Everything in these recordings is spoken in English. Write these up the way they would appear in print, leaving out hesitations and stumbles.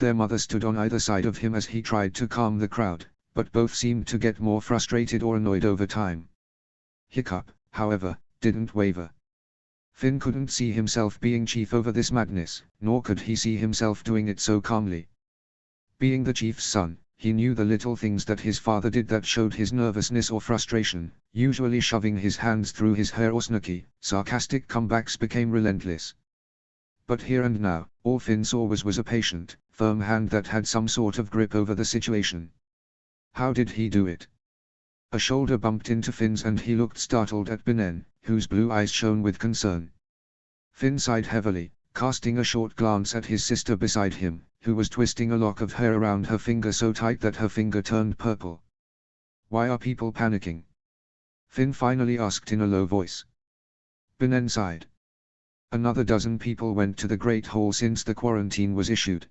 Their mother stood on either side of him as he tried to calm the crowd, but both seemed to get more frustrated or annoyed over time. Hiccup, however, didn't waver. Finn couldn't see himself being chief over this madness, nor could he see himself doing it so calmly. Being the chief's son, he knew the little things that his father did that showed his nervousness or frustration, usually shoving his hands through his hair or snarky, sarcastic comebacks became relentless. But here and now, all Finn saw was a patient, firm hand that had some sort of grip over the situation. How did he do it? A shoulder bumped into Finn's and he looked startled at Binnen, whose blue eyes shone with concern. Finn sighed heavily, casting a short glance at his sister beside him, who was twisting a lock of hair around her finger so tight that her finger turned purple. Why are people panicking? Finn finally asked in a low voice. Binnen sighed. Another dozen people went to the Great Hall since the quarantine was issued.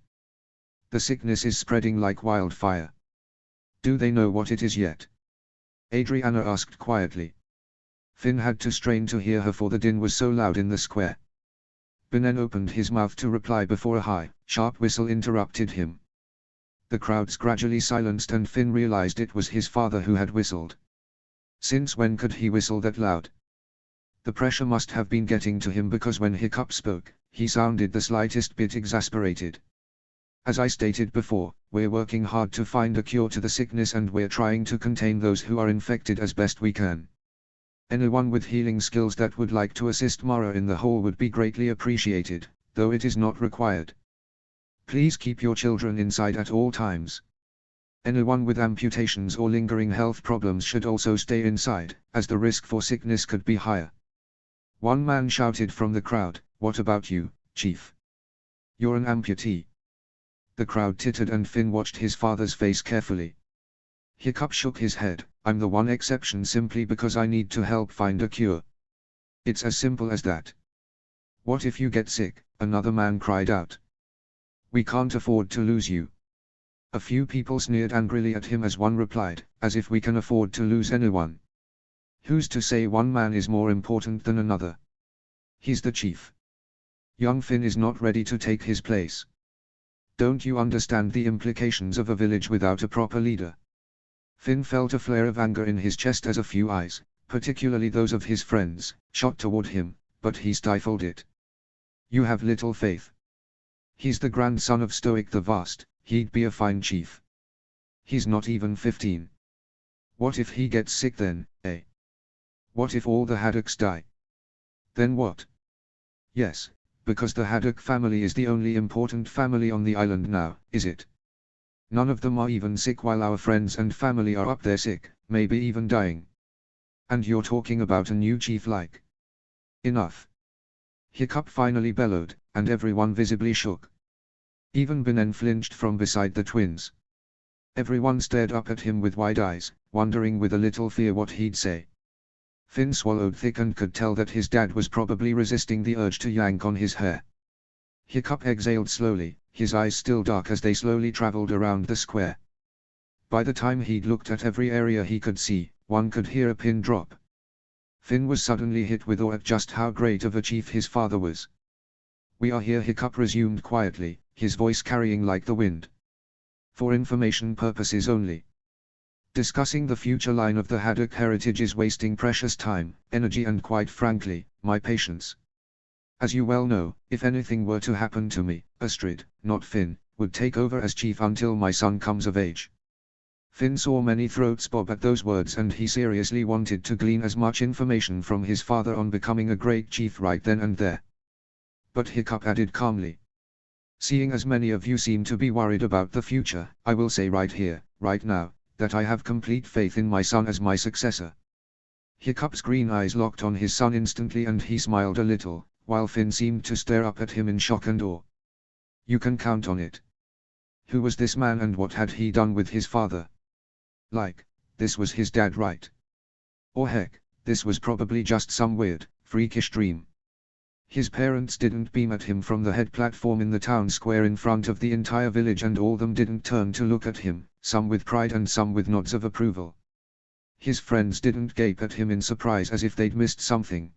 The sickness is spreading like wildfire. Do they know what it is yet? Adriana asked quietly. Finn had to strain to hear her for the din was so loud in the square. Binnen opened his mouth to reply before a high, sharp whistle interrupted him. The crowds gradually silenced and Finn realized it was his father who had whistled. Since when could he whistle that loud? The pressure must have been getting to him because when Hiccup spoke, he sounded the slightest bit exasperated. As I stated before, we're working hard to find a cure to the sickness and we're trying to contain those who are infected as best we can. Anyone with healing skills that would like to assist Mara in the hall would be greatly appreciated, though it is not required. Please keep your children inside at all times. Anyone with amputations or lingering health problems should also stay inside, as the risk for sickness could be higher. One man shouted from the crowd, "What about you, Chief? You're an amputee." The crowd tittered and Finn watched his father's face carefully. Hiccup shook his head, "I'm the one exception simply because I need to help find a cure. It's as simple as that." "What if you get sick?" another man cried out. "We can't afford to lose you." A few people sneered angrily at him as one replied, "As if we can afford to lose anyone. Who's to say one man is more important than another? He's the chief. Young Finn is not ready to take his place. Don't you understand the implications of a village without a proper leader?" Finn felt a flare of anger in his chest as a few eyes, particularly those of his friends, shot toward him, but he stifled it. "You have little faith. He's the grandson of Stoic the Vast, he'd be a fine chief. He's not even 15. What if he gets sick then, eh? What if all the Haddocks die? Then what?" "Yes, because the Haddock family is the only important family on the island now, is it? None of them are even sick while our friends and family are up there sick, maybe even dying. And you're talking about a new chief like..." "Enough." Hiccup finally bellowed, and everyone visibly shook. Even Binnen flinched from beside the twins. Everyone stared up at him with wide eyes, wondering with a little fear what he'd say. Finn swallowed thick and could tell that his dad was probably resisting the urge to yank on his hair. Hiccup exhaled slowly, his eyes still dark as they slowly traveled around the square. By the time he'd looked at every area he could see, one could hear a pin drop. Finn was suddenly hit with awe at just how great of a chief his father was. "We are here," Hiccup resumed quietly, his voice carrying like the wind. "For information purposes only. Discussing the future line of the Haddock heritage is wasting precious time, energy and quite frankly, my patience. As you well know, if anything were to happen to me, Astrid, not Finn, would take over as chief until my son comes of age." Finn saw many throats bob at those words and he seriously wanted to glean as much information from his father on becoming a great chief right then and there. But Hiccup added calmly, "Seeing as many of you seem to be worried about the future, I will say right here, right now, that I have complete faith in my son as my successor." Hiccup's green eyes locked on his son instantly and he smiled a little, while Finn seemed to stare up at him in shock and awe. "You can count on it." Who was this man and what had he done with his father? Like, this was his dad, right? Or heck, this was probably just some weird, freakish dream. His parents didn't beam at him from the head platform in the town square in front of the entire village and all them didn't turn to look at him, some with pride and some with nods of approval. His friends didn't gape at him in surprise as if they'd missed something.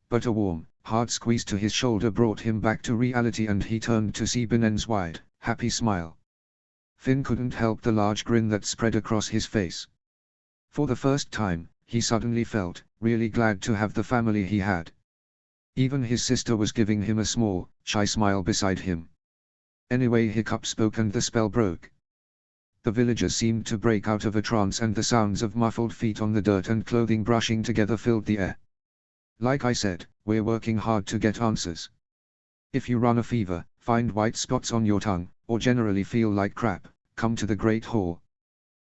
But a warm, hard squeeze to his shoulder brought him back to reality and he turned to see Binen's wide, happy smile. Finn couldn't help the large grin that spread across his face. For the first time, he suddenly felt really glad to have the family he had. Even his sister was giving him a small, shy smile beside him. Anyway, Hiccup spoke and the spell broke. The villagers seemed to break out of a trance and the sounds of muffled feet on the dirt and clothing brushing together filled the air. Like I said, we're working hard to get answers. If you run a fever, find white spots on your tongue, or generally feel like crap, come to the Great Hall.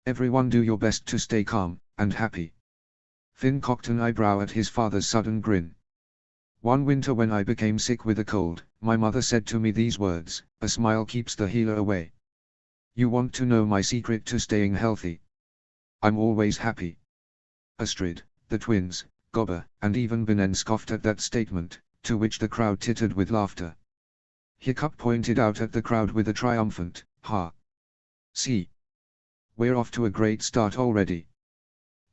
Everyone do your best to stay calm and happy. Finn cocked an eyebrow at his father's sudden grin. One winter when I became sick with a cold, my mother said to me these words, "A smile keeps the healer away." You want to know my secret to staying healthy? I'm always happy. Astrid, the twins, Gobber, and even Benin scoffed at that statement, to which the crowd tittered with laughter. Hiccup pointed out at the crowd with a triumphant, "Ha! See! We're off to a great start already."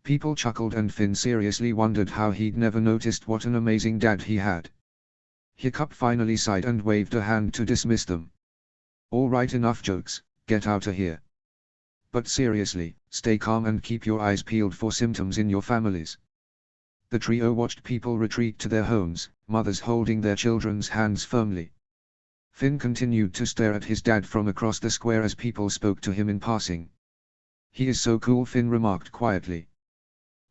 People chuckled and Finn seriously wondered how he'd never noticed what an amazing dad he had. Hiccup finally sighed and waved a hand to dismiss them. "All right, enough jokes, get outta here. But seriously, stay calm and keep your eyes peeled for symptoms in your families." The trio watched people retreat to their homes, mothers holding their children's hands firmly. Finn continued to stare at his dad from across the square as people spoke to him in passing. "He is so cool," Finn remarked quietly.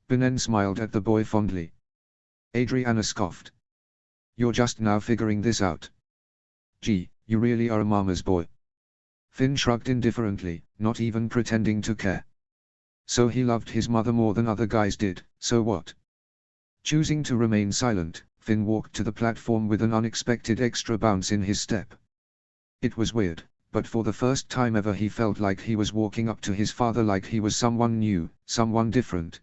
Benin smiled at the boy fondly. Adriana scoffed. "You're just now figuring this out. Gee, you really are a mama's boy." Finn shrugged indifferently, not even pretending to care. So he loved his mother more than other guys did, so what? Choosing to remain silent, Finn walked to the platform with an unexpected extra bounce in his step. It was weird, but for the first time ever he felt like he was walking up to his father like he was someone new, someone different.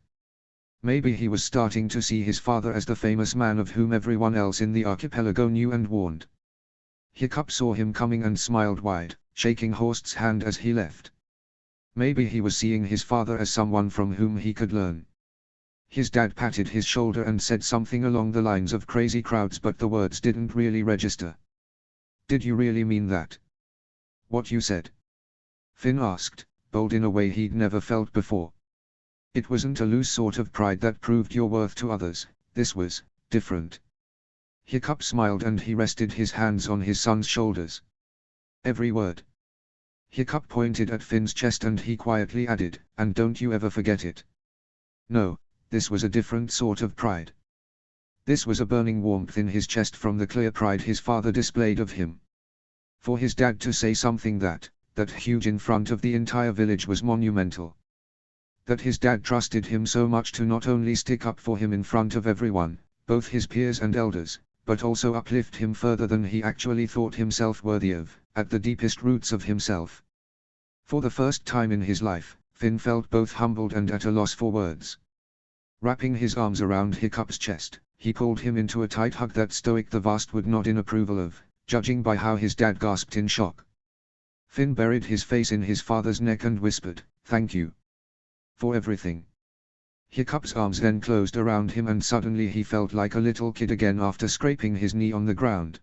Maybe he was starting to see his father as the famous man of whom everyone else in the archipelago knew and warned. Hiccup saw him coming and smiled wide, shaking Horst's hand as he left. Maybe he was seeing his father as someone from whom he could learn. His dad patted his shoulder and said something along the lines of crazy crowds, but the words didn't really register. "Did you really mean that? What you said?" Finn asked, bold in a way he'd never felt before. It wasn't a loose sort of pride that proved your worth to others, this was different. Hiccup smiled and he rested his hands on his son's shoulders. "Every word." Hiccup pointed at Finn's chest and he quietly added, "And don't you ever forget it." No, this was a different sort of pride. This was a burning warmth in his chest from the clear pride his father displayed of him. For his dad to say something that huge in front of the entire village was monumental. That his dad trusted him so much to not only stick up for him in front of everyone, both his peers and elders, but also uplift him further than he actually thought himself worthy of, at the deepest roots of himself. For the first time in his life, Finn felt both humbled and at a loss for words. Wrapping his arms around Hiccup's chest, he pulled him into a tight hug that Stoic the Vast would nod in approval of, judging by how his dad gasped in shock. Finn buried his face in his father's neck and whispered, "Thank you. For everything." Hiccup's arms then closed around him and suddenly he felt like a little kid again after scraping his knee on the ground.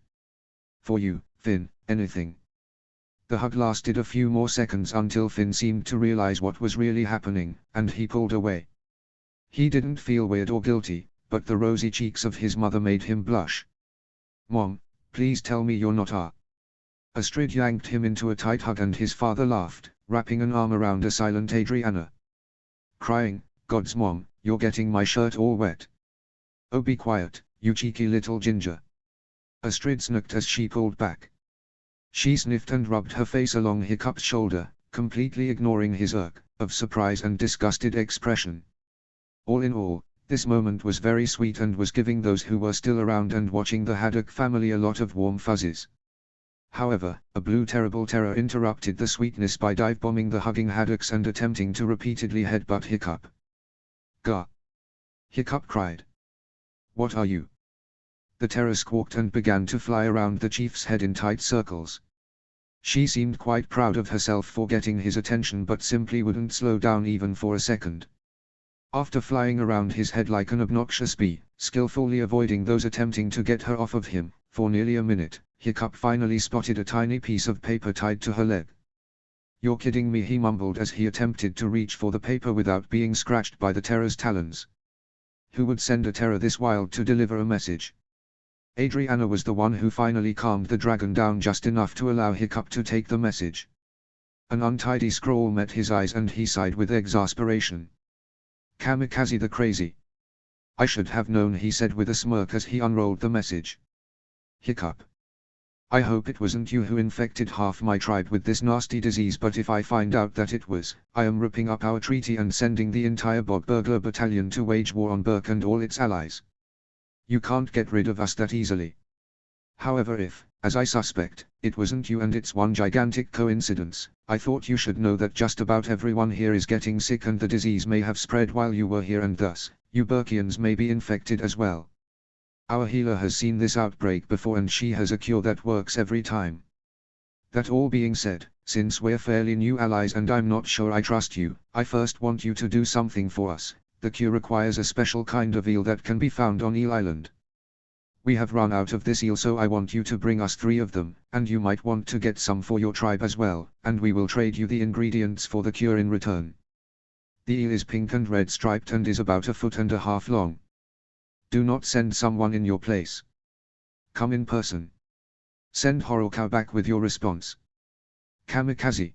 "For you, Finn, anything." The hug lasted a few more seconds until Finn seemed to realize what was really happening, and he pulled away. He didn't feel weird or guilty, but the rosy cheeks of his mother made him blush. "Mom, please tell me you're not Astrid yanked him into a tight hug and his father laughed, wrapping an arm around a silent Adriana. Crying, "God's mom, you're getting my shirt all wet." "Oh, be quiet, you cheeky little ginger." Astrid snicked as she pulled back. She sniffed and rubbed her face along Hiccup's shoulder, completely ignoring his irk of surprise and disgusted expression. All in all, this moment was very sweet and was giving those who were still around and watching the Haddock family a lot of warm fuzzies. However, a blue terrible terror interrupted the sweetness by dive-bombing the hugging Haddocks and attempting to repeatedly headbutt Hiccup. "Gah!" Hiccup cried. "What are you?" The terror squawked and began to fly around the chief's head in tight circles. She seemed quite proud of herself for getting his attention but simply wouldn't slow down even for a second. After flying around his head like an obnoxious bee, skillfully avoiding those attempting to get her off of him, for nearly a minute, Hiccup finally spotted a tiny piece of paper tied to her leg. "You're kidding me," he mumbled as he attempted to reach for the paper without being scratched by the terror's talons. Who would send a terror this wild to deliver a message? Adriana was the one who finally calmed the dragon down just enough to allow Hiccup to take the message. An untidy scroll met his eyes and he sighed with exasperation. "Kamikaze the Crazy. I should have known," he said with a smirk as he unrolled the message. Hiccup. "I hope it wasn't you who infected half my tribe with this nasty disease, but if I find out that it was, I am ripping up our treaty and sending the entire Bog Burglar battalion to wage war on Burke and all its allies. You can't get rid of us that easily. However, if, as I suspect, it wasn't you and it's one gigantic coincidence, I thought you should know that just about everyone here is getting sick and the disease may have spread while you were here and thus, you Burkians may be infected as well. Our healer has seen this outbreak before and she has a cure that works every time. That all being said, since we're fairly new allies and I'm not sure I trust you, I first want you to do something for us. The cure requires a special kind of eel that can be found on Eel Island. We have run out of this eel, so I want you to bring us 3 of them, and you might want to get some for your tribe as well, and we will trade you the ingredients for the cure in return. The eel is pink and red striped and is about 1.5 feet long. Do not send someone in your place. Come in person. Send Horoka back with your response. Kamikaze."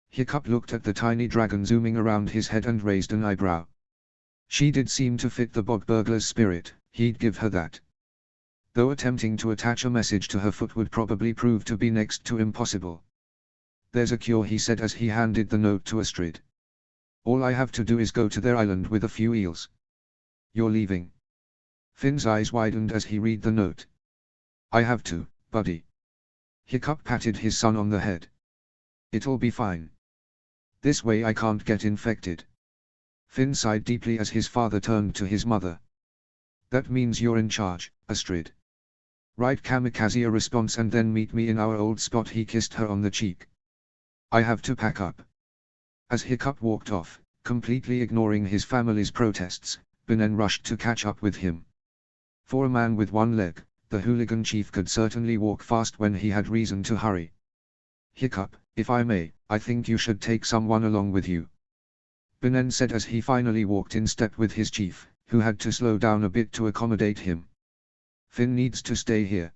Hiccup looked at the tiny dragon zooming around his head and raised an eyebrow. She did seem to fit the Bog Burglar's spirit, he'd give her that. Though attempting to attach a message to her foot would probably prove to be next to impossible. "There's a cure," he said as he handed the note to Astrid. "All I have to do is go to their island with a few eels." "You're leaving?" Finn's eyes widened as he read the note. "I have to, buddy." Hiccup patted his son on the head. "It'll be fine. This way I can't get infected." Finn sighed deeply as his father turned to his mother. "That means you're in charge, Astrid. Write Kamikaze a response and then meet me in our old spot." He kissed her on the cheek. "I have to pack up." As Hiccup walked off, completely ignoring his family's protests, Benin rushed to catch up with him. For a man with one leg, the hooligan chief could certainly walk fast when he had reason to hurry. "Hiccup, if I may, I think you should take someone along with you," Benin said as he finally walked in step with his chief, who had to slow down a bit to accommodate him. "Finn needs to stay here.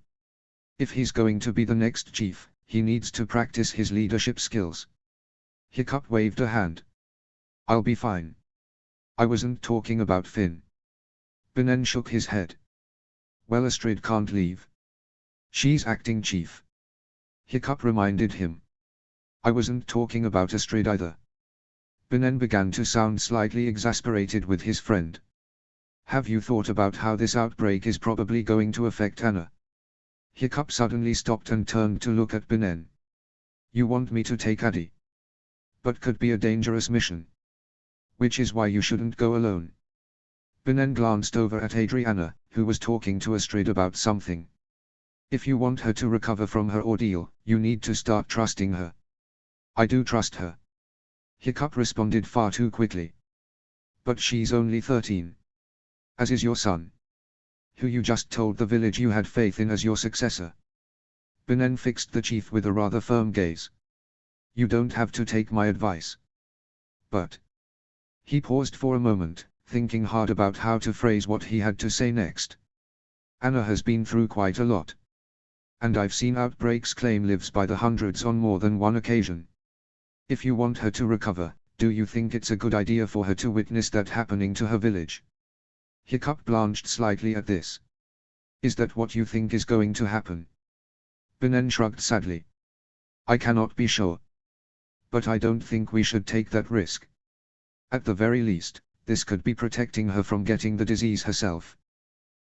If he's going to be the next chief, he needs to practice his leadership skills." Hiccup waved a hand. "I'll be fine. I wasn't talking about Finn." Benin shook his head. "Well, Astrid can't leave. She's acting chief." Hiccup reminded him. "I wasn't talking about Astrid either." Benin began to sound slightly exasperated with his friend. "Have you thought about how this outbreak is probably going to affect Anna?" Hiccup suddenly stopped and turned to look at Benin. "You want me to take Addy? But could be a dangerous mission. Which is why you shouldn't go alone." Benin glanced over at Adriana, who was talking to Astrid about something. "If you want her to recover from her ordeal, you need to start trusting her." "I do trust her." Hiccup responded far too quickly. "But she's only 13. As is your son, who you just told the village you had faith in as your successor." Benin fixed the chief with a rather firm gaze. "You don't have to take my advice. But..." He paused for a moment, thinking hard about how to phrase what he had to say next. "Anna has been through quite a lot. And I've seen outbreaks claim lives by the hundreds on more than one occasion. If you want her to recover, do you think it's a good idea for her to witness that happening to her village?" Hiccup blanched slightly at this. "Is that what you think is going to happen?" Benin shrugged sadly. "I cannot be sure. But I don't think we should take that risk. At the very least, this could be protecting her from getting the disease herself."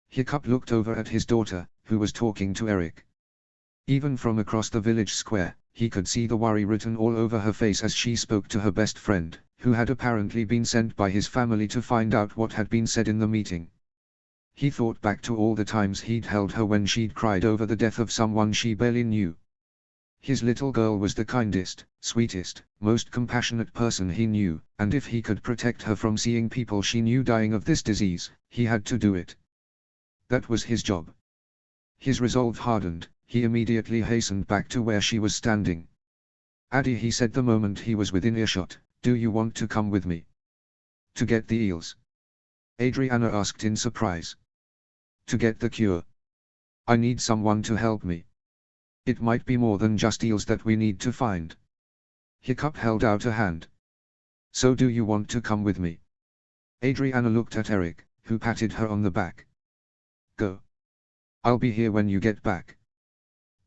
Hiccup looked over at his daughter, who was talking to Eric. Even from across the village square, he could see the worry written all over her face as she spoke to her best friend, who had apparently been sent by his family to find out what had been said in the meeting. He thought back to all the times he'd held her when she'd cried over the death of someone she barely knew. His little girl was the kindest, sweetest, most compassionate person he knew, and if he could protect her from seeing people she knew dying of this disease, he had to do it. That was his job. His resolve hardened, he immediately hastened back to where she was standing. "Addie," he said the moment he was within earshot, "do you want to come with me? To get the eels?" Adriana asked in surprise. "To get the cure. I need someone to help me. It might be more than just eels that we need to find." Hiccup held out a hand. "So do you want to come with me?" Adriana looked at Eric, who patted her on the back. "Go. I'll be here when you get back."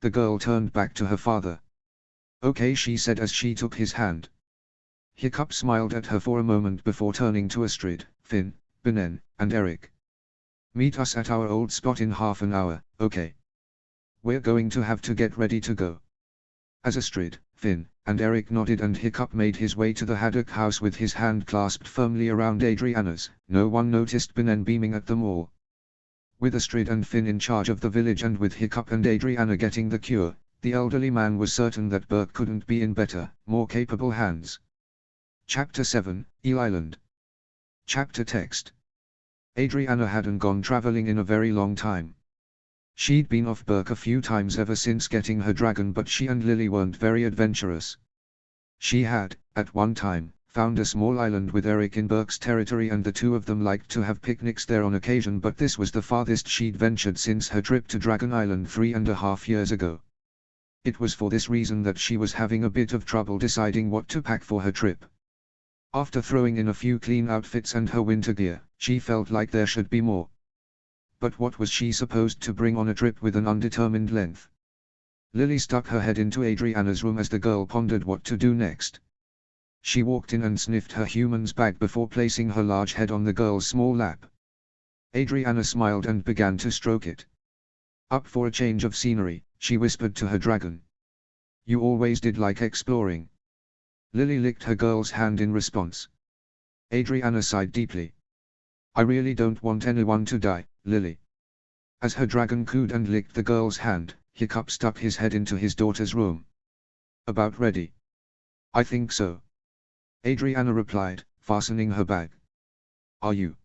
The girl turned back to her father. "Okay," she said as she took his hand. Hiccup smiled at her for a moment before turning to Astrid, Finn, Benen, and Eric. "Meet us at our old spot in half an hour, okay? We're going to have to get ready to go." As Astrid, Finn, and Eric nodded and Hiccup made his way to the Haddock house with his hand clasped firmly around Adriana's, no one noticed Benen beaming at them all. With Astrid and Finn in charge of the village and with Hiccup and Adriana getting the cure, the elderly man was certain that Berk couldn't be in better, more capable hands. Chapter 7, Eel Island. Chapter text. Adriana hadn't gone traveling in a very long time. She'd been off Berk a few times ever since getting her dragon, but she and Lily weren't very adventurous. She had, at one time, found a small island with Eric in Berk's territory and the two of them liked to have picnics there on occasion, but this was the farthest she'd ventured since her trip to Dragon Island 3.5 years ago. It was for this reason that she was having a bit of trouble deciding what to pack for her trip. After throwing in a few clean outfits and her winter gear, she felt like there should be more. But what was she supposed to bring on a trip with an undetermined length? Lily stuck her head into Adriana's room as the girl pondered what to do next. She walked in and sniffed her human's bag before placing her large head on the girl's small lap. Adriana smiled and began to stroke it. "Up for a change of scenery," she whispered to her dragon. "You always did like exploring." Lily licked her girl's hand in response. Adriana sighed deeply. "I really don't want anyone to die, Lily." As her dragon cooed and licked the girl's hand, Hiccup stuck his head into his daughter's room. "About ready?" "I think so," Adriana replied, fastening her bag. "Are you?"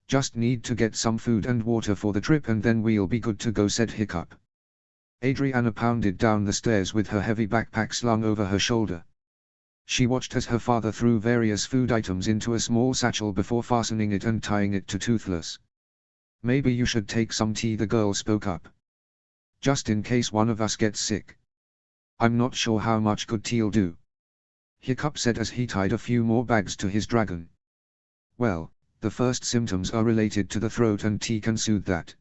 "Just need to get some food and water for the trip and then we'll be good to go," said Hiccup. Adriana pounded down the stairs with her heavy backpack slung over her shoulder. She watched as her father threw various food items into a small satchel before fastening it and tying it to Toothless. "Maybe you should take some tea," the girl spoke up. "Just in case one of us gets sick." "I'm not sure how much good tea'll do," Hiccup said as he tied a few more bags to his dragon. "Well, the first symptoms are related to the throat and tea can soothe that."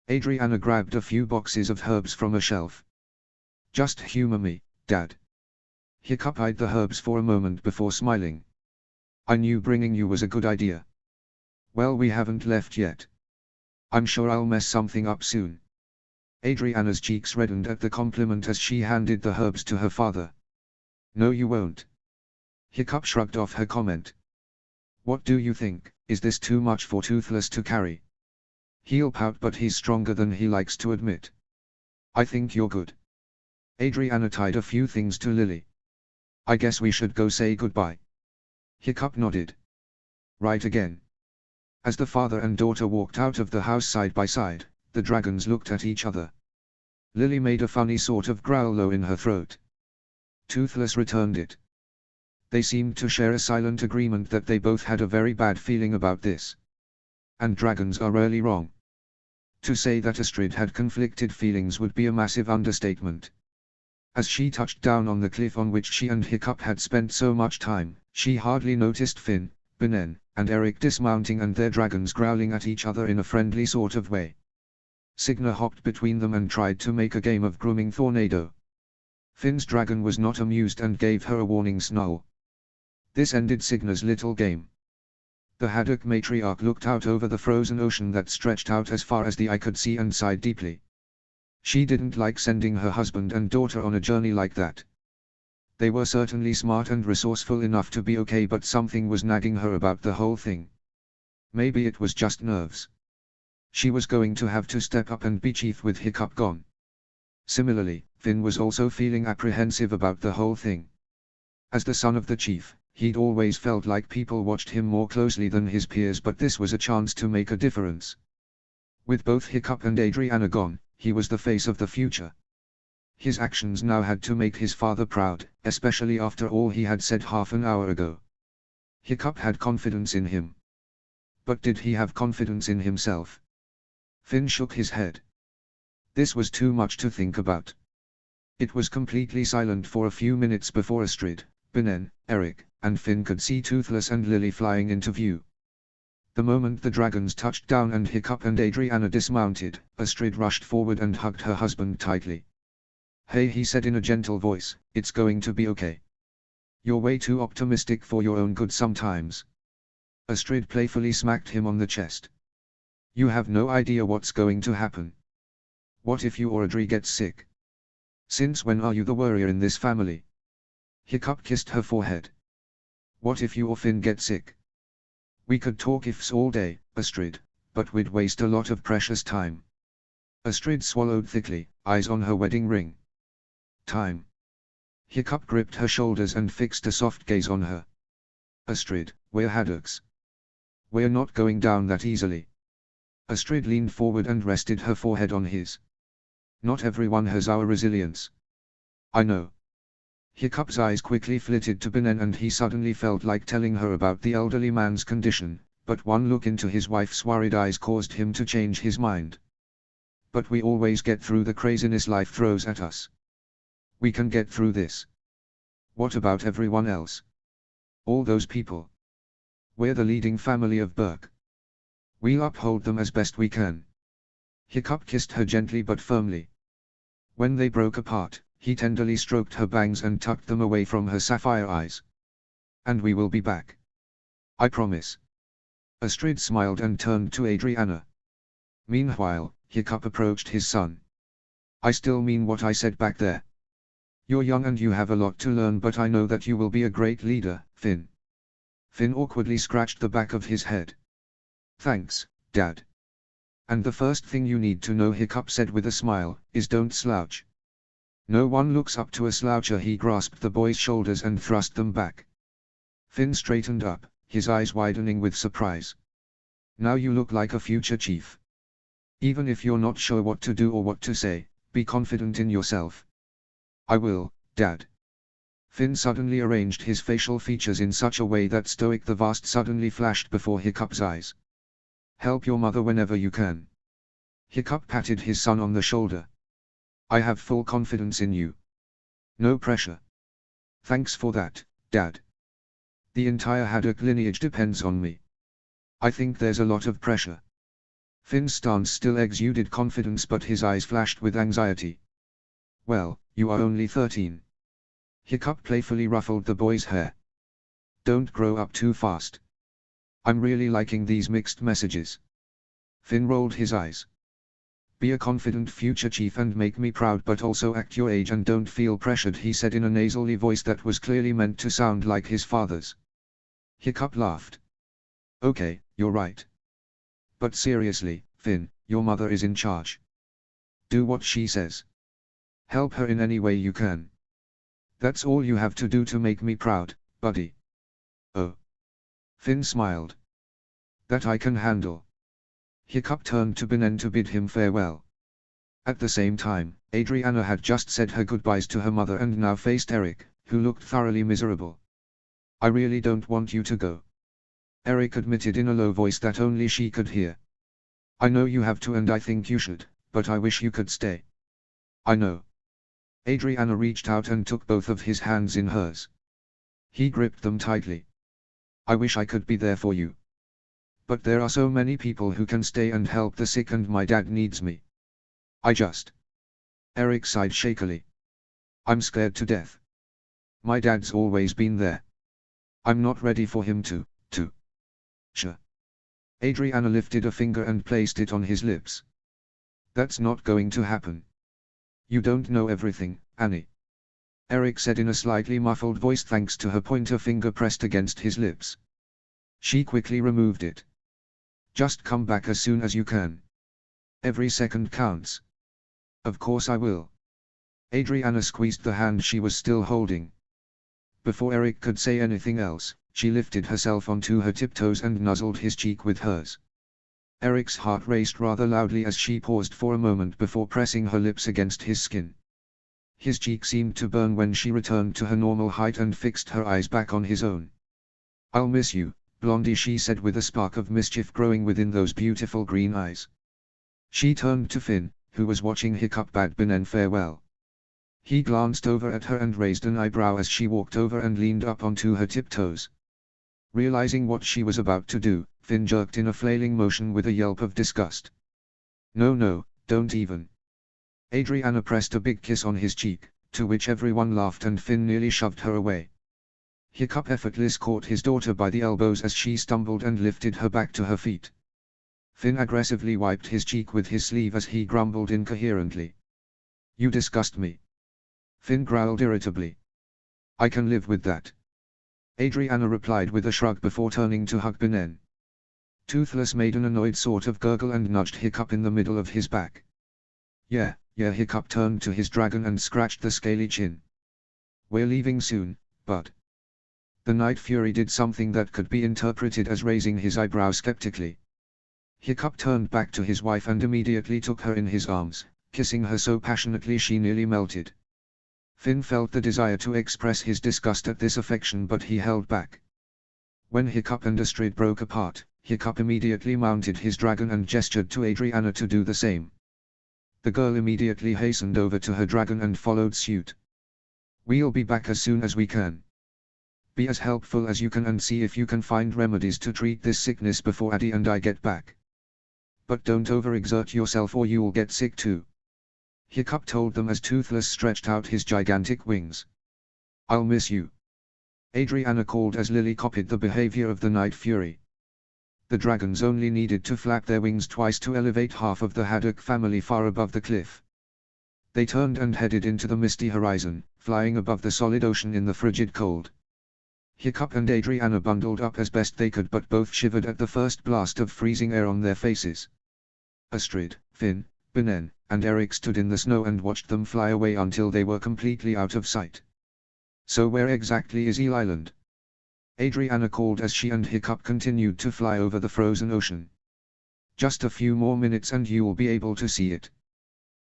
Adriana grabbed a few boxes of herbs from a shelf. "Just humor me, Dad." Hiccup eyed the herbs for a moment before smiling. "I knew bringing you was a good idea." "Well, we haven't left yet. I'm sure I'll mess something up soon." Adriana's cheeks reddened at the compliment as she handed the herbs to her father. "No, you won't." Hiccup shrugged off her comment. "What do you think, is this too much for Toothless to carry?" "He'll pout, but he's stronger than he likes to admit." "I think you're good." Adriana tied a few things to Lily. "I guess we should go say goodbye." Hiccup nodded. "Right again." As the father and daughter walked out of the house side by side, the dragons looked at each other. Lily made a funny sort of growl low in her throat. Toothless returned it. They seemed to share a silent agreement that they both had a very bad feeling about this. And dragons are rarely wrong. To say that Astrid had conflicted feelings would be a massive understatement. As she touched down on the cliff on which she and Hiccup had spent so much time, she hardly noticed Finn, Benen, and Eric dismounting and their dragons growling at each other in a friendly sort of way. Signa hopped between them and tried to make a game of grooming Tornado. Finn's dragon was not amused and gave her a warning snarl. This ended Signa's little game. The Haddock matriarch looked out over the frozen ocean that stretched out as far as the eye could see and sighed deeply. She didn't like sending her husband and daughter on a journey like that. They were certainly smart and resourceful enough to be okay, but something was nagging her about the whole thing. Maybe it was just nerves. She was going to have to step up and be chief with Hiccup gone. Similarly, Finn was also feeling apprehensive about the whole thing. As the son of the chief, he'd always felt like people watched him more closely than his peers, but this was a chance to make a difference. With both Hiccup and Adriana gone, he was the face of the future. His actions now had to make his father proud, especially after all he had said half an hour ago. Hiccup had confidence in him. But did he have confidence in himself? Finn shook his head. This was too much to think about. It was completely silent for a few minutes before Astrid, Binnen, Eric, and Finn could see Toothless and Lily flying into view. The moment the dragons touched down and Hiccup and Adriana dismounted, Astrid rushed forward and hugged her husband tightly. "Hey," he said in a gentle voice, "it's going to be okay. You're way too optimistic for your own good sometimes." Astrid playfully smacked him on the chest. "You have no idea what's going to happen. What if you or Audrey gets sick? Since when are you the worrier in this family?" Hiccup kissed her forehead. "What if you or Finn get sick? We could talk ifs all day, Astrid, but we'd waste a lot of precious time." Astrid swallowed thickly, eyes on her wedding ring. "Time." Hiccup gripped her shoulders and fixed a soft gaze on her. "Astrid, we're haddocks. We're not going down that easily." Astrid leaned forward and rested her forehead on his. "Not everyone has our resilience." "I know." Hiccup's eyes quickly flitted to Binnen and he suddenly felt like telling her about the elderly man's condition, but one look into his wife's worried eyes caused him to change his mind. "But we always get through the craziness life throws at us. We can get through this. What about everyone else? All those people? We're the leading family of Berk. We'll uphold them as best we can." Hiccup kissed her gently but firmly. When they broke apart, he tenderly stroked her bangs and tucked them away from her sapphire eyes. "And we will be back. I promise." Astrid smiled and turned to Adriana. Meanwhile, Hiccup approached his son. "I still mean what I said back there. You're young and you have a lot to learn, but I know that you will be a great leader, Finn." Finn awkwardly scratched the back of his head. "Thanks, Dad. And the first thing you need to know," Hiccup said with a smile, "is don't slouch. No one looks up to a sloucher." He grasped the boy's shoulders and thrust them back. Finn straightened up, his eyes widening with surprise. "Now you look like a future chief. Even if you're not sure what to do or what to say, be confident in yourself." "I will, Dad." Finn suddenly arranged his facial features in such a way that Stoic the Vast suddenly flashed before Hiccup's eyes. "Help your mother whenever you can." Hiccup patted his son on the shoulder. "I have full confidence in you. No pressure." "Thanks for that, Dad. The entire Haddock lineage depends on me. I think there's a lot of pressure." Finn's stance still exuded confidence, but his eyes flashed with anxiety. "Well, you are only 13. Hiccup playfully ruffled the boy's hair. "Don't grow up too fast. I'm really liking these mixed messages." Finn rolled his eyes. "Be a confident future chief and make me proud, but also act your age and don't feel pressured," he said in a nasally voice that was clearly meant to sound like his father's. Hiccup laughed. "Okay, you're right. But seriously, Finn, your mother is in charge. Do what she says. Help her in any way you can. That's all you have to do to make me proud, buddy." "Oh." Finn smiled. "That I can handle." Hiccup turned to Binnen to bid him farewell. At the same time, Adriana had just said her goodbyes to her mother and now faced Eric, who looked thoroughly miserable. "I really don't want you to go," Eric admitted in a low voice that only she could hear. "I know you have to and I think you should, but I wish you could stay." "I know." Adriana reached out and took both of his hands in hers. He gripped them tightly. "I wish I could be there for you. But there are so many people who can stay and help the sick and my dad needs me. I just..." Eric sighed shakily. "I'm scared to death. My dad's always been there. I'm not ready for him to. Sure." Adriana lifted a finger and placed it on his lips. "That's not going to happen. You don't know everything, Annie," Eric said in a slightly muffled voice thanks to her pointer finger pressed against his lips. She quickly removed it. "Just come back as soon as you can. Every second counts." "Of course I will." Adriana squeezed the hand she was still holding. Before Eric could say anything else, she lifted herself onto her tiptoes and nuzzled his cheek with hers. Eric's heart raced rather loudly as she paused for a moment before pressing her lips against his skin. His cheek seemed to burn when she returned to her normal height and fixed her eyes back on his own. "I'll miss you, Blondie," she said with a spark of mischief growing within those beautiful green eyes. She turned to Finn, who was watching Hiccup bid Benin farewell. He glanced over at her and raised an eyebrow as she walked over and leaned up onto her tiptoes. Realizing what she was about to do, Finn jerked in a flailing motion with a yelp of disgust. "No, no, don't even." Adriana pressed a big kiss on his cheek, to which everyone laughed and Finn nearly shoved her away. Hiccup effortless caught his daughter by the elbows as she stumbled and lifted her back to her feet. Finn aggressively wiped his cheek with his sleeve as he grumbled incoherently. "You disgust me." Finn growled irritably. "I can live with that." Adriana replied with a shrug before turning to hug Benin. Toothless made an annoyed sort of gurgle and nudged Hiccup in the middle of his back. Yeah, Hiccup turned to his dragon and scratched the scaly chin. "We're leaving soon, but..." The Night Fury did something that could be interpreted as raising his eyebrows skeptically. Hiccup turned back to his wife and immediately took her in his arms, kissing her so passionately she nearly melted. Finn felt the desire to express his disgust at this affection, but he held back. When Hiccup and Astrid broke apart, Hiccup immediately mounted his dragon and gestured to Adriana to do the same. The girl immediately hastened over to her dragon and followed suit. "We'll be back as soon as we can. Be as helpful as you can and see if you can find remedies to treat this sickness before Addy and I get back. But don't overexert yourself or you'll get sick too." Hiccup told them as Toothless stretched out his gigantic wings. "I'll miss you," Adriana called as Lily copied the behavior of the Night Fury. The dragons only needed to flap their wings twice to elevate half of the Haddock family far above the cliff. They turned and headed into the misty horizon, flying above the solid ocean in the frigid cold. Hiccup and Adriana bundled up as best they could, but both shivered at the first blast of freezing air on their faces. Astrid, Finn, Benin, and Eric stood in the snow and watched them fly away until they were completely out of sight. "So where exactly is Eel Island?" Adriana called as she and Hiccup continued to fly over the frozen ocean. "Just a few more minutes and you'll be able to see it,"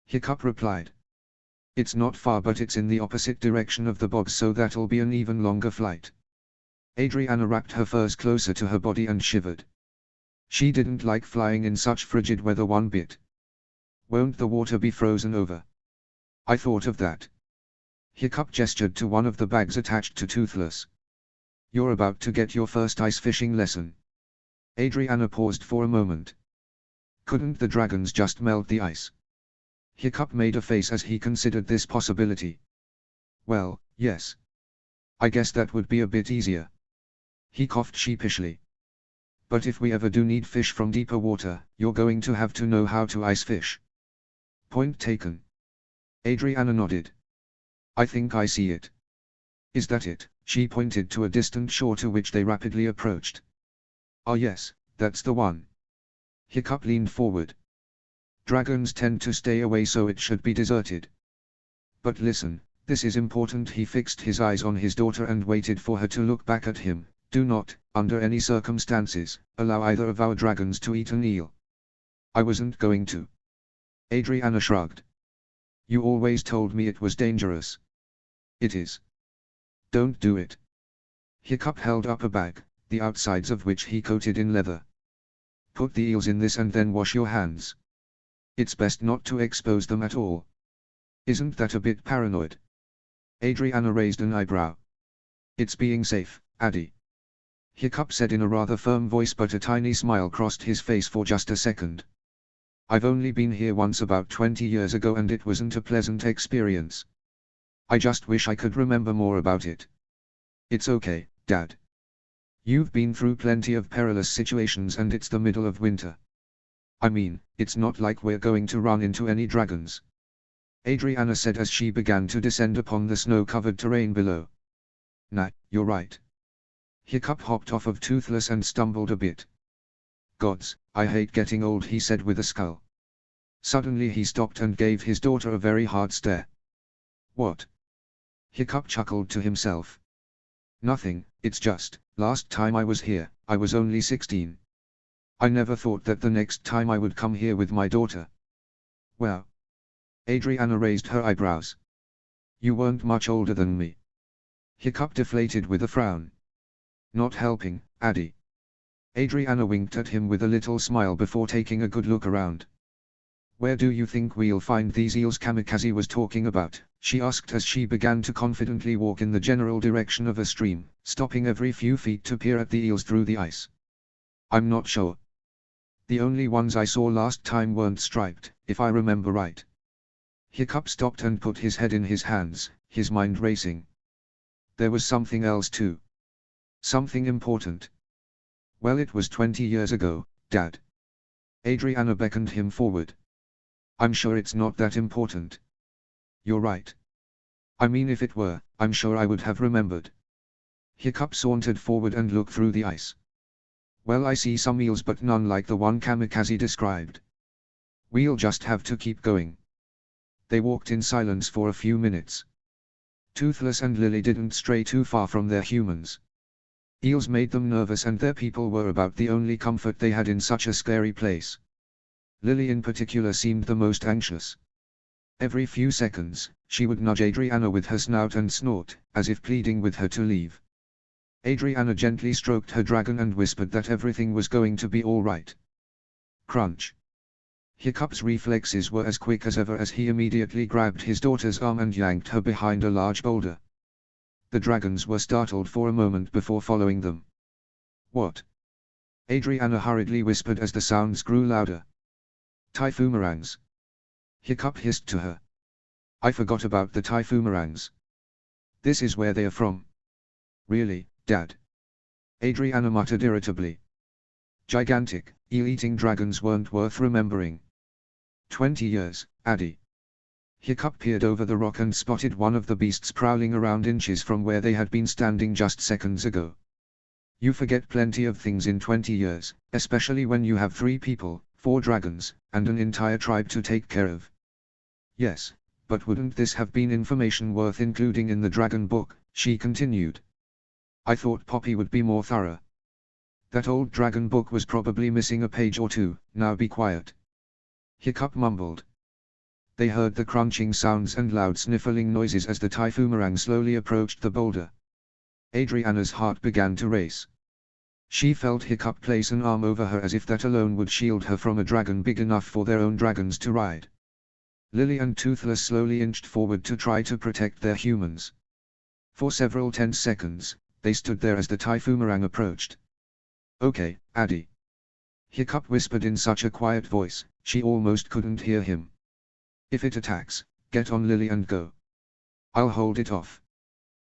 Hiccup replied. "It's not far, but it's in the opposite direction of the bogs, so that'll be an even longer flight." Adriana wrapped her furs closer to her body and shivered. She didn't like flying in such frigid weather one bit. "Won't the water be frozen over?" "I thought of that." Hiccup gestured to one of the bags attached to Toothless. "You're about to get your first ice fishing lesson." Adriana paused for a moment. "Couldn't the dragons just melt the ice?" Hiccup made a face as he considered this possibility. "Well, yes. I guess that would be a bit easier." He coughed sheepishly. "But if we ever do need fish from deeper water, you're going to have to know how to ice fish." "Point taken." Adriana nodded. "I think I see it." "Is that it?" She pointed to a distant shore to which they rapidly approached. "Ah yes, that's the one." Hiccup leaned forward. "Dragons tend to stay away, so it should be deserted. But listen, this is important." He fixed his eyes on his daughter and waited for her to look back at him. "Do not, under any circumstances, allow either of our dragons to eat an eel." "I wasn't going to." Adriana shrugged. "You always told me it was dangerous." "It is. Don't do it." Hiccup held up a bag, the outsides of which he coated in leather. "Put the eels in this and then wash your hands. It's best not to expose them at all." "Isn't that a bit paranoid?" Adriana raised an eyebrow. "It's being safe, Addy," Hiccup said in a rather firm voice, but a tiny smile crossed his face for just a second. "I've only been here once about 20 years ago and it wasn't a pleasant experience. I just wish I could remember more about it." "It's okay, Dad. You've been through plenty of perilous situations and it's the middle of winter. I mean, it's not like we're going to run into any dragons," Adriana said as she began to descend upon the snow-covered terrain below. "Nah, you're right." Hiccup hopped off of Toothless and stumbled a bit. "Gods, I hate getting old," he said with a scowl. Suddenly he stopped and gave his daughter a very hard stare. "What?" Hiccup chuckled to himself. "Nothing, it's just, last time I was here, I was only 16. I never thought that the next time I would come here with my daughter. Well. Adriana raised her eyebrows. You weren't much older than me. Hiccup deflated with a frown. Not helping, Addy. Adriana winked at him with a little smile before taking a good look around. Where do you think we'll find these eels Kamikaze was talking about? She asked as she began to confidently walk in the general direction of a stream, stopping every few feet to peer at the eels through the ice. I'm not sure. The only ones I saw last time weren't striped, if I remember right. Hiccup stopped and put his head in his hands, his mind racing. There was something else too. Something important. Well, it was 20 years ago, Dad. Adriana beckoned him forward. I'm sure it's not that important. You're right. I mean, if it were, I'm sure I would have remembered. Hiccup sauntered forward and looked through the ice. Well, I see some eels but none like the one Kamikaze described. We'll just have to keep going. They walked in silence for a few minutes. Toothless and Lily didn't stray too far from their humans. Eels made them nervous and their people were about the only comfort they had in such a scary place. Lily in particular seemed the most anxious. Every few seconds, she would nudge Adriana with her snout and snort, as if pleading with her to leave. Adriana gently stroked her dragon and whispered that everything was going to be all right. Crunch. Hiccup's reflexes were as quick as ever as he immediately grabbed his daughter's arm and yanked her behind a large boulder. The dragons were startled for a moment before following them. What? Adriana hurriedly whispered as the sounds grew louder. Typhoomerangs. Hiccup hissed to her. I forgot about the Typhoomerangs. This is where they are from. Really, Dad? Adriana muttered irritably. Gigantic, eel-eating dragons weren't worth remembering. 20 years, Addy. Hiccup peered over the rock and spotted one of the beasts prowling around inches from where they had been standing just seconds ago. You forget plenty of things in 20 years, especially when you have 3 people, 4 dragons, and an entire tribe to take care of. Yes, but wouldn't this have been information worth including in the dragon book, she continued. I thought Poppy would be more thorough. That old dragon book was probably missing a page or two. Now be quiet. Hiccup mumbled. They heard the crunching sounds and loud sniffling noises as the Typhoomerang slowly approached the boulder. Adriana's heart began to race. She felt Hiccup place an arm over her as if that alone would shield her from a dragon big enough for their own dragons to ride. Lily and Toothless slowly inched forward to try to protect their humans. For several tense seconds, they stood there as the Typhoomerang approached. Okay, Addy. Hiccup whispered in such a quiet voice, she almost couldn't hear him. If it attacks, get on Lily and go. I'll hold it off.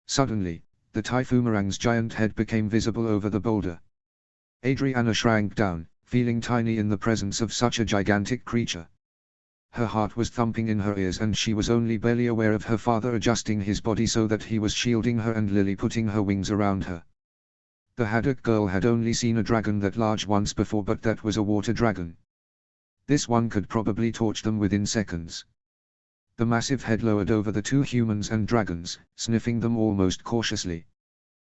Suddenly, the Typhoomerang's giant head became visible over the boulder. Adriana shrank down, feeling tiny in the presence of such a gigantic creature. Her heart was thumping in her ears and she was only barely aware of her father adjusting his body so that he was shielding her and Lily putting her wings around her. The Haddock girl had only seen a dragon that large once before, but that was a water dragon. This one could probably torch them within seconds. The massive head lowered over the 2 humans and dragons, sniffing them almost cautiously.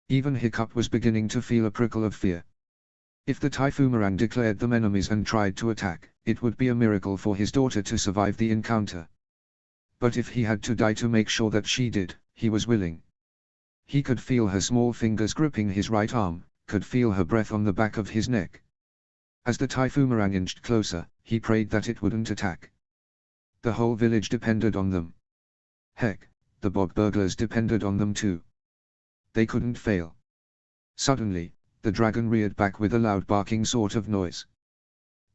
Even Hiccup was beginning to feel a prickle of fear. If the Typhoomerang declared them enemies and tried to attack, it would be a miracle for his daughter to survive the encounter. But if he had to die to make sure that she did, he was willing. He could feel her small fingers gripping his right arm, could feel her breath on the back of his neck. As the Typhoomerang inched closer, he prayed that it wouldn't attack. The whole village depended on them. Heck, the bog burglars depended on them too. They couldn't fail. Suddenly, the dragon reared back with a loud barking sort of noise.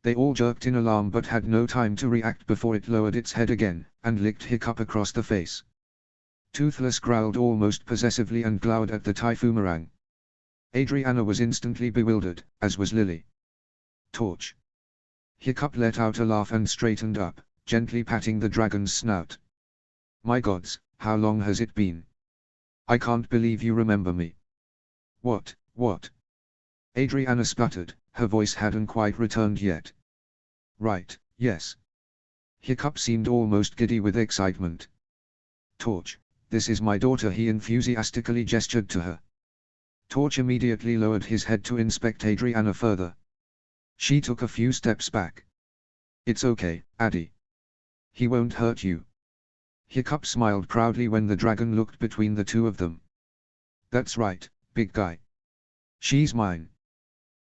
They all jerked in alarm but had no time to react before it lowered its head again, and licked Hiccup across the face. Toothless growled almost possessively and glowered at the Typhoomerang. Adriana was instantly bewildered, as was Lily. Torch. Hiccup let out a laugh and straightened up, gently patting the dragon's snout. My gods, how long has it been? I can't believe you remember me. What? Adriana sputtered, her voice hadn't quite returned yet. Right, yes. Hiccup seemed almost giddy with excitement. Torch, this is my daughter, he enthusiastically gestured to her. Torch immediately lowered his head to inspect Adriana further. She took a few steps back. It's okay, Addy. He won't hurt you. Hiccup smiled proudly when the dragon looked between the two of them. That's right, big guy. She's mine.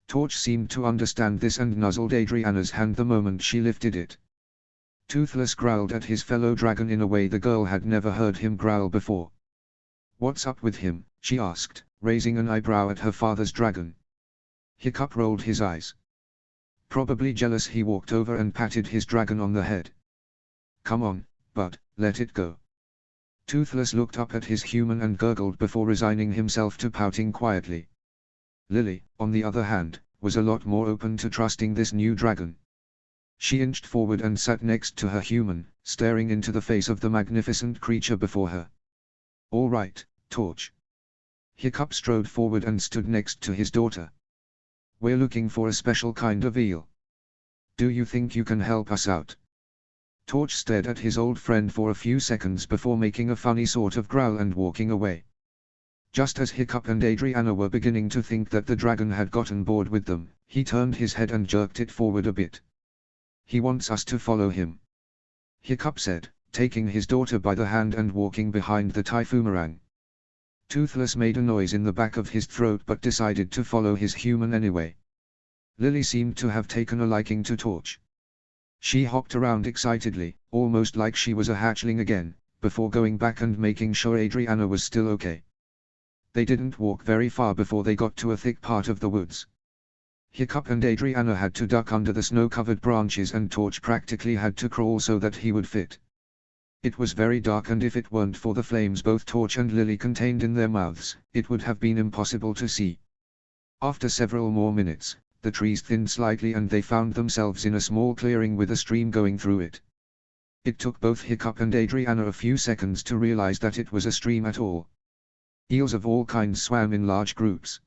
Torch seemed to understand this and nuzzled Adriana's hand the moment she lifted it. Toothless growled at his fellow dragon in a way the girl had never heard him growl before. What's up with him? She asked, raising an eyebrow at her father's dragon. Hiccup rolled his eyes. Probably jealous, he walked over and patted his dragon on the head. Come on, bud, let it go. Toothless looked up at his human and gurgled before resigning himself to pouting quietly. Lily, on the other hand, was a lot more open to trusting this new dragon. She inched forward and sat next to her human, staring into the face of the magnificent creature before her. All right, Torch. Hiccup strode forward and stood next to his daughter. We're looking for a special kind of eel. Do you think you can help us out? Torch stared at his old friend for a few seconds before making a funny sort of growl and walking away. Just as Hiccup and Adriana were beginning to think that the dragon had gotten bored with them, he turned his head and jerked it forward a bit. He wants us to follow him. Hiccup said, taking his daughter by the hand and walking behind the Typhoomerang. Toothless made a noise in the back of his throat but decided to follow his human anyway. Lily seemed to have taken a liking to Torch. She hopped around excitedly, almost like she was a hatchling again, before going back and making sure Adriana was still okay. They didn't walk very far before they got to a thick part of the woods. Hiccup and Adriana had to duck under the snow-covered branches and Torch practically had to crawl so that he would fit. It was very dark and if it weren't for the flames both Torch and Lily contained in their mouths, it would have been impossible to see. After several more minutes, the trees thinned slightly and they found themselves in a small clearing with a stream going through it. It took both Hiccup and Adriana a few seconds to realize that it was a stream at all. Eels of all kinds swam in large groups.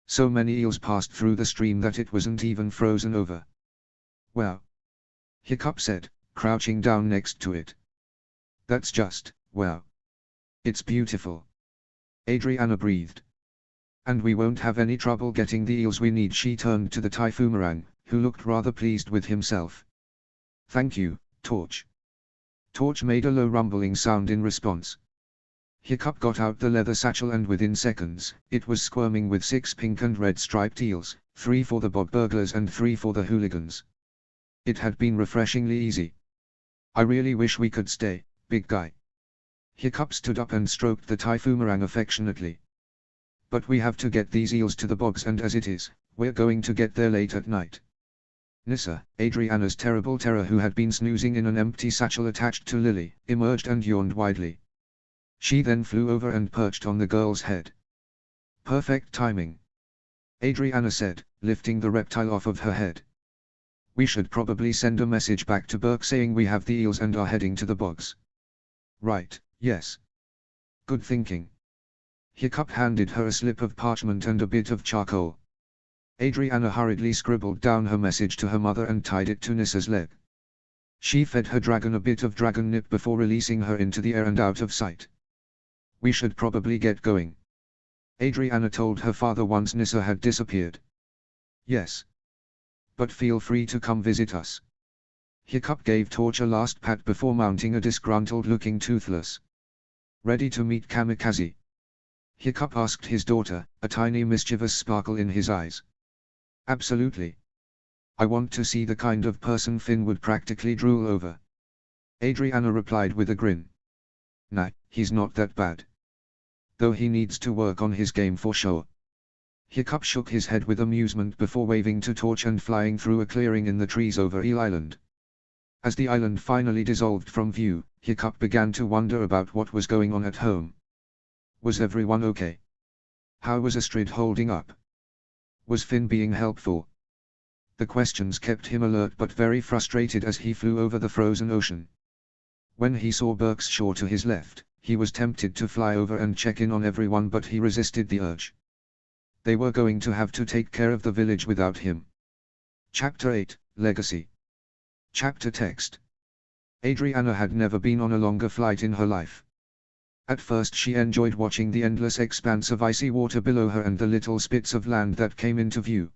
So many eels passed through the stream that it wasn't even frozen over. Wow! Hiccup said, crouching down next to it. That's just, wow! It's beautiful. Adriana breathed. And we won't have any trouble getting the eels we need. She turned to the Typhoomerang, who looked rather pleased with himself. Thank you, Torch. Torch made a low rumbling sound in response. Hiccup got out the leather satchel and within seconds, it was squirming with 6 pink and red striped eels, 3 for the bog burglars and 3 for the hooligans. It had been refreshingly easy. I really wish we could stay, big guy. Hiccup stood up and stroked the Typhoomerang affectionately. But we have to get these eels to the bogs and as it is, we're going to get there late at night. Nissa, Adriana's terrible terror who had been snoozing in an empty satchel attached to Lily, emerged and yawned widely. She then flew over and perched on the girl's head. Perfect timing. Adriana said, lifting the reptile off of her head. We should probably send a message back to Burke saying we have the eels and are heading to the bogs. Right, yes. Good thinking. Hiccup handed her a slip of parchment and a bit of charcoal. Adriana hurriedly scribbled down her message to her mother and tied it to Nissa's leg. She fed her dragon a bit of dragon nip before releasing her into the air and out of sight. We should probably get going. Adriana told her father once Nissa had disappeared. Yes. But feel free to come visit us. Hiccup gave Torch a last pat before mounting a disgruntled-looking Toothless. Ready to meet Kamikaze? Hiccup asked his daughter, a tiny mischievous sparkle in his eyes. Absolutely. I want to see the kind of person Finn would practically drool over. Adriana replied with a grin. Nah, he's not that bad. Though he needs to work on his game for sure. Hiccup shook his head with amusement before waving to Torch and flying through a clearing in the trees over Eel Island. As the island finally dissolved from view, Hiccup began to wonder about what was going on at home. Was everyone okay? How was Astrid holding up? Was Finn being helpful? The questions kept him alert but very frustrated as he flew over the frozen ocean. When he saw Burke's shore to his left, he was tempted to fly over and check in on everyone but he resisted the urge. They were going to have to take care of the village without him. Chapter 8, Legacy. Chapter text. Adriana had never been on a longer flight in her life. At first she enjoyed watching the endless expanse of icy water below her and the little spits of land that came into view.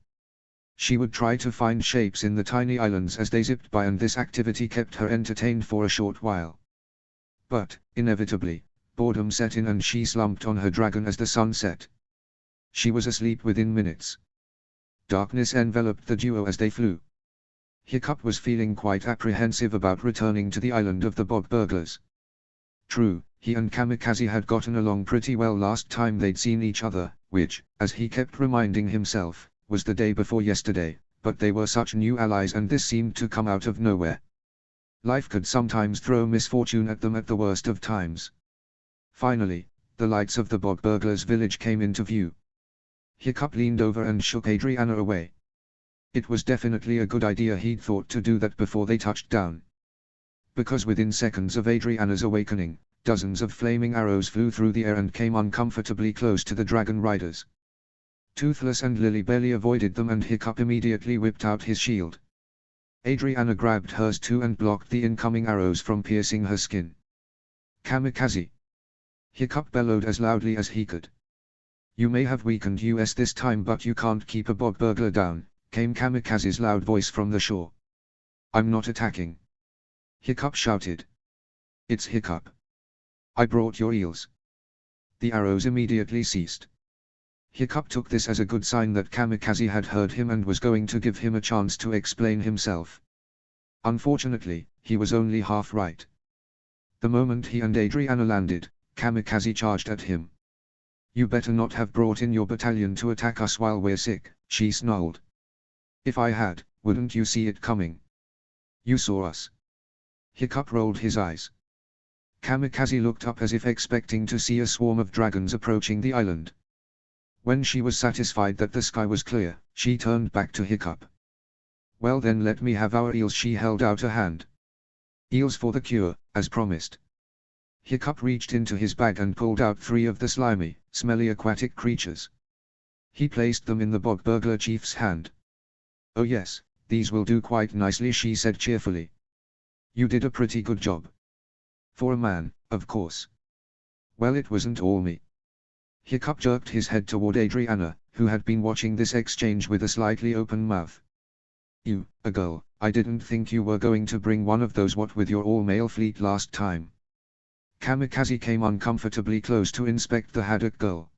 She would try to find shapes in the tiny islands as they zipped by, and this activity kept her entertained for a short while. But, inevitably, boredom set in and she slumped on her dragon as the sun set. She was asleep within minutes. Darkness enveloped the duo as they flew. Hiccup was feeling quite apprehensive about returning to the island of the bog burglars. True, he and Kamikaze had gotten along pretty well last time they'd seen each other, which, as he kept reminding himself, was the day before yesterday, but they were such new allies and this seemed to come out of nowhere. Life could sometimes throw misfortune at them at the worst of times. Finally, the lights of the bog burglars' village came into view. Hiccup leaned over and shook Adriana away. It was definitely a good idea he'd thought to do that before they touched down. Because within seconds of Adriana's awakening, dozens of flaming arrows flew through the air and came uncomfortably close to the dragon riders. Toothless and Lily barely avoided them and Hiccup immediately whipped out his shield. Adriana grabbed hers too and blocked the incoming arrows from piercing her skin. Kamikaze! Hiccup bellowed as loudly as he could. You may have weakened us this time, but you can't keep a bog burglar down, came Kamikaze's loud voice from the shore. I'm not attacking. Hiccup shouted. It's Hiccup. I brought your eels. The arrows immediately ceased. Hiccup took this as a good sign that Kamikaze had heard him and was going to give him a chance to explain himself. Unfortunately, he was only half right. The moment he and Adriana landed, Kamikaze charged at him. You better not have brought in your battalion to attack us while we're sick, she snarled. If I had, wouldn't you see it coming? You saw us. Hiccup rolled his eyes. Kamikaze looked up as if expecting to see a swarm of dragons approaching the island. When she was satisfied that the sky was clear, she turned back to Hiccup. Well then, let me have our eels. She held out a hand. Eels for the cure, as promised. Hiccup reached into his bag and pulled out 3 of the slimy, smelly aquatic creatures. He placed them in the bog burglar chief's hand. Oh yes, these will do quite nicely, she said cheerfully. You did a pretty good job. For a man, of course. Well, it wasn't all me. Hiccup jerked his head toward Adriana, who had been watching this exchange with a slightly open mouth. You, a girl, I didn't think you were going to bring one of those what with your all-male fleet last time. Kamikaze came uncomfortably close to inspect the haddock girl.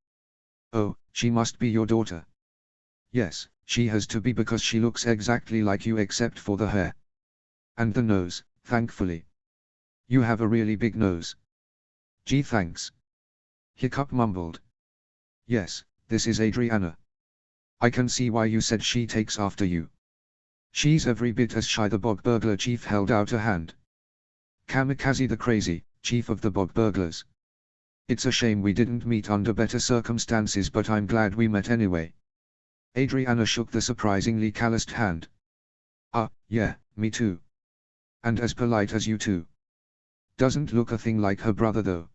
Oh, she must be your daughter. Yes, she has to be because she looks exactly like you except for the hair. And the nose, thankfully. You have a really big nose. Gee, thanks. Hiccup mumbled. Yes, this is Adriana. I can see why you said she takes after you. She's every bit as shy. The bog burglar chief held out a hand. Kamikaze the crazy, chief of the bog burglars. It's a shame we didn't meet under better circumstances, but I'm glad we met anyway. Adriana shook the surprisingly calloused hand. Ah, yeah, me too. And as polite as you too. Doesn't look a thing like her brother though.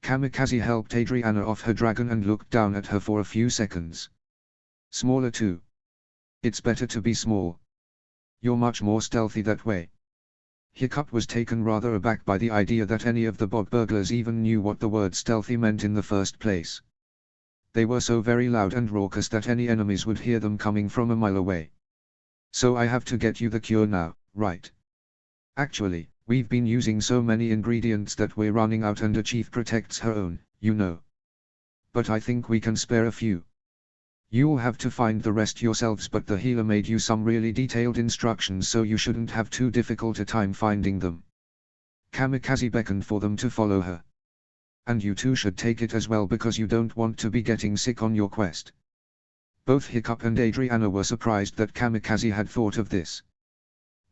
Kamikaze helped Adriana off her dragon and looked down at her for a few seconds. Smaller too. It's better to be small. You're much more stealthy that way. Hiccup was taken rather aback by the idea that any of the bog burglars even knew what the word stealthy meant in the first place. They were so very loud and raucous that any enemies would hear them coming from a mile away. So I have to get you the cure now, right? Actually, we've been using so many ingredients that we're running out and a chief protects her own, you know. But I think we can spare a few. You'll have to find the rest yourselves, but the healer made you some really detailed instructions so you shouldn't have too difficult a time finding them. Kamikaze beckoned for them to follow her. And you two should take it as well because you don't want to be getting sick on your quest. Both Hiccup and Adriana were surprised that Kamikaze had thought of this.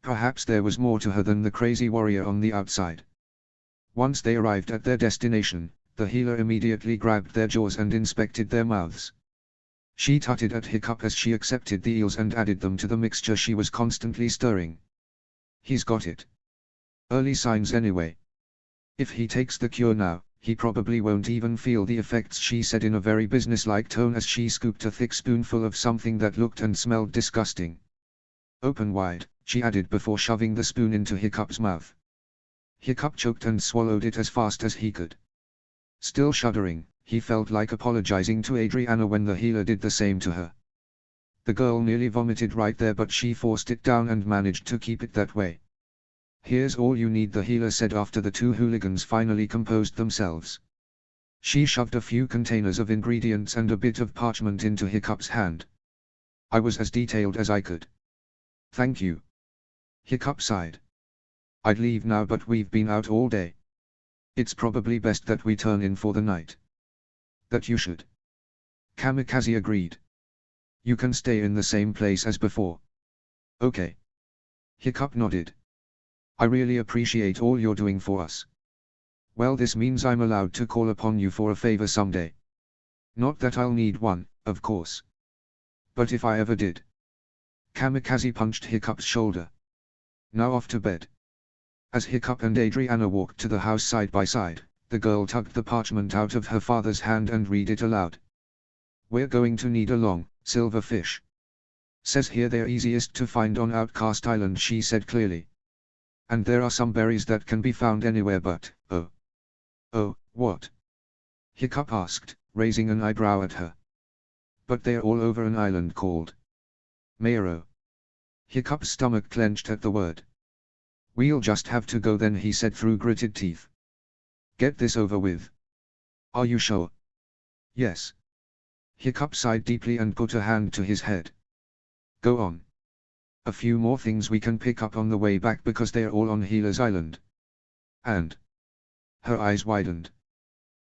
Perhaps there was more to her than the crazy warrior on the outside. Once they arrived at their destination, the healer immediately grabbed their jaws and inspected their mouths. She tutted at Hiccup as she accepted the eels and added them to the mixture she was constantly stirring. He's got it. Early signs anyway. If he takes the cure now, he probably won't even feel the effects, she said in a very businesslike tone as she scooped a thick spoonful of something that looked and smelled disgusting. Open wide, she added before shoving the spoon into Hiccup's mouth. Hiccup choked and swallowed it as fast as he could. Still shuddering, he felt like apologizing to Adriana when the healer did the same to her. The girl nearly vomited right there, but she forced it down and managed to keep it that way. "Here's all you need," the healer said after the two hooligans finally composed themselves. She shoved a few containers of ingredients and a bit of parchment into Hiccup's hand. "I was as detailed as I could." "Thank you." Hiccup sighed. "I'd leave now, but we've been out all day. It's probably best that we turn in for the night." "That you should." Kamikaze agreed. "You can stay in the same place as before." "Okay." Hiccup nodded. "I really appreciate all you're doing for us." "Well, this means I'm allowed to call upon you for a favor someday. Not that I'll need one, of course. But if I ever did." Kamikaze punched Hiccup's shoulder. "Now off to bed." As Hiccup and Adriana walked to the house side by side, the girl tugged the parchment out of her father's hand and read it aloud. "We're going to need a long, silver fish. Says here they're easiest to find on Outcast Island," she said clearly. "And there are some berries that can be found anywhere but, oh." "Oh, what?" Hiccup asked, raising an eyebrow at her. "But they're all over an island called Mayro." Hiccup's stomach clenched at the word. "We'll just have to go then," he said through gritted teeth. "Get this over with." "Are you sure?" "Yes." Hiccup sighed deeply and put a hand to his head. "Go on. A few more things we can pick up on the way back because they're all on Healer's Island. And..." Her eyes widened.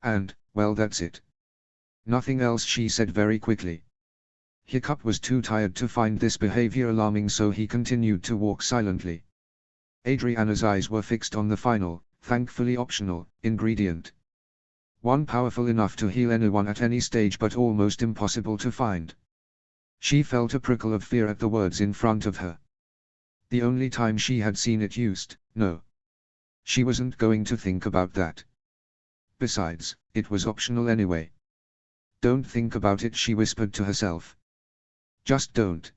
"And, well, that's it. Nothing else," she said very quickly. Hiccup was too tired to find this behavior alarming, so he continued to walk silently. Adriana's eyes were fixed on the final, thankfully optional, ingredient. One powerful enough to heal anyone at any stage but almost impossible to find. She felt a prickle of fear at the words in front of her. The only time she had seen it used, no. She wasn't going to think about that. Besides, it was optional anyway. "Don't think about it," she whispered to herself. "Just don't."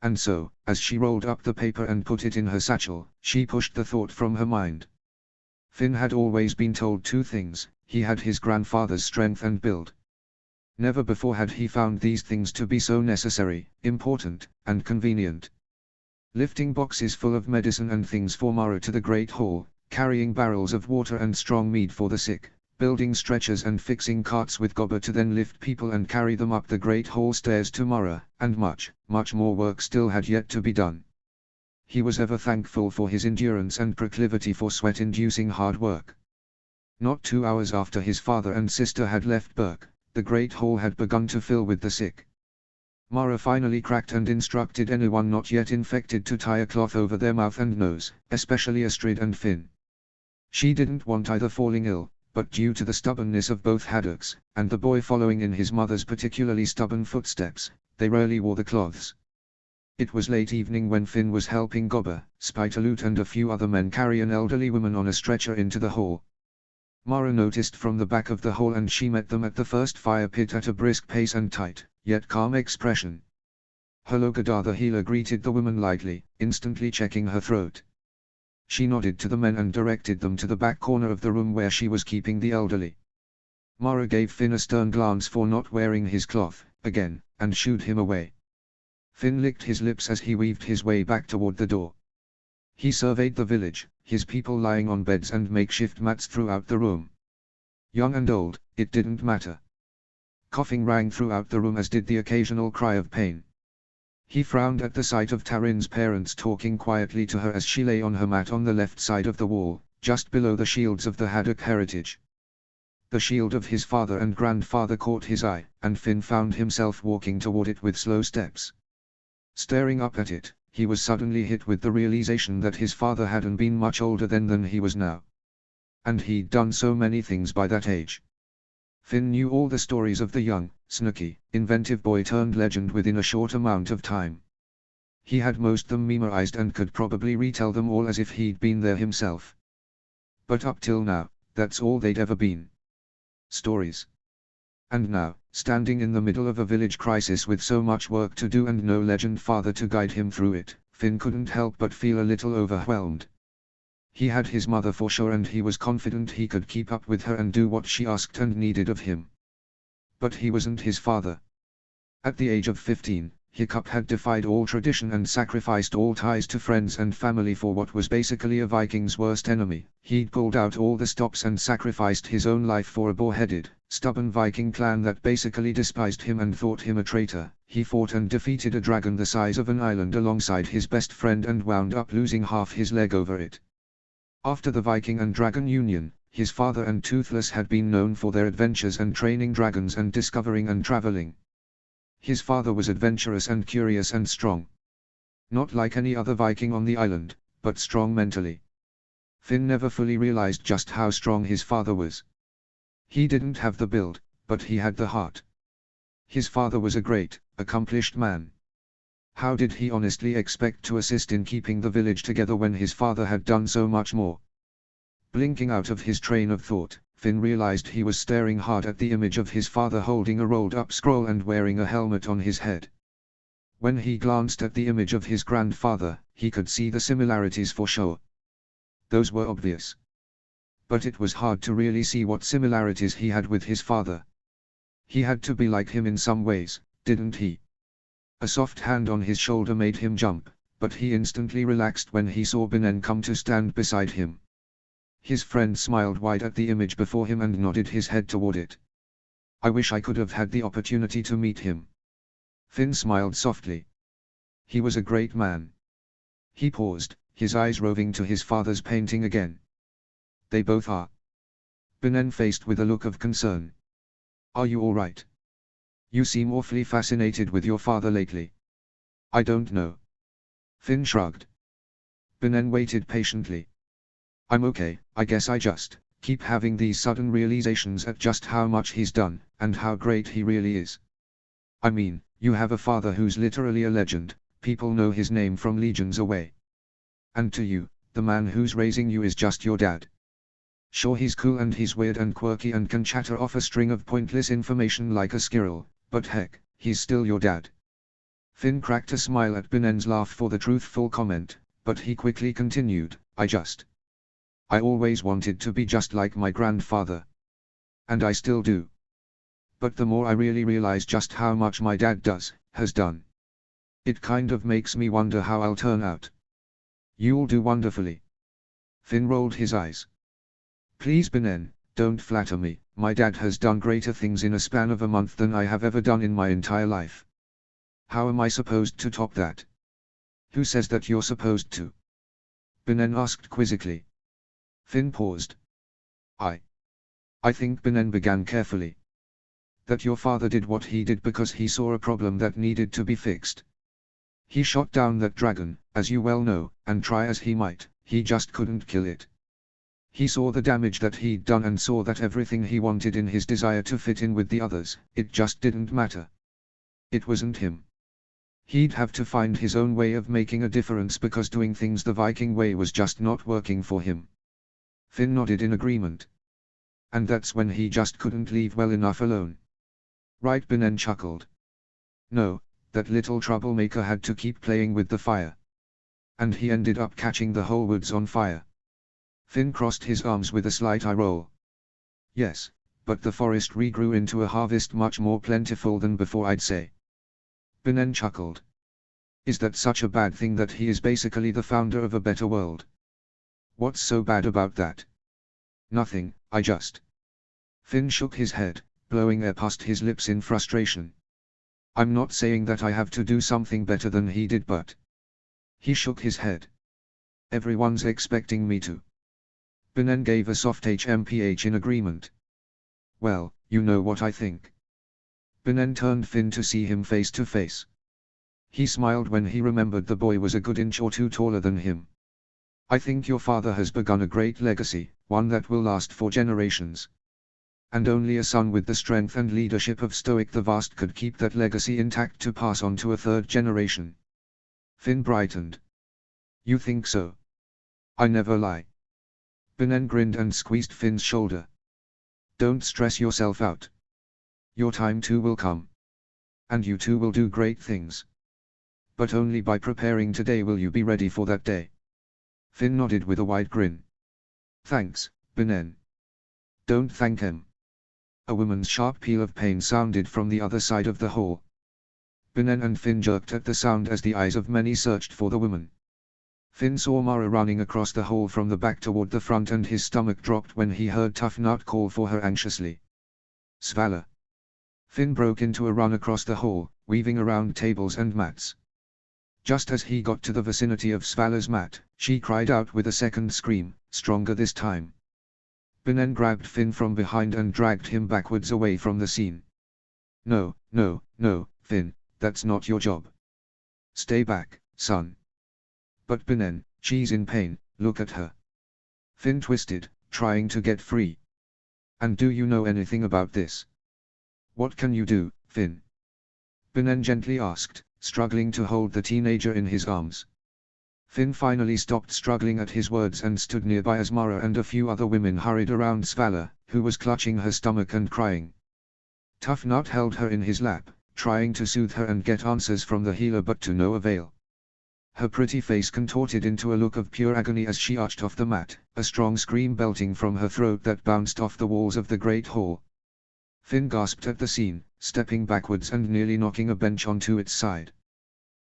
And so, as she rolled up the paper and put it in her satchel, she pushed the thought from her mind. Finn had always been told two things: he had his grandfather's strength and build. Never before had he found these things to be so necessary, important, and convenient. Lifting boxes full of medicine and things for Mara to the Great Hall, carrying barrels of water and strong mead for the sick, building stretchers and fixing carts with Gobber to then lift people and carry them up the Great Hall stairs to Mara, and much, much more work still had yet to be done. He was ever thankful for his endurance and proclivity for sweat-inducing hard work. Not 2 hours after his father and sister had left Berk, the Great Hall had begun to fill with the sick. Mara finally cracked and instructed anyone not yet infected to tie a cloth over their mouth and nose, especially Astrid and Finn. She didn't want either falling ill, but due to the stubbornness of both haddocks, and the boy following in his mother's particularly stubborn footsteps, they rarely wore the cloths. It was late evening when Finn was helping Gobber, Spitaloot and a few other men carry an elderly woman on a stretcher into the hall. Mara noticed from the back of the hall and she met them at the first fire pit at a brisk pace and tight, yet calm expression. "Hello Gadar," the healer greeted the woman lightly, instantly checking her throat. She nodded to the men and directed them to the back corner of the room where she was keeping the elderly. Mara gave Finn a stern glance for not wearing his cloth, again, and shooed him away. Finn licked his lips as he weaved his way back toward the door. He surveyed the village, his people lying on beds and makeshift mats throughout the room. Young and old, it didn't matter. Coughing rang throughout the room as did the occasional cry of pain. He frowned at the sight of Taryn's parents talking quietly to her as she lay on her mat on the left side of the wall, just below the shields of the Haddock heritage. The shield of his father and grandfather caught his eye, and Finn found himself walking toward it with slow steps. Staring up at it, he was suddenly hit with the realization that his father hadn't been much older then than he was now. And he'd done so many things by that age. Finn knew all the stories of the young, snooky, inventive boy turned legend within a short amount of time. He had most them memorized and could probably retell them all as if he'd been there himself. But up till now, that's all they'd ever been. Stories. And now, standing in the middle of a village crisis with so much work to do and no legend father to guide him through it, Finn couldn't help but feel a little overwhelmed. He had his mother for sure and he was confident he could keep up with her and do what she asked and needed of him. But he wasn't his father. At the age of 15, Hiccup had defied all tradition and sacrificed all ties to friends and family for what was basically a Viking's worst enemy. He'd pulled out all the stops and sacrificed his own life for a boar-headed, stubborn Viking clan that basically despised him and thought him a traitor. He fought and defeated a dragon the size of an island alongside his best friend and wound up losing half his leg over it. After the Viking and dragon union, his father and Toothless had been known for their adventures and training dragons and discovering and traveling. His father was adventurous and curious and strong. Not like any other Viking on the island, but strong mentally. Finn never fully realized just how strong his father was. He didn't have the build, but he had the heart. His father was a great, accomplished man. How did he honestly expect to assist in keeping the village together when his father had done so much more? Blinking out of his train of thought, Finn realized he was staring hard at the image of his father holding a rolled-up scroll and wearing a helmet on his head. When he glanced at the image of his grandfather, he could see the similarities for sure. Those were obvious. But it was hard to really see what similarities he had with his father. He had to be like him in some ways, didn't he? A soft hand on his shoulder made him jump, but he instantly relaxed when he saw Binnen come to stand beside him. His friend smiled wide at the image before him and nodded his head toward it. I wish I could have had the opportunity to meet him. Finn smiled softly. He was a great man. He paused, his eyes roving to his father's painting again. They both are. Binnen faced with a look of concern. Are you all right? You seem awfully fascinated with your father lately. I don't know. Finn shrugged. Binnen waited patiently. I'm okay, I guess I just keep having these sudden realizations at just how much he's done, and how great he really is. I mean, you have a father who's literally a legend, people know his name from legions away. And to you, the man who's raising you is just your dad. Sure, he's cool and he's weird and quirky and can chatter off a string of pointless information like a squirrel, but heck, he's still your dad. Finn cracked a smile at Binnen's laugh for the truthful comment, but he quickly continued, I always wanted to be just like my grandfather. And I still do. But the more I really realize just how much my dad has done. It kind of makes me wonder how I'll turn out. You'll do wonderfully. Finn rolled his eyes. Please Binnen, don't flatter me, my dad has done greater things in a span of a month than I have ever done in my entire life. How am I supposed to top that? Who says that you're supposed to? Binnen asked quizzically. Finn paused. I think Binnen began carefully. That your father did what he did because he saw a problem that needed to be fixed. He shot down that dragon, as you well know, and try as he might, he just couldn't kill it. He saw the damage that he'd done and saw that everything he wanted in his desire to fit in with the others, it just didn't matter. It wasn't him. He'd have to find his own way of making a difference because doing things the Viking way was just not working for him. Finn nodded in agreement. And that's when he just couldn't leave well enough alone. Right, Binnen chuckled. No, that little troublemaker had to keep playing with the fire. And he ended up catching the whole woods on fire. Finn crossed his arms with a slight eye roll. Yes, but the forest regrew into a harvest much more plentiful than before, I'd say. Binnen chuckled. Is that such a bad thing that he is basically the founder of a better world? What's so bad about that? Nothing, I just... Finn shook his head, blowing air past his lips in frustration. I'm not saying that I have to do something better than he did, but... He shook his head. Everyone's expecting me to. Binnen gave a soft HMPH in agreement. Well, you know what I think. Binnen turned Finn to see him face to face. He smiled when he remembered the boy was a good inch or two taller than him. I think your father has begun a great legacy, one that will last for generations. And only a son with the strength and leadership of Stoic the Vast could keep that legacy intact to pass on to a third generation. Finn brightened. You think so? I never lie. Binnen grinned and squeezed Finn's shoulder. Don't stress yourself out. Your time too will come. And you too will do great things. But only by preparing today will you be ready for that day. Finn nodded with a wide grin. Thanks, Binnen. Don't thank him. A woman's sharp peal of pain sounded from the other side of the hall. Binnen and Finn jerked at the sound as the eyes of many searched for the woman. Finn saw Mara running across the hole from the back toward the front, and his stomach dropped when he heard Tough Nut call for her anxiously. Svala. Finn broke into a run across the hall, weaving around tables and mats. Just as he got to the vicinity of Svala's mat, she cried out with a second scream, stronger this time. Binnen grabbed Finn from behind and dragged him backwards away from the scene. No, no, no, Finn, that's not your job. Stay back, son. But Binnen, she's in pain, look at her. Finn twisted, trying to get free. And do you know anything about this? What can you do, Finn? Binnen gently asked, struggling to hold the teenager in his arms. Finn finally stopped struggling at his words and stood nearby as Mara and a few other women hurried around Svala, who was clutching her stomach and crying. Tough Nut held her in his lap, trying to soothe her and get answers from the healer, but to no avail. Her pretty face contorted into a look of pure agony as she arched off the mat, a strong scream belting from her throat that bounced off the walls of the great hall. Finn gasped at the scene, stepping backwards and nearly knocking a bench onto its side.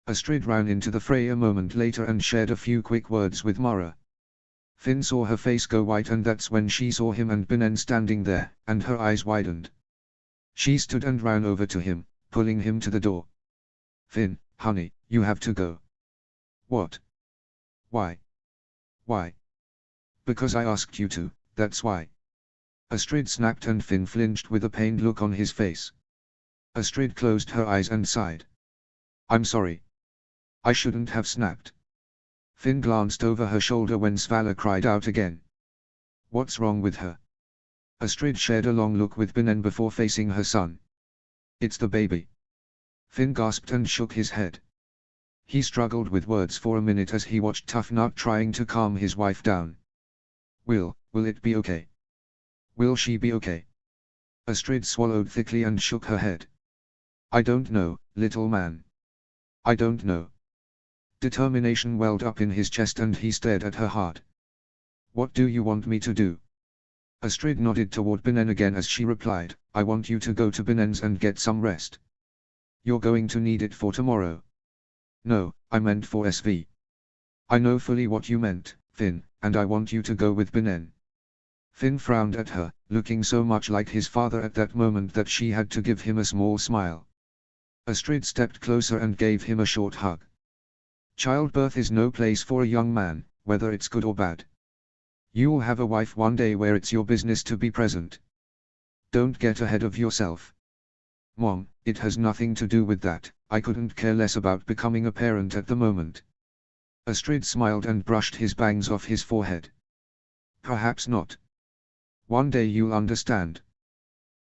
Astrid ran into the fray a moment later and shared a few quick words with Mara. Finn saw her face go white, and that's when she saw him and Binnen standing there, and her eyes widened. She stood and ran over to him, pulling him to the door. Finn, honey, you have to go. What? Why? Why? Because I asked you to, that's why. Astrid snapped, and Finn flinched with a pained look on his face. Astrid closed her eyes and sighed. I'm sorry. I shouldn't have snapped. Finn glanced over her shoulder when Svala cried out again. What's wrong with her? Astrid shared a long look with Binnen before facing her son. It's the baby. Finn gasped and shook his head. He struggled with words for a minute as he watched Tough Nut trying to calm his wife down. Will it be okay? Will she be okay? Astrid swallowed thickly and shook her head. I don't know, little man. I don't know. Determination welled up in his chest and he stared at her hard. What do you want me to do? Astrid nodded toward Binnen again as she replied, I want you to go to Binnen's and get some rest. You're going to need it for tomorrow. No, I meant for SV. I know fully what you meant, Finn, and I want you to go with Binnen. Finn frowned at her, looking so much like his father at that moment that she had to give him a small smile. Astrid stepped closer and gave him a short hug. Childbirth is no place for a young man, whether it's good or bad. You'll have a wife one day where it's your business to be present. Don't get ahead of yourself. Mom, it has nothing to do with that, I couldn't care less about becoming a parent at the moment. Astrid smiled and brushed his bangs off his forehead. Perhaps not. One day you'll understand.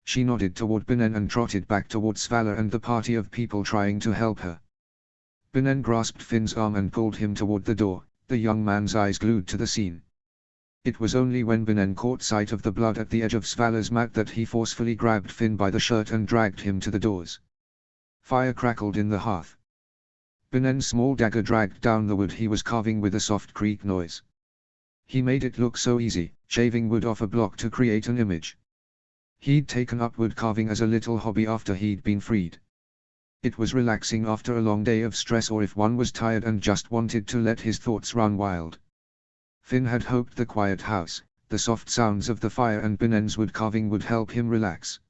She nodded toward Binnen and trotted back toward Svala and the party of people trying to help her. Binnen grasped Finn's arm and pulled him toward the door, the young man's eyes glued to the scene. It was only when Binnen caught sight of the blood at the edge of Svala's mat that he forcefully grabbed Finn by the shirt and dragged him to the doors. Fire crackled in the hearth. Binnen's small dagger dragged down the wood he was carving with a soft creak noise. He made it look so easy, shaving wood off a block to create an image. He'd taken up wood carving as a little hobby after he'd been freed. It was relaxing after a long day of stress, or if one was tired and just wanted to let his thoughts run wild. Finn had hoped the quiet house, the soft sounds of the fire and Binnen's wood carving would help him relax.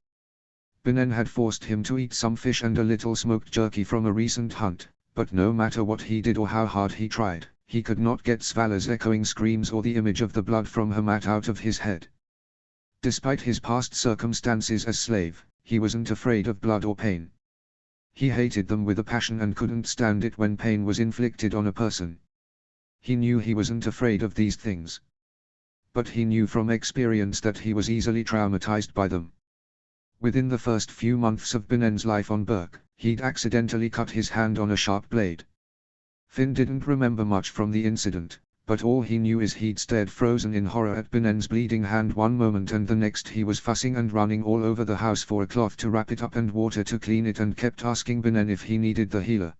Binnen had forced him to eat some fish and a little smoked jerky from a recent hunt, but no matter what he did or how hard he tried, he could not get Svala's echoing screams or the image of the blood from her mat out of his head. Despite his past circumstances as slave, he wasn't afraid of blood or pain. He hated them with a passion and couldn't stand it when pain was inflicted on a person. He knew he wasn't afraid of these things. But he knew from experience that he was easily traumatized by them. Within the first few months of Binnen's life on Berk, he'd accidentally cut his hand on a sharp blade. Finn didn't remember much from the incident, but all he knew is he'd stared frozen in horror at Binnen's bleeding hand one moment, and the next he was fussing and running all over the house for a cloth to wrap it up and water to clean it, and kept asking Binnen if he needed the healer.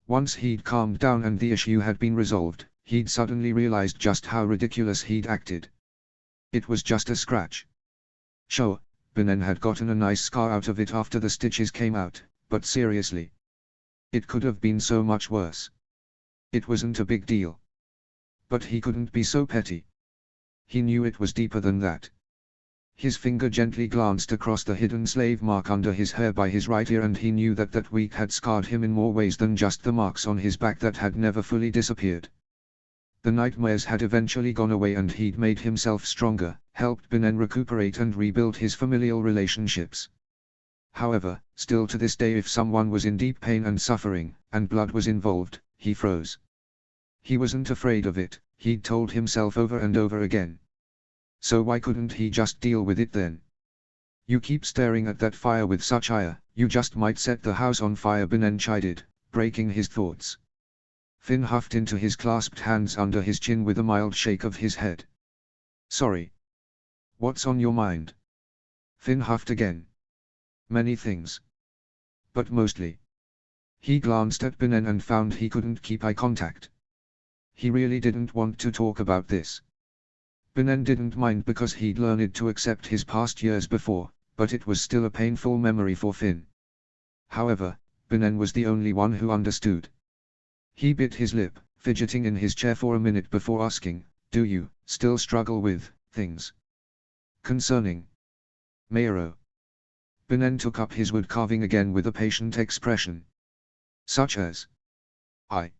Once he'd calmed down and the issue had been resolved, he'd suddenly realized just how ridiculous he'd acted. It was just a scratch. Sure, Binnen had gotten a nice scar out of it after the stitches came out, but seriously. It could have been so much worse. It wasn't a big deal. But he couldn't be so petty. He knew it was deeper than that. His finger gently glanced across the hidden slave mark under his hair by his right ear, and he knew that that week had scarred him in more ways than just the marks on his back that had never fully disappeared. The nightmares had eventually gone away, and he'd made himself stronger, helped Binnen recuperate and rebuild his familial relationships. However, still to this day, if someone was in deep pain and suffering, and blood was involved, he froze. He wasn't afraid of it, he'd told himself over and over again. So why couldn't he just deal with it then? You keep staring at that fire with such ire, you just might set the house on fire, Binnen chided, breaking his thoughts. Finn huffed into his clasped hands under his chin with a mild shake of his head. Sorry. What's on your mind? Finn huffed again. Many things. But mostly. He glanced at Binnen and found he couldn't keep eye contact. He really didn't want to talk about this. Binnen didn't mind because he'd learned to accept his past years before, but it was still a painful memory for Finn. However, Binnen was the only one who understood. He bit his lip, fidgeting in his chair for a minute before asking, "Do you still struggle with things concerning Mayro?" Binnen took up his wood carving again with a patient expression. Such as? I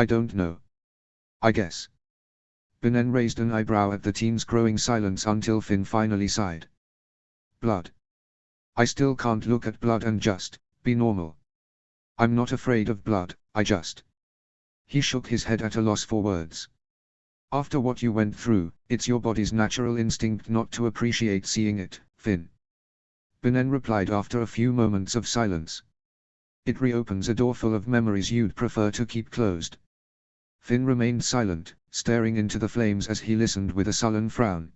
don't know. I guess. Binnen raised an eyebrow at the teen's growing silence until Finn finally sighed. Blood. I still can't look at blood and just be normal. I'm not afraid of blood, I just. He shook his head at a loss for words. After what you went through, it's your body's natural instinct not to appreciate seeing it, Finn. Binnen replied after a few moments of silence. It reopens a door full of memories you'd prefer to keep closed. Finn remained silent, staring into the flames as he listened with a sullen frown.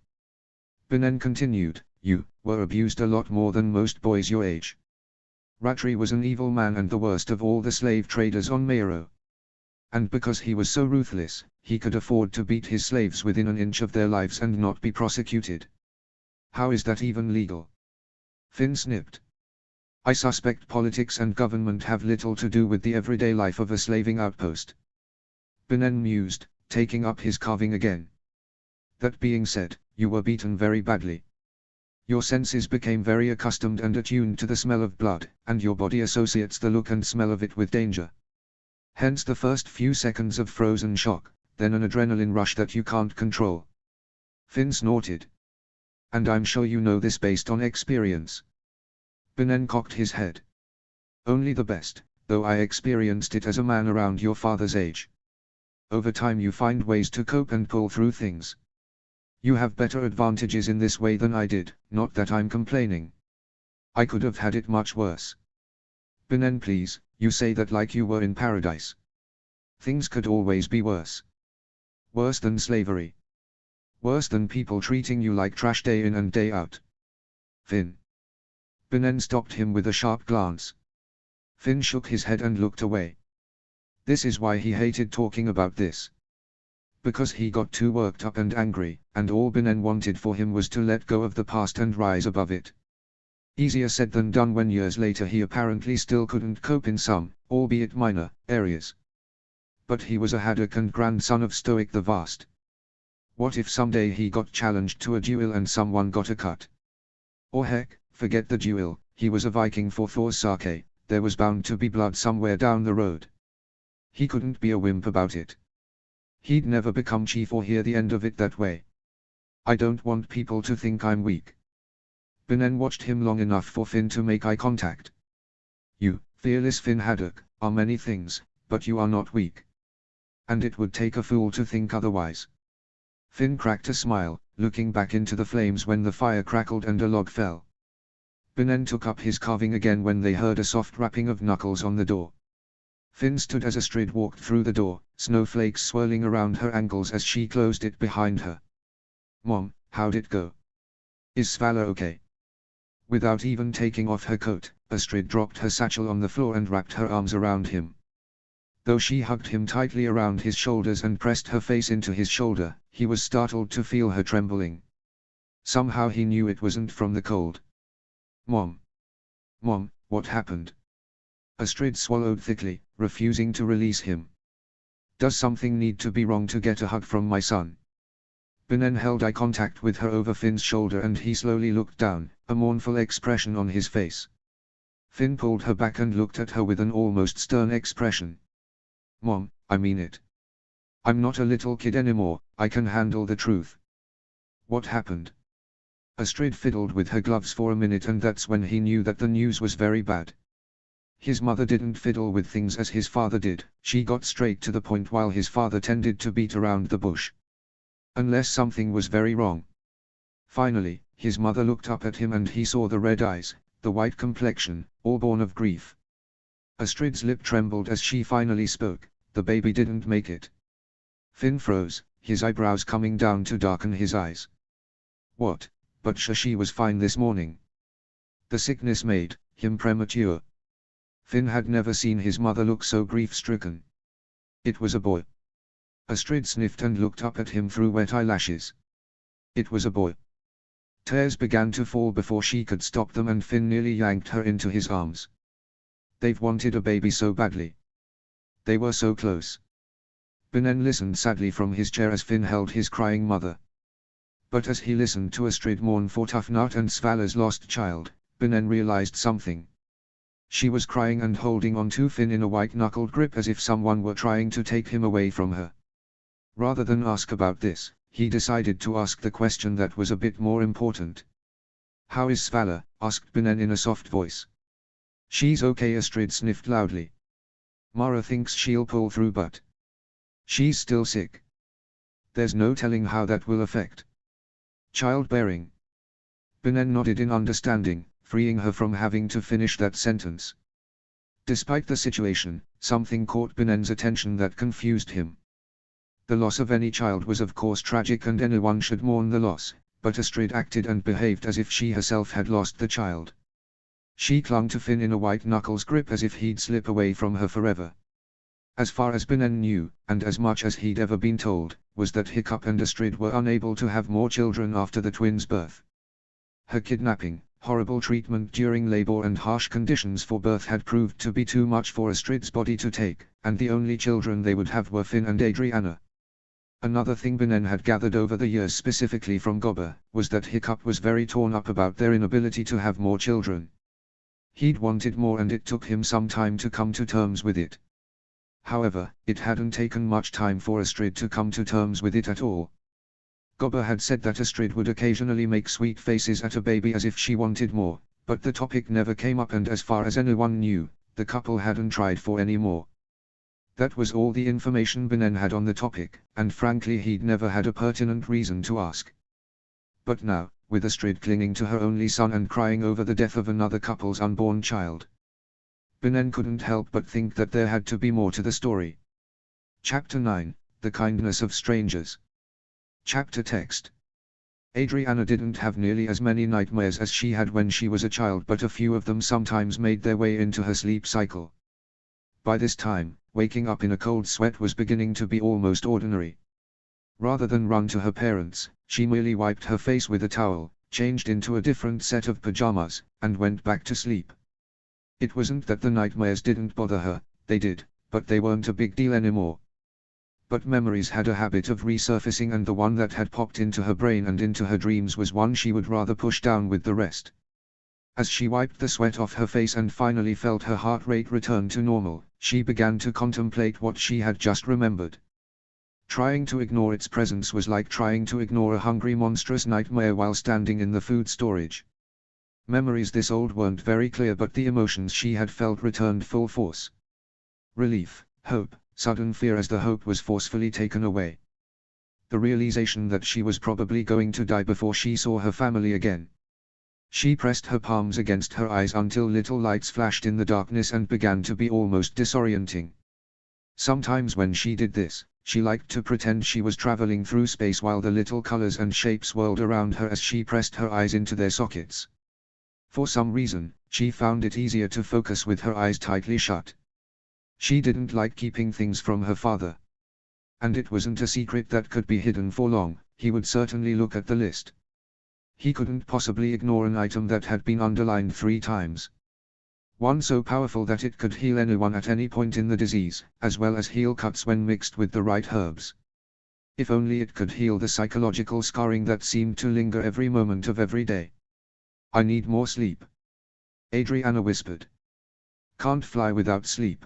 Binnen continued, "You were abused a lot more than most boys your age. Ratri was an evil man and the worst of all the slave traders on Mayro. And because he was so ruthless, he could afford to beat his slaves within an inch of their lives and not be prosecuted. How is that even legal?" Finn snipped. "I suspect politics and government have little to do with the everyday life of a slaving outpost." Binnen mused, taking up his carving again. "That being said, you were beaten very badly. Your senses became very accustomed and attuned to the smell of blood, and your body associates the look and smell of it with danger. Hence the first few seconds of frozen shock, then an adrenaline rush that you can't control." Finn snorted. "And I'm sure you know this based on experience." Binnen cocked his head. "Only the best, though I experienced it as a man around your father's age. Over time you find ways to cope and pull through things. You have better advantages in this way than I did, not that I'm complaining. I could have had it much worse." "Binnen, please, you say that like you were in paradise. Things could always be worse. Worse than slavery. Worse than people treating you like trash day in and day out." "Finn." Binnen stopped him with a sharp glance. Finn shook his head and looked away. This is why he hated talking about this. Because he got too worked up and angry, and all Binnen wanted for him was to let go of the past and rise above it. Easier said than done when years later he apparently still couldn't cope in some, albeit minor, areas. But he was a Haddock and grandson of Stoic the Vast. What if someday he got challenged to a duel and someone got a cut? Or heck, forget the duel, he was a Viking for Thor's sake, there was bound to be blood somewhere down the road. He couldn't be a wimp about it. He'd never become chief or hear the end of it that way. "I don't want people to think I'm weak." Binnen watched him long enough for Finn to make eye contact. "You, fearless Finn Haddock, are many things, but you are not weak. And it would take a fool to think otherwise." Finn cracked a smile, looking back into the flames when the fire crackled and a log fell. Binnen took up his carving again when they heard a soft rapping of knuckles on the door. Finn stood as Astrid walked through the door, snowflakes swirling around her ankles as she closed it behind her. "Mom, how'd it go? Is Svala okay?" Without even taking off her coat, Astrid dropped her satchel on the floor and wrapped her arms around him. Though she hugged him tightly around his shoulders and pressed her face into his shoulder, he was startled to feel her trembling. Somehow he knew it wasn't from the cold. "Mom. Mom, what happened?" Astrid swallowed thickly, refusing to release him. Does something need to be wrong to get a hug from my son? Binnen held eye contact with her over Finn's shoulder and he slowly looked down, a mournful expression on his face. Finn pulled her back and looked at her with an almost stern expression. Mom, I mean it. I'm not a little kid anymore, I can handle the truth. What happened? Astrid fiddled with her gloves for a minute and that's when he knew that the news was very bad. His mother didn't fiddle with things as his father did, she got straight to the point while his father tended to beat around the bush. Unless something was very wrong. Finally, his mother looked up at him and he saw the red eyes, the white complexion, all born of grief. Astrid's lip trembled as she finally spoke, the baby didn't make it. Finn froze, his eyebrows coming down to darken his eyes. What? But she was fine this morning. The sickness made him premature. Finn had never seen his mother look so grief-stricken. It was a boy. Astrid sniffed and looked up at him through wet eyelashes. It was a boy. Tears began to fall before she could stop them and Finn nearly yanked her into his arms. They've wanted a baby so badly. They were so close. Binnen listened sadly from his chair as Finn held his crying mother. But as he listened to Astrid mourn for Tufnut and Svala's lost child, Binnen realized something. She was crying and holding on to Finn in a white-knuckled grip as if someone were trying to take him away from her. Rather than ask about this, he decided to ask the question that was a bit more important. How is Svala? Asked Binnen in a soft voice. She's okay, Astrid sniffed loudly. Mara thinks she'll pull through but she's still sick. There's no telling how that will affect childbearing. Binnen nodded in understanding, freeing her from having to finish that sentence. Despite the situation, something caught Binnen's attention that confused him. The loss of any child was of course tragic and anyone should mourn the loss, but Astrid acted and behaved as if she herself had lost the child. She clung to Finn in a white-knuckles grip as if he'd slip away from her forever. As far as Binnen knew, and as much as he'd ever been told, was that Hiccup and Astrid were unable to have more children after the twins' birth. Her kidnapping, horrible treatment during labor and harsh conditions for birth had proved to be too much for Astrid's body to take, and the only children they would have were Finn and Adriana. Another thing Binnen had gathered over the years specifically from Gobber, was that Hiccup was very torn up about their inability to have more children. He'd wanted more and it took him some time to come to terms with it. However, it hadn't taken much time for Astrid to come to terms with it at all. Gobber had said that Astrid would occasionally make sweet faces at a baby as if she wanted more, but the topic never came up and as far as anyone knew, the couple hadn't tried for any more. That was all the information Binnen had on the topic, and frankly he'd never had a pertinent reason to ask. But now, with Astrid clinging to her only son and crying over the death of another couple's unborn child, Binnen couldn't help but think that there had to be more to the story. Chapter 9, The Kindness of Strangers. Chapter text. Adriana didn't have nearly as many nightmares as she had when she was a child, but a few of them sometimes made their way into her sleep cycle. By this time, waking up in a cold sweat was beginning to be almost ordinary. Rather than run to her parents, she merely wiped her face with a towel, changed into a different set of pajamas, and went back to sleep. It wasn't that the nightmares didn't bother her, they did, but they weren't a big deal anymore. But memories had a habit of resurfacing and the one that had popped into her brain and into her dreams was one she would rather push down with the rest. As she wiped the sweat off her face and finally felt her heart rate return to normal, she began to contemplate what she had just remembered. Trying to ignore its presence was like trying to ignore a hungry monstrous nightmare while standing in the food storage. Memories this old weren't very clear, but the emotions she had felt returned full force. Relief, hope, sudden fear as the hope was forcefully taken away. The realization that she was probably going to die before she saw her family again. She pressed her palms against her eyes until little lights flashed in the darkness and began to be almost disorienting. Sometimes when she did this, she liked to pretend she was traveling through space while the little colors and shapes whirled around her as she pressed her eyes into their sockets. For some reason, she found it easier to focus with her eyes tightly shut. She didn't like keeping things from her father. And it wasn't a secret that could be hidden for long, he would certainly look at the list. He couldn't possibly ignore an item that had been underlined 3 times. One so powerful that it could heal anyone at any point in the disease, as well as heal cuts when mixed with the right herbs. If only it could heal the psychological scarring that seemed to linger every moment of every day. I need more sleep, Adriana whispered. Can't fly without sleep.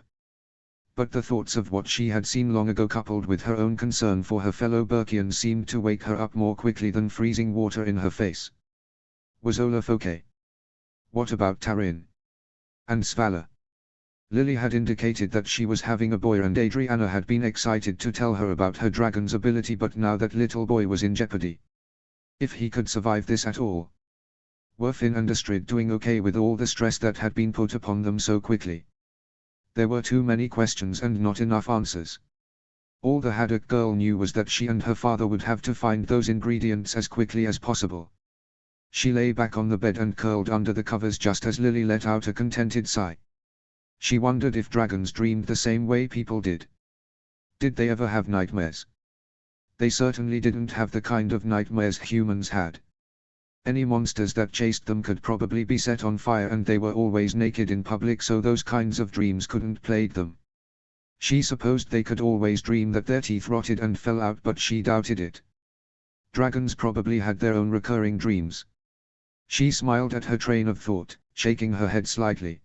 But the thoughts of what she had seen long ago coupled with her own concern for her fellow Burkians seemed to wake her up more quickly than freezing water in her face. Was Olaf okay? What about Tarin? And Svala? Lily had indicated that she was having a boy and Adriana had been excited to tell her about her dragon's ability, but now that little boy was in jeopardy. If he could survive this at all. Were Finn and Astrid doing okay with all the stress that had been put upon them so quickly? There were too many questions and not enough answers. All the Haddock girl knew was that she and her father would have to find those ingredients as quickly as possible. She lay back on the bed and curled under the covers just as Lily let out a contented sigh. She wondered if dragons dreamed the same way people did. Did they ever have nightmares? They certainly didn't have the kind of nightmares humans had. Any monsters that chased them could probably be set on fire, and they were always naked in public, so those kinds of dreams couldn't plague them. She supposed they could always dream that their teeth rotted and fell out, but she doubted it. Dragons probably had their own recurring dreams. She smiled at her train of thought, shaking her head slightly.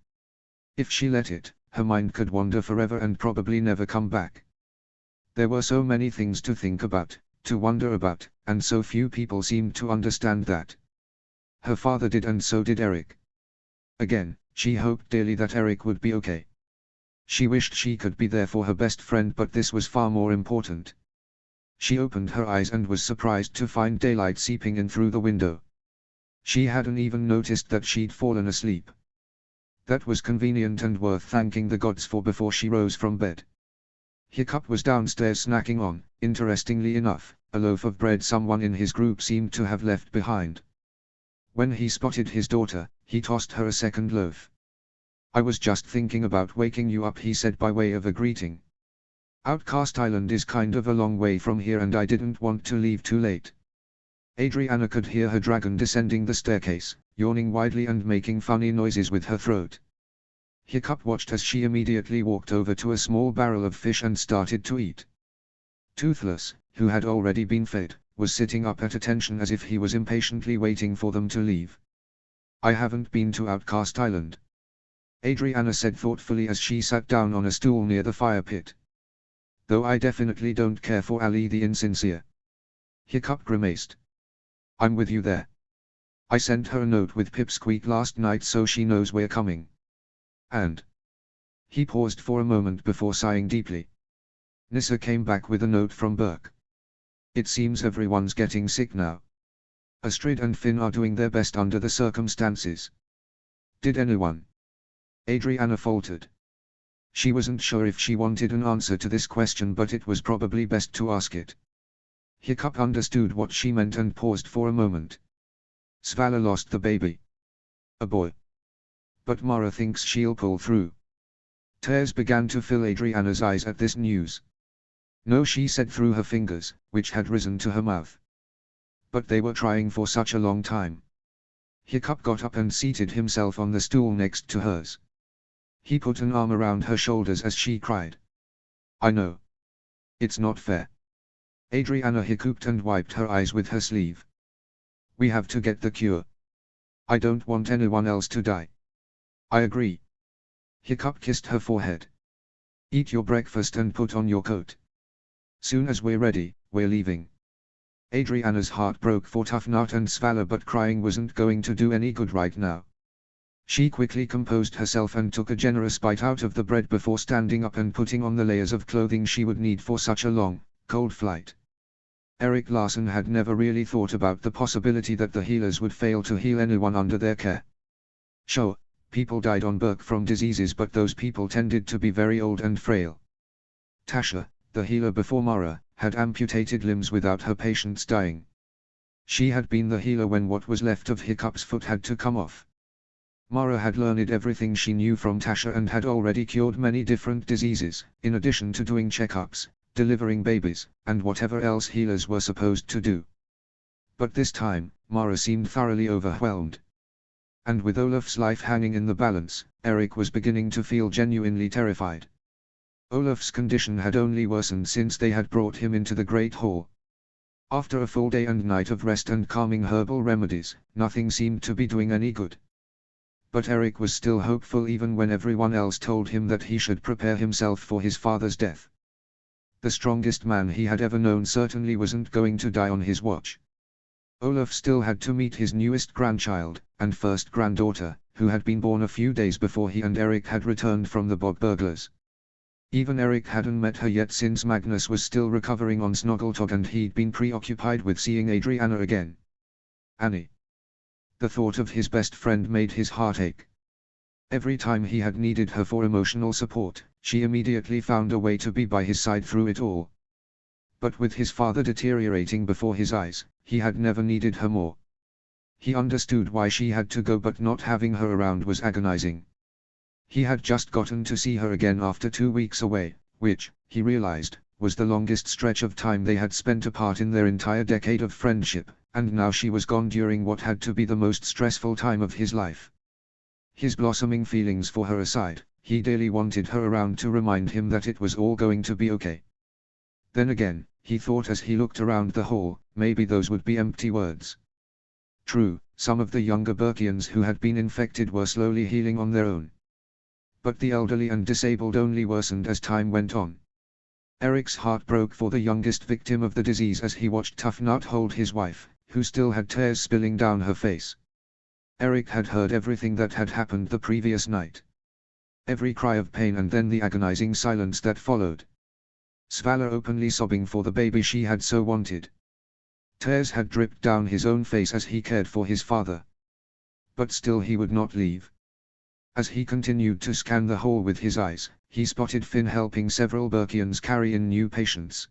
If she let it, her mind could wander forever and probably never come back. There were so many things to think about, to wonder about, and so few people seemed to understand that. Her father did, and so did Eric. Again, she hoped dearly that Eric would be okay. She wished she could be there for her best friend, but this was far more important. She opened her eyes and was surprised to find daylight seeping in through the window. She hadn't even noticed that she'd fallen asleep. That was convenient and worth thanking the gods for before she rose from bed. Hiccup was downstairs snacking on, interestingly enough, a loaf of bread someone in his group seemed to have left behind. When he spotted his daughter, he tossed her a second loaf. I was just thinking about waking you up, he said by way of a greeting. Outcast Island is kind of a long way from here and I didn't want to leave too late. Adriana could hear her dragon descending the staircase, yawning widely and making funny noises with her throat. Hiccup watched as she immediately walked over to a small barrel of fish and started to eat. Toothless, who had already been fed, was sitting up at attention as if he was impatiently waiting for them to leave. I haven't been to Outcast Island, Adriana said thoughtfully as she sat down on a stool near the fire pit. Though I definitely don't care for Ali the Insincere. Hiccup grimaced. I'm with you there. I sent her a note with Pipsqueak last night so she knows we're coming. And. He paused for a moment before sighing deeply. Nissa came back with a note from Burke. It seems everyone's getting sick now. Astrid and Finn are doing their best under the circumstances. Did anyone? Adriana faltered. She wasn't sure if she wanted an answer to this question, but it was probably best to ask it. Hiccup understood what she meant and paused for a moment. Svala lost the baby. A boy. But Mara thinks she'll pull through. Tears began to fill Adriana's eyes at this news. No, she said through her fingers, which had risen to her mouth. But they were trying for such a long time. Hiccup got up and seated himself on the stool next to hers. He put an arm around her shoulders as she cried. I know. It's not fair. Adriana hiccuped and wiped her eyes with her sleeve. We have to get the cure. I don't want anyone else to die. I agree. Hiccup kissed her forehead. Eat your breakfast and put on your coat. Soon as we're ready, we're leaving. Adriana's heart broke for Tufnut and Svala, but crying wasn't going to do any good right now. She quickly composed herself and took a generous bite out of the bread before standing up and putting on the layers of clothing she would need for such a long, cold flight. Erik Larsen had never really thought about the possibility that the healers would fail to heal anyone under their care. Sure, people died on Burke from diseases, but those people tended to be very old and frail. Tasha, the healer before Mara, had amputated limbs without her patients dying. She had been the healer when what was left of Hiccup's foot had to come off. Mara had learned everything she knew from Tasha and had already cured many different diseases, in addition to doing checkups, delivering babies, and whatever else healers were supposed to do. But this time, Mara seemed thoroughly overwhelmed. And with Olaf's life hanging in the balance, Erik was beginning to feel genuinely terrified. Olaf's condition had only worsened since they had brought him into the Great Hall. After a full day and night of rest and calming herbal remedies, nothing seemed to be doing any good. But Erik was still hopeful even when everyone else told him that he should prepare himself for his father's death. The strongest man he had ever known certainly wasn't going to die on his watch. Olaf still had to meet his newest grandchild, and first granddaughter, who had been born a few days before he and Erik had returned from the bog burglars. Even Erik hadn't met her yet since Magnus was still recovering on Snoggletog and he'd been preoccupied with seeing Adriana again. Annie. The thought of his best friend made his heart ache. Every time he had needed her for emotional support, she immediately found a way to be by his side through it all. But with his father deteriorating before his eyes, he had never needed her more. He understood why she had to go, but not having her around was agonizing. He had just gotten to see her again after 2 weeks away, which, he realized, was the longest stretch of time they had spent apart in their entire decade of friendship, and now she was gone during what had to be the most stressful time of his life. His blossoming feelings for her aside, he dearly wanted her around to remind him that it was all going to be okay. Then again, he thought as he looked around the hall, maybe those would be empty words. True, some of the younger Burkians who had been infected were slowly healing on their own. But the elderly and disabled only worsened as time went on. Erik's heart broke for the youngest victim of the disease as he watched Tufnut hold his wife, who still had tears spilling down her face. Erik had heard everything that had happened the previous night. Every cry of pain and then the agonizing silence that followed. Svala openly sobbing for the baby she had so wanted. Tears had dripped down his own face as he cared for his father. But still he would not leave. As he continued to scan the hall with his eyes, he spotted Finn helping several Burkians carry in new patients.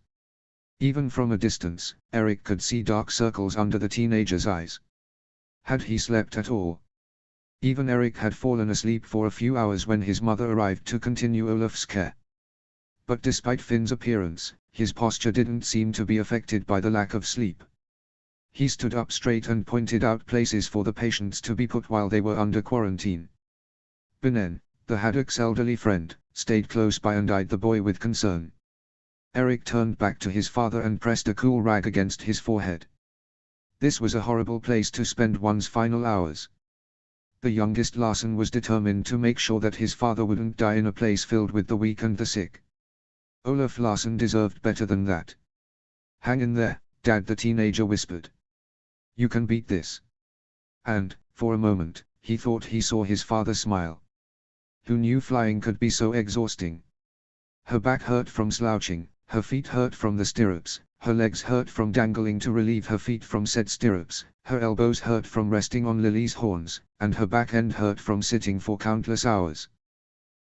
Even from a distance, Erik could see dark circles under the teenager's eyes. Had he slept at all? Even Erik had fallen asleep for a few hours when his mother arrived to continue Olaf's care. But despite Finn's appearance, his posture didn't seem to be affected by the lack of sleep. He stood up straight and pointed out places for the patients to be put while they were under quarantine. Binen, the Haddock's elderly friend, stayed close by and eyed the boy with concern. Erik turned back to his father and pressed a cool rag against his forehead. This was a horrible place to spend one's final hours. The youngest Larsen was determined to make sure that his father wouldn't die in a place filled with the weak and the sick. Olaf Larsen deserved better than that. Hang in there, Dad, the teenager whispered. You can beat this. And, for a moment, he thought he saw his father smile. Who knew flying could be so exhausting? Her back hurt from slouching, her feet hurt from the stirrups, her legs hurt from dangling to relieve her feet from said stirrups, her elbows hurt from resting on Lily's horns, and her back end hurt from sitting for countless hours.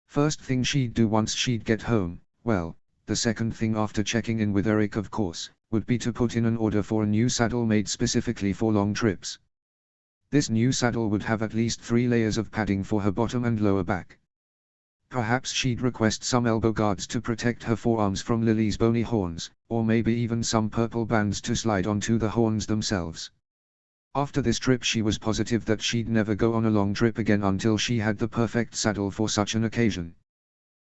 First thing she'd do once she'd get home, well, the second thing after checking in with Erik of course, would be to put in an order for a new saddle made specifically for long trips. This new saddle would have at least 3 layers of padding for her bottom and lower back. Perhaps she'd request some elbow guards to protect her forearms from Lily's bony horns, or maybe even some purple bands to slide onto the horns themselves. After this trip she was positive that she'd never go on a long trip again until she had the perfect saddle for such an occasion.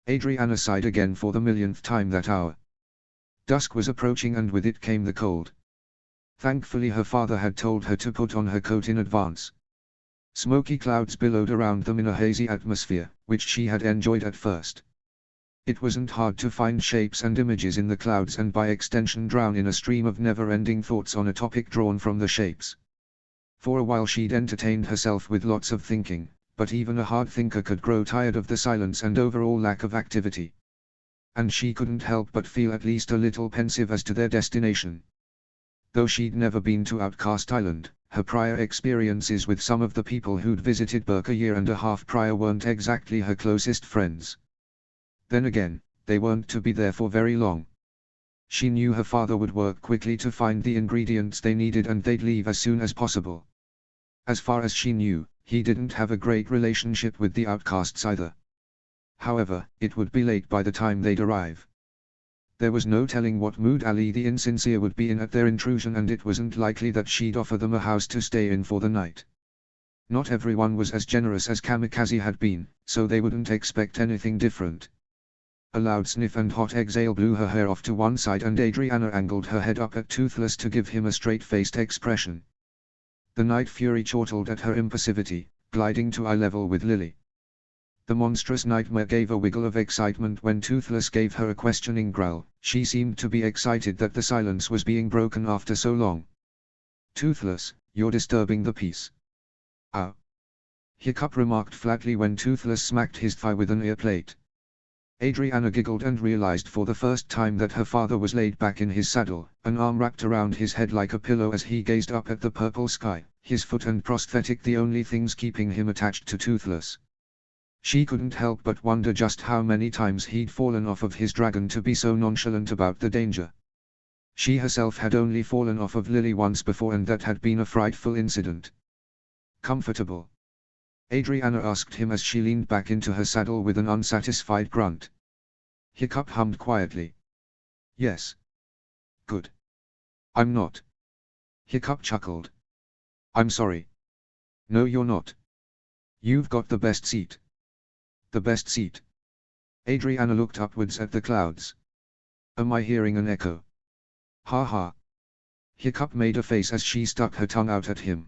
Adriana sighed again for the millionth time that hour. Dusk was approaching and with it came the cold. Thankfully her father had told her to put on her coat in advance. Smoky clouds billowed around them in a hazy atmosphere, which she had enjoyed at first. It wasn't hard to find shapes and images in the clouds and by extension drown in a stream of never-ending thoughts on a topic drawn from the shapes. For a while she'd entertained herself with lots of thinking, but even a hard thinker could grow tired of the silence and overall lack of activity. And she couldn't help but feel at least a little pensive as to their destination. Though she'd never been to Outcast Island, her prior experiences with some of the people who'd visited Berk a year and a half prior weren't exactly her closest friends. Then again, they weren't to be there for very long. She knew her father would work quickly to find the ingredients they needed and they'd leave as soon as possible. As far as she knew, he didn't have a great relationship with the outcasts either. However, it would be late by the time they'd arrive. There was no telling what mood Ali the insincere would be in at their intrusion and it wasn't likely that she'd offer them a house to stay in for the night. Not everyone was as generous as Kamikaze had been, so they wouldn't expect anything different. A loud sniff and hot exhale blew her hair off to one side, and Adriana angled her head up at Toothless to give him a straight-faced expression. The Night Fury chortled at her impassivity, gliding to eye level with Lily. The monstrous nightmare gave a wiggle of excitement when Toothless gave her a questioning growl. She seemed to be excited that the silence was being broken after so long. "Toothless, you're disturbing the peace." "Ow." Hiccup remarked flatly when Toothless smacked his thigh with an ear plate. Adriana giggled and realized for the first time that her father was laid back in his saddle, an arm wrapped around his head like a pillow as he gazed up at the purple sky, his foot and prosthetic the only things keeping him attached to Toothless. She couldn't help but wonder just how many times he'd fallen off of his dragon to be so nonchalant about the danger. She herself had only fallen off of Lily once before, and that had been a frightful incident. "Comfortable?" Adriana asked him as she leaned back into her saddle with an unsatisfied grunt. Hiccup hummed quietly. "Yes." "Good." "I'm not." Hiccup chuckled. "I'm sorry." "No, you're not. You've got the best seat." "The best seat?" Adriana looked upwards at the clouds. "Am I hearing an echo?" "Ha ha." Hiccup made a face as she stuck her tongue out at him.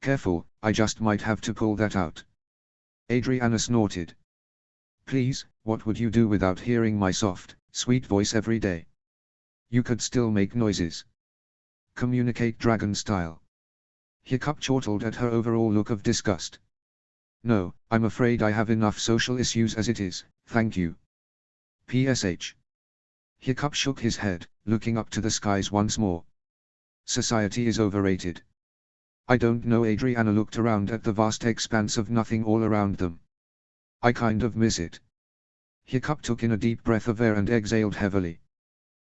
"Careful, I just might have to pull that out." Adriana snorted. "Please, what would you do without hearing my soft, sweet voice every day? You could still make noises. Communicate dragon style." Hiccup chortled at her overall look of disgust. "No, I'm afraid I have enough social issues as it is, thank you." PSH. Hiccup shook his head, looking up to the skies once more. "Society is overrated." "I don't know." Adriana looked around at the vast expanse of nothing all around them. "I kind of miss it." Hiccup took in a deep breath of air and exhaled heavily.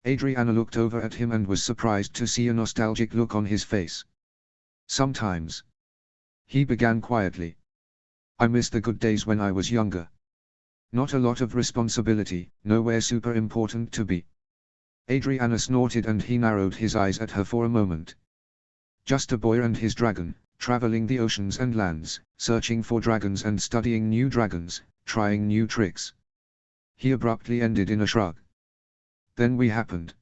Adriana looked over at him and was surprised to see a nostalgic look on his face. "Sometimes," he began quietly, "I miss the good days when I was younger. Not a lot of responsibility, nowhere super important to be." Adriana snorted and he narrowed his eyes at her for a moment. Just a boy and his dragon, traveling the oceans and lands, searching for dragons and studying new dragons, trying new tricks. He abruptly ended in a shrug. "Then we happened."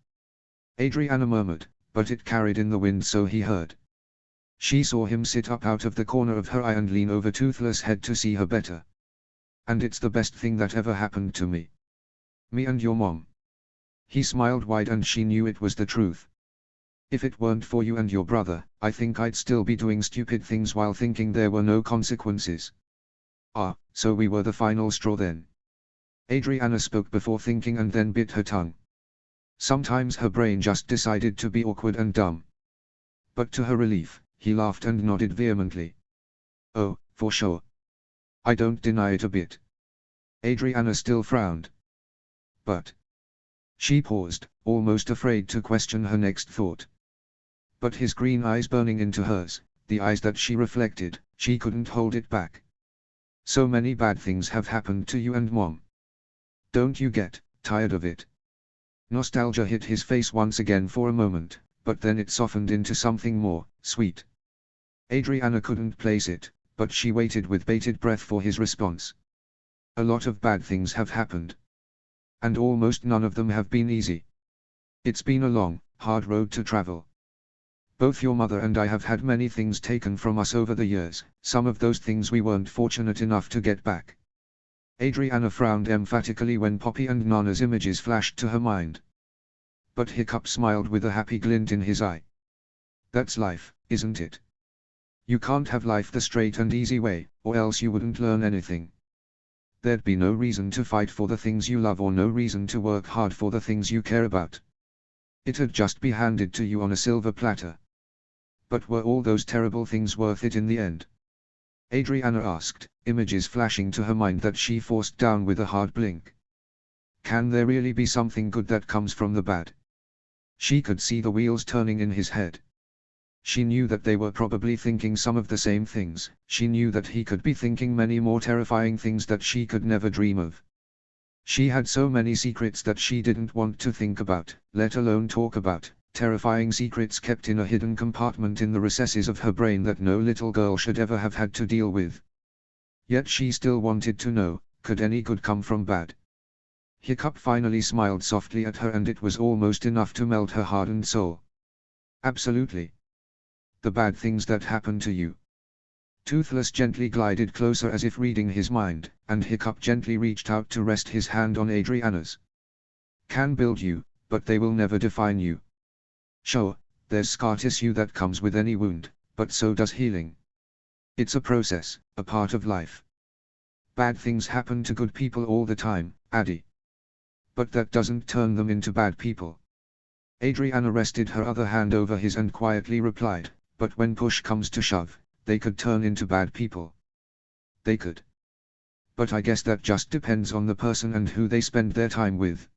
Adriana murmured, but it carried in the wind so he heard. She saw him sit up out of the corner of her eye and lean over Toothless' head to see her better. "And it's the best thing that ever happened to me. Me and your mom." He smiled wide and she knew it was the truth. "If it weren't for you and your brother, I think I'd still be doing stupid things while thinking there were no consequences." "Ah, so we were the final straw then." Adriana spoke before thinking and then bit her tongue. Sometimes her brain just decided to be awkward and dumb. But to her relief, he laughed and nodded vehemently. "Oh, for sure. I don't deny it a bit." Adriana still frowned. "But..." She paused, almost afraid to question her next thought. But his green eyes burning into hers, the eyes that she reflected, she couldn't hold it back. "So many bad things have happened to you and Mom. Don't you get tired of it?" Nostalgia hit his face once again for a moment, but then it softened into something more sweet. Adriana couldn't place it, but she waited with bated breath for his response. "A lot of bad things have happened. And almost none of them have been easy. It's been a long, hard road to travel. Both your mother and I have had many things taken from us over the years, some of those things we weren't fortunate enough to get back." Adriana frowned emphatically when Poppy and Nana's images flashed to her mind. But Hiccup smiled with a happy glint in his eye. "That's life, isn't it? You can't have life the straight and easy way, or else you wouldn't learn anything. There'd be no reason to fight for the things you love or no reason to work hard for the things you care about. It'd just be handed to you on a silver platter. But were all those terrible things worth it in the end?" Adriana asked, images flashing to her mind that she forced down with a hard blink. "Can there really be something good that comes from the bad?" She could see the wheels turning in his head. She knew that they were probably thinking some of the same things, she knew that he could be thinking many more terrifying things that she could never dream of. She had so many secrets that she didn't want to think about, let alone talk about, terrifying secrets kept in a hidden compartment in the recesses of her brain that no little girl should ever have had to deal with. Yet she still wanted to know, could any good come from bad? Hiccup finally smiled softly at her, and it was almost enough to melt her hardened soul. Absolutely. The bad things that happen to you. Toothless gently glided closer as if reading his mind, and Hiccup gently reached out to rest his hand on Adriana's. Can build you, but they will never define you. Sure, there's scar tissue that comes with any wound, but so does healing. It's a process, a part of life. Bad things happen to good people all the time, Addy. But that doesn't turn them into bad people. Adriana rested her other hand over his and quietly replied, but when push comes to shove, they could turn into bad people. They could. But I guess that just depends on the person and who they spend their time with.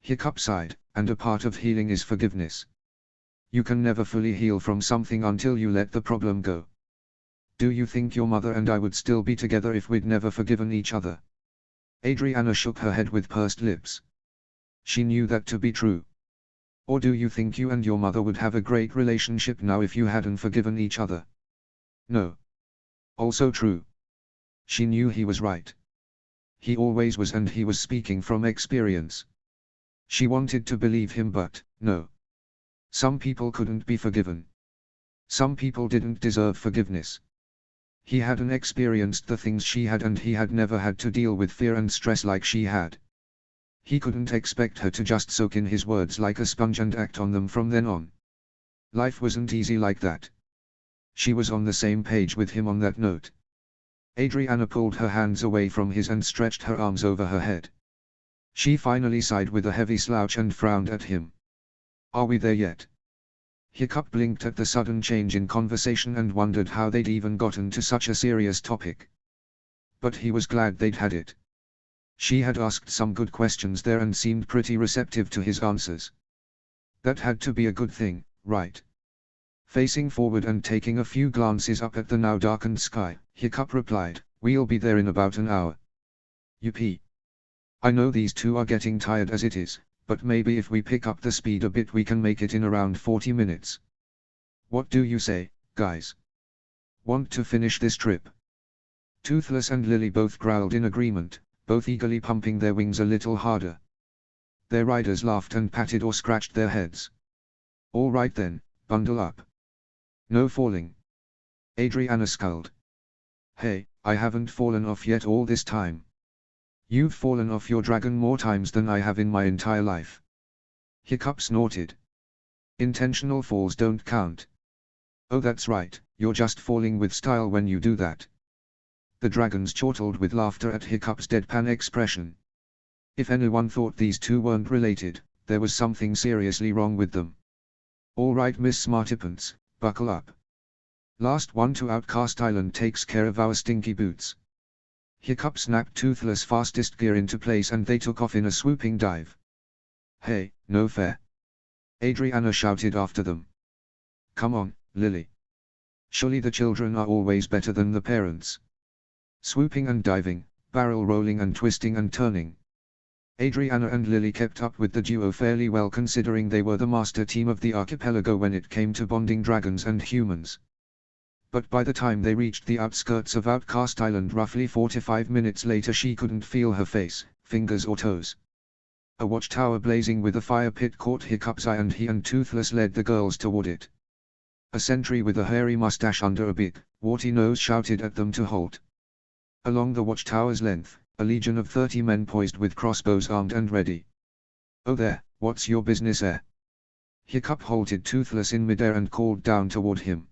Hiccup sighed, and a part of healing is forgiveness. You can never fully heal from something until you let the problem go. Do you think your mother and I would still be together if we'd never forgiven each other? Adriana shook her head with pursed lips. She knew that to be true. Or do you think you and your mother would have a great relationship now if you hadn't forgiven each other? No. Also true. She knew he was right. He always was, and he was speaking from experience. She wanted to believe him, but, no. Some people couldn't be forgiven. Some people didn't deserve forgiveness. He hadn't experienced the things she had, and he had never had to deal with fear and stress like she had. He couldn't expect her to just soak in his words like a sponge and act on them from then on. Life wasn't easy like that. She was on the same page with him on that note. Adriana pulled her hands away from his and stretched her arms over her head. She finally sighed with a heavy slouch and frowned at him. Are we there yet? Hiccup blinked at the sudden change in conversation and wondered how they'd even gotten to such a serious topic. But he was glad they'd had it. She had asked some good questions there and seemed pretty receptive to his answers. That had to be a good thing, right? Facing forward and taking a few glances up at the now darkened sky, Hiccup replied, "We'll be there in about an hour." Yuppie. I know these two are getting tired as it is, but maybe if we pick up the speed a bit we can make it in around 40 minutes. What do you say, guys? Want to finish this trip? Toothless and Lily both growled in agreement, both eagerly pumping their wings a little harder. Their riders laughed and patted or scratched their heads. All right then, bundle up. No falling. Adriana scowled. Hey, I haven't fallen off yet all this time. You've fallen off your dragon more times than I have in my entire life. Hiccup snorted. Intentional falls don't count. Oh, that's right, you're just falling with style when you do that. The dragons chortled with laughter at Hiccup's deadpan expression. If anyone thought these two weren't related, there was something seriously wrong with them. All right, Miss Smartypants, buckle up. Last one to Outcast Island takes care of our stinky boots. Hiccup snapped Toothless' fastest gear into place and they took off in a swooping dive. Hey, no fair. Adriana shouted after them. Come on, Lily. Surely the children are always better than the parents. Swooping and diving, barrel rolling and twisting and turning. Adriana and Lily kept up with the duo fairly well considering they were the master team of the archipelago when it came to bonding dragons and humans. But by the time they reached the outskirts of Outcast Island roughly 45 minutes later she couldn't feel her face, fingers or toes. A watchtower blazing with a fire pit caught Hiccup's eye and he and Toothless led the girls toward it. A sentry with a hairy mustache under a big, warty nose shouted at them to halt. Along the watchtower's length, a legion of 30 men poised with crossbows armed and ready. Oh there, what's your business here? Hiccup halted Toothless in midair and called down toward him.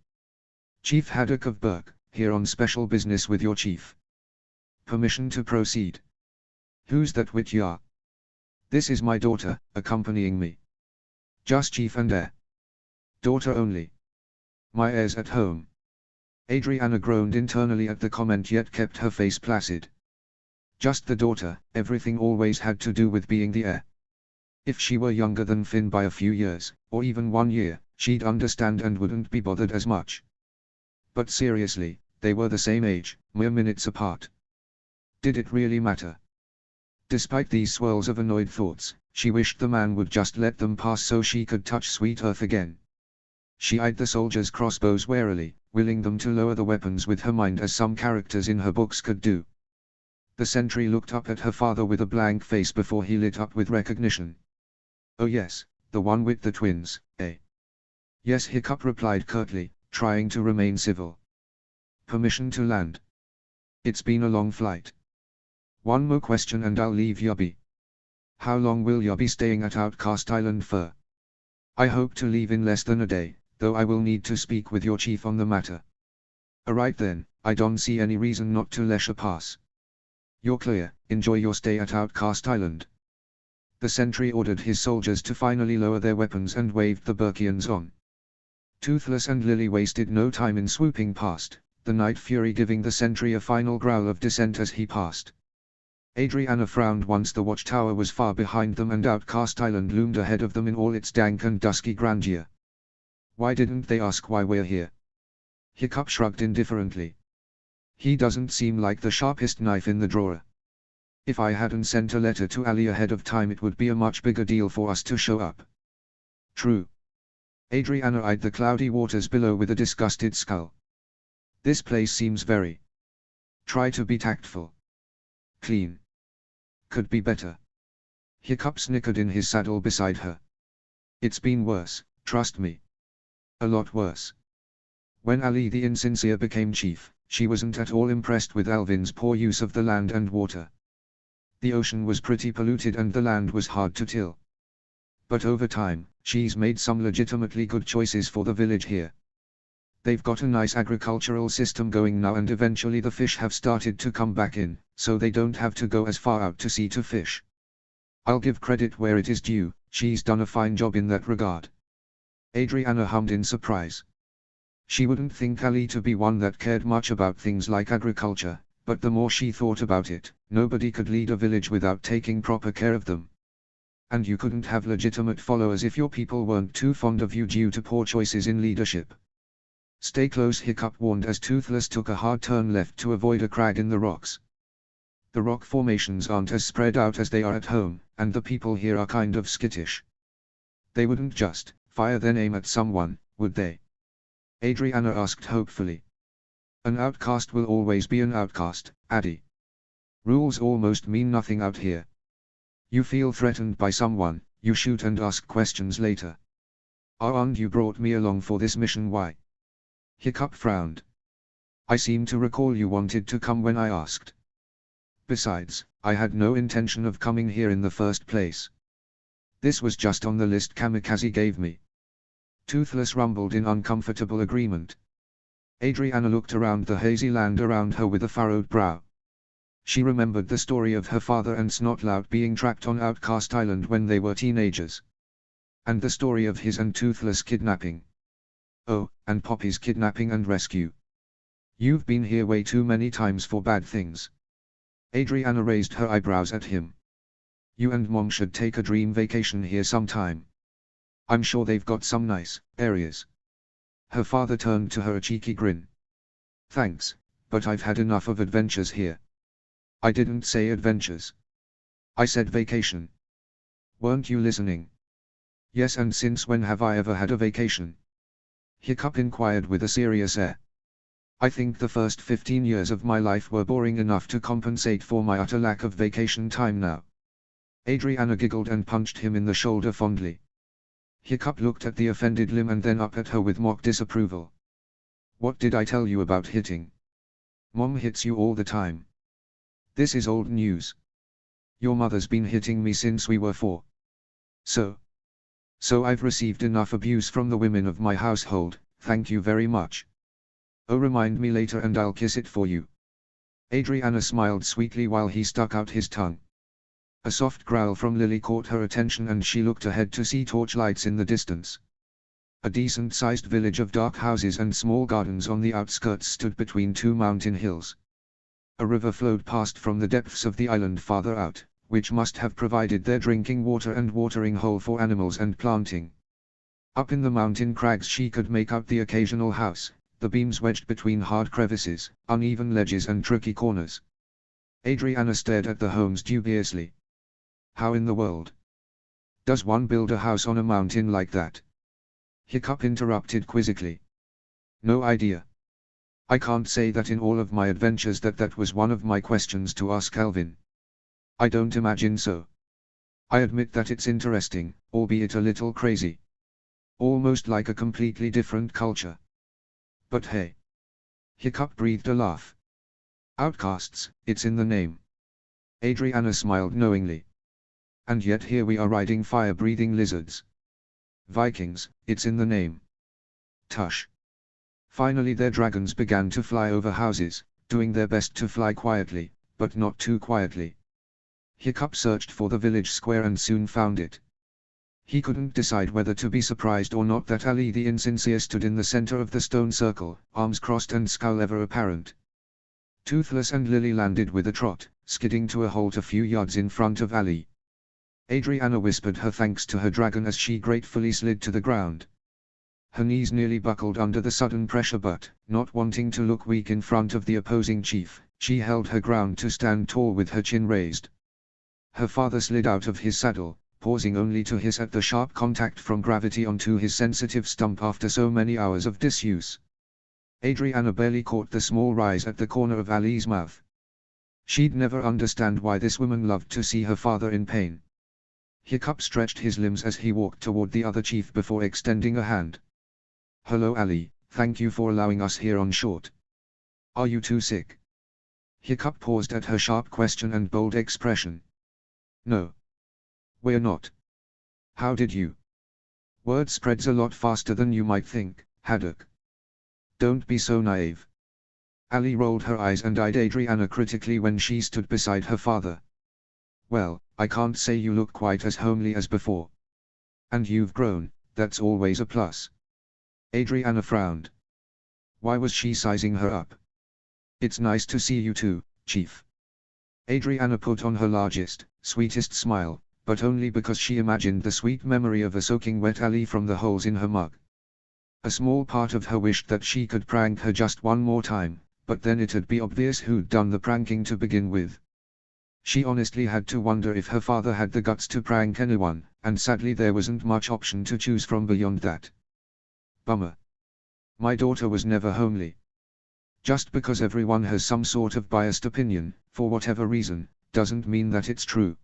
Chief Haddock of Burke, here on special business with your chief. Permission to proceed. Who's that wit ya? This is my daughter, accompanying me. Just chief and heir. Daughter only. My heir's at home. Adriana groaned internally at the comment yet kept her face placid. Just the daughter, everything always had to do with being the heir. If she were younger than Finn by a few years, or even 1 year, she'd understand and wouldn't be bothered as much. But seriously, they were the same age, mere minutes apart. Did it really matter? Despite these swirls of annoyed thoughts, She wished the man would just let them pass so she could touch sweet earth again. She eyed the soldiers' crossbows warily, willing them to lower the weapons with her mind as some characters in her books could do. The sentry looked up at her father with a blank face before he lit up with recognition. "Oh yes, the one with the twins, eh?" "Yes," Hiccup replied curtly, trying to remain civil. "Permission to land?" "It's been a long flight. One more question and I'll leave ya be." "How long will ya be staying at Outcast Island for?" "I hope to leave in less than a day, though I will need to speak with your chief on the matter." "Alright then, I don't see any reason not to let ya pass. You're clear, enjoy your stay at Outcast Island." The sentry ordered his soldiers to finally lower their weapons and waved the Burkians on. Toothless and Lily wasted no time in swooping past, the Night Fury giving the sentry a final growl of dissent as he passed. Adriana frowned once the watchtower was far behind them and Outcast Island loomed ahead of them in all its dank and dusky grandeur. "Why didn't they ask why we're here?" Hiccup shrugged indifferently. "He doesn't seem like the sharpest knife in the drawer. If I hadn't sent a letter to Ali ahead of time it would be a much bigger deal for us to show up." "True." Adriana eyed the cloudy waters below with a disgusted scowl. "This place seems very... Try to be tactful. Clean. Could be better." Hiccup snickered in his saddle beside her. "It's been worse, trust me. A lot worse." When Ali the Insincere became chief, she wasn't at all impressed with Alvin's poor use of the land and water. The ocean was pretty polluted and the land was hard to till. But over time, she's made some legitimately good choices for the village here. They've got a nice agricultural system going now and eventually the fish have started to come back in, so they don't have to go as far out to sea to fish. I'll give credit where it is due, she's done a fine job in that regard." Adriana hummed in surprise. She wouldn't think Ali to be one that cared much about things like agriculture, but the more she thought about it, nobody could lead a village without taking proper care of them. And you couldn't have legitimate followers if your people weren't too fond of you due to poor choices in leadership. "Stay close," Hiccup warned as Toothless took a hard turn left to avoid a crag in the rocks. "The rock formations aren't as spread out as they are at home, and the people here are kind of skittish. They wouldn't just fire then aim at someone, would they?" Adriana asked hopefully. "An outcast will always be an outcast, Addie. Rules almost mean nothing out here. You feel threatened by someone, you shoot and ask questions later. And you brought me along for this mission, why?" Hiccup frowned. "I seem to recall you wanted to come when I asked. Besides, I had no intention of coming here in the first place. This was just on the list Kamikaze gave me." Toothless rumbled in uncomfortable agreement. Adriana looked around the hazy land around her with a furrowed brow. She remembered the story of her father and Snotlout being trapped on Outcast Island when they were teenagers. And the story of his and Toothless kidnapping. Oh, and Poppy's kidnapping and rescue. "You've been here way too many times for bad things." Adriana raised her eyebrows at him. "You and Mom should take a dream vacation here sometime. I'm sure they've got some nice areas." Her father turned to her a cheeky grin. "Thanks, but I've had enough of adventures here." "I didn't say adventures. I said vacation. Weren't you listening?" "Yes, and since when have I ever had a vacation?" Hiccup inquired with a serious air. "I think the first 15 years of my life were boring enough to compensate for my utter lack of vacation time now." Adriana giggled and punched him in the shoulder fondly. Hiccup looked at the offended limb and then up at her with mock disapproval. "What did I tell you about hitting? Mom hits you all the time. This is old news. Your mother's been hitting me since we were 4. So I've received enough abuse from the women of my household, thank you very much. Oh, remind me later and I'll kiss it for you." Adriana smiled sweetly while he stuck out his tongue. A soft growl from Lily caught her attention and she looked ahead to see torchlights in the distance. A decent-sized village of dark houses and small gardens on the outskirts stood between two mountain hills. A river flowed past from the depths of the island farther out, which must have provided their drinking water and watering hole for animals and planting. Up in the mountain crags she could make out the occasional house, the beams wedged between hard crevices, uneven ledges and tricky corners. Adriana stared at the homes dubiously. How in the world Does one build a house on a mountain like that? Hiccup interrupted quizzically. No idea. I can't say that in all of my adventures that was one of my questions to ask Alvin. I don't imagine so. I admit that it's interesting, albeit a little crazy. Almost like a completely different culture. But hey. Hiccup breathed a laugh. Outcasts, it's in the name. Adriana smiled knowingly. And yet here we are riding fire-breathing lizards. Vikings, it's in the name. Tush. Finally their dragons began to fly over houses, doing their best to fly quietly, but not too quietly. Hiccup searched for the village square and soon found it. He couldn't decide whether to be surprised or not that Ali the insincere stood in the center of the stone circle, arms crossed and scowl ever apparent. Toothless and Lily landed with a trot, skidding to a halt a few yards in front of Ali. Adriana whispered her thanks to her dragon as she gratefully slid to the ground. Her knees nearly buckled under the sudden pressure but, not wanting to look weak in front of the opposing chief, she held her ground to stand tall with her chin raised. Her father slid out of his saddle, pausing only to hiss at the sharp contact from gravity onto his sensitive stump after so many hours of disuse. Adriana barely caught the small rise at the corner of Ali's mouth. She'd never understand why this woman loved to see her father in pain. Hiccup stretched his limbs as he walked toward the other chief before extending a hand. Hello Ali, thank you for allowing us here on short. Are you too sick? Hiccup paused at her sharp question and bold expression. No. We're not. How did you? Word spreads a lot faster than you might think, Haddock. Don't be so naive. Ali rolled her eyes and eyed Adriana critically when she stood beside her father. Well, I can't say you look quite as homely as before. And you've grown, that's always a plus. Adriana frowned. Why was she sizing her up? It's nice to see you too, Chief. Adriana put on her largest, sweetest smile, but only because she imagined the sweet memory of a soaking wet Ali from the holes in her mug. A small part of her wished that she could prank her just one more time, but then it'd be obvious who'd done the pranking to begin with. She honestly had to wonder if her father had the guts to prank anyone, and sadly there wasn't much option to choose from beyond that. Bummer. My daughter was never homely. Just because everyone has some sort of biased opinion, for whatever reason, doesn't mean that it's true.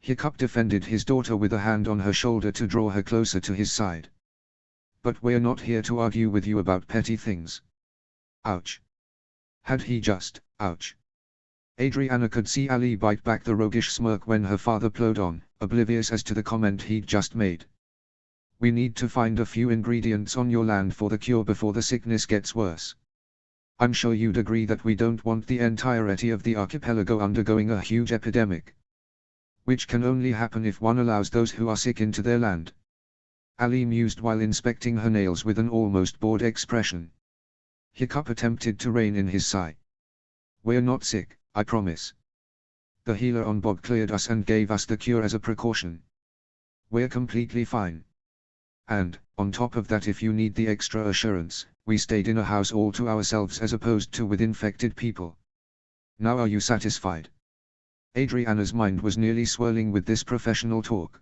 Hiccup defended his daughter with a hand on her shoulder to draw her closer to his side. But we're not here to argue with you about petty things. Ouch. Had he just, ouch. Adriana could see Ali bite back the roguish smirk when her father plowed on, oblivious as to the comment he'd just made. We need to find a few ingredients on your land for the cure before the sickness gets worse. I'm sure you'd agree that we don't want the entirety of the archipelago undergoing a huge epidemic. Which can only happen if one allows those who are sick into their land. Ali mused while inspecting her nails with an almost bored expression. Hiccup attempted to rein in his sigh. We're not sick, I promise. The healer on Bob cleared us and gave us the cure as a precaution. We're completely fine. And, on top of that, if you need the extra assurance, we stayed in a house all to ourselves as opposed to with infected people. Now are you satisfied? Adriana's mind was nearly swirling with this professional talk.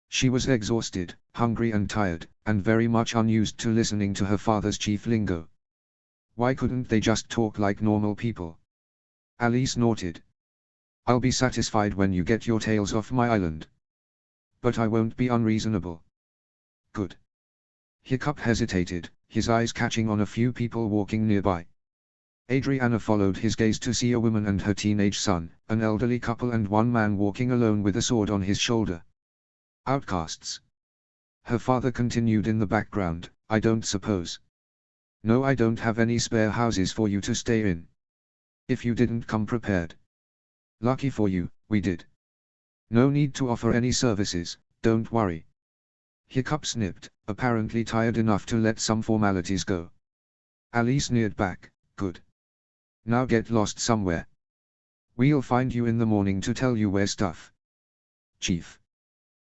She was exhausted, hungry and tired, and very much unused to listening to her father's chief lingo. Why couldn't they just talk like normal people? Ali snorted. I'll be satisfied when you get your tails off my island. But I won't be unreasonable. Good. Hiccup hesitated, his eyes catching on a few people walking nearby. Adriana followed his gaze to see a woman and her teenage son, an elderly couple and one man walking alone with a sword on his shoulder. Outcasts. Her father continued in the background, I don't suppose. No, I don't have any spare houses for you to stay in. If you didn't come prepared. Lucky for you, we did. No need to offer any services, don't worry. Hiccup snipped, apparently tired enough to let some formalities go. Ali sneered back, good. Now get lost somewhere. We'll find you in the morning to tell you where stuff. Chief.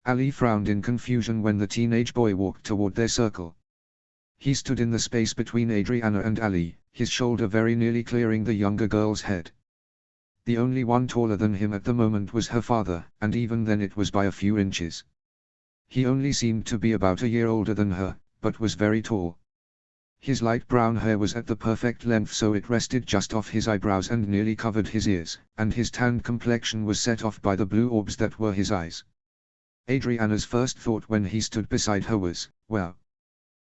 Ali frowned in confusion when the teenage boy walked toward their circle. He stood in the space between Adriana and Ali, his shoulder very nearly clearing the younger girl's head. The only one taller than him at the moment was her father, and even then it was by a few inches. He only seemed to be about a year older than her, but was very tall. His light brown hair was at the perfect length so it rested just off his eyebrows and nearly covered his ears, and his tanned complexion was set off by the blue orbs that were his eyes. Adriana's first thought when he stood beside her was, wow.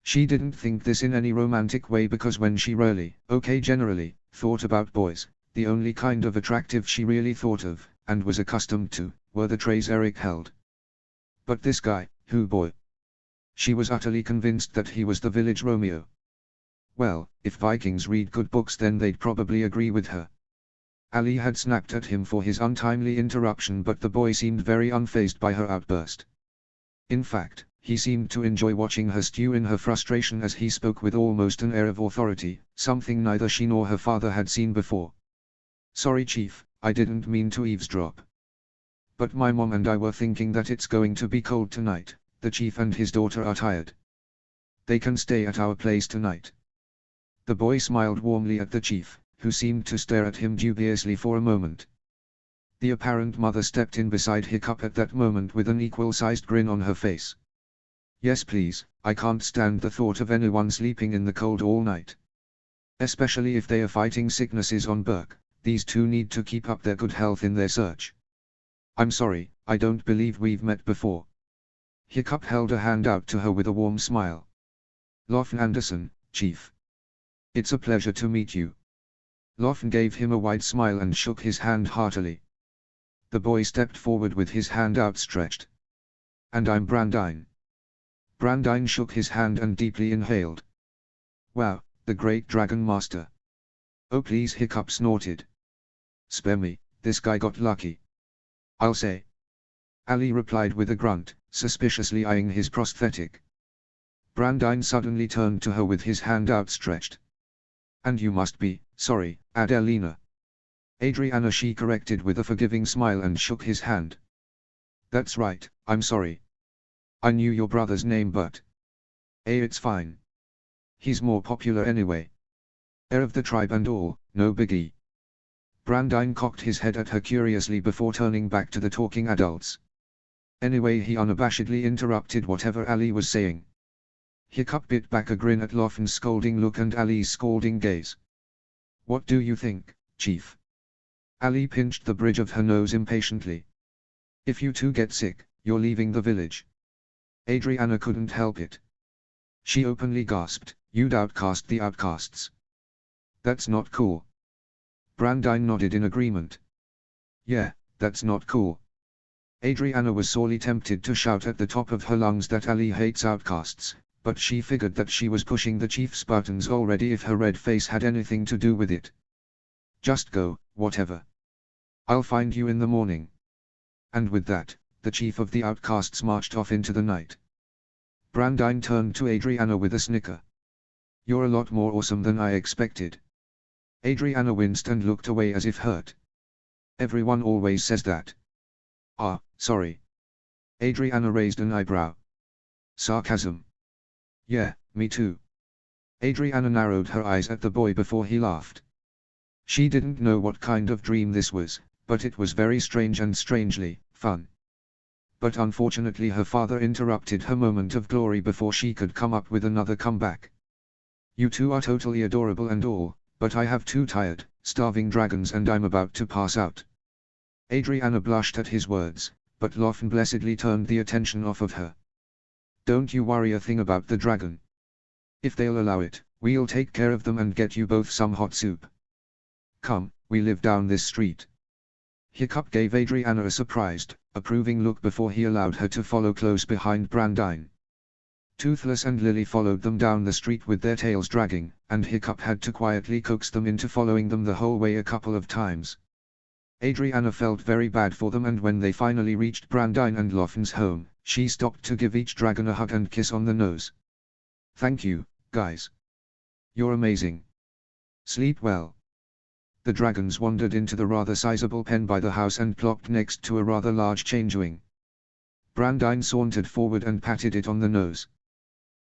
She didn't think this in any romantic way because when she generally, thought about boys, the only kind of attractive she really thought of, and was accustomed to, were the traits Eric held. But this guy, boy? She was utterly convinced that he was the village Romeo. Well, if Vikings read good books then they'd probably agree with her. Ali had snapped at him for his untimely interruption but the boy seemed very unfazed by her outburst. In fact, he seemed to enjoy watching her stew in her frustration as he spoke with almost an air of authority, something neither she nor her father had seen before. Sorry Chief, I didn't mean to eavesdrop. But my mom and I were thinking that it's going to be cold tonight, the Chief and his daughter are tired. They can stay at our place tonight. The boy smiled warmly at the Chief, who seemed to stare at him dubiously for a moment. The apparent mother stepped in beside Hiccup at that moment with an equal-sized grin on her face. Yes please, I can't stand the thought of anyone sleeping in the cold all night. Especially if they are fighting sicknesses on Burke, these two need to keep up their good health in their search. I'm sorry, I don't believe we've met before. Hiccup held a hand out to her with a warm smile. Lofn Anderson, Chief. It's a pleasure to meet you. Lofn gave him a wide smile and shook his hand heartily. The boy stepped forward with his hand outstretched. And I'm Brandine. Brandine shook his hand and deeply inhaled. Wow, the great Dragon Master. Oh please, Hiccup snorted. Spare me, this guy got lucky. I'll say. Ali replied with a grunt, suspiciously eyeing his prosthetic. Brandine suddenly turned to her with his hand outstretched. And you must be, sorry, Adelina. Adriana, she corrected with a forgiving smile and shook his hand. That's right, I'm sorry. I knew your brother's name but... it's fine. He's more popular anyway. Heir of the tribe and all, no biggie. Brandine cocked his head at her curiously before turning back to the talking adults. Anyway, he unabashedly interrupted whatever Ali was saying. Hiccup bit back a grin at Lofn's scolding look and Ali's scalding gaze. What do you think, Chief? Ali pinched the bridge of her nose impatiently. If you two get sick, you're leaving the village. Adriana couldn't help it. She openly gasped, you'd outcast the outcasts. That's not cool. Brandine nodded in agreement. Yeah, that's not cool. Adriana was sorely tempted to shout at the top of her lungs that Ali hates outcasts, but she figured that she was pushing the Chief's buttons already if her red face had anything to do with it. Just go, whatever. I'll find you in the morning. And with that, the Chief of the Outcasts marched off into the night. Brandine turned to Adriana with a snicker. You're a lot more awesome than I expected. Adriana winced and looked away as if hurt. Everyone always says that. Ah, sorry. Adriana raised an eyebrow. Sarcasm. Yeah, me too. Adriana narrowed her eyes at the boy before he laughed. She didn't know what kind of dream this was, but it was very strange and strangely fun. But unfortunately her father interrupted her moment of glory before she could come up with another comeback. You two are totally adorable and all, but I have two tired, starving dragons and I'm about to pass out. Adriana blushed at his words, but Lofn blessedly turned the attention off of her. Don't you worry a thing about the dragon. If they'll allow it, we'll take care of them and get you both some hot soup. Come, we live down this street. Hiccup gave Adriana a surprised, approving look before he allowed her to follow close behind Brandine. Toothless and Lily followed them down the street with their tails dragging, and Hiccup had to quietly coax them into following them the whole way a couple of times. Adriana felt very bad for them and when they finally reached Brandine and Lofn's home, she stopped to give each dragon a hug and kiss on the nose. Thank you, guys. You're amazing. Sleep well. The dragons wandered into the rather sizable pen by the house and plopped next to a rather large changeling. Brandine sauntered forward and patted it on the nose.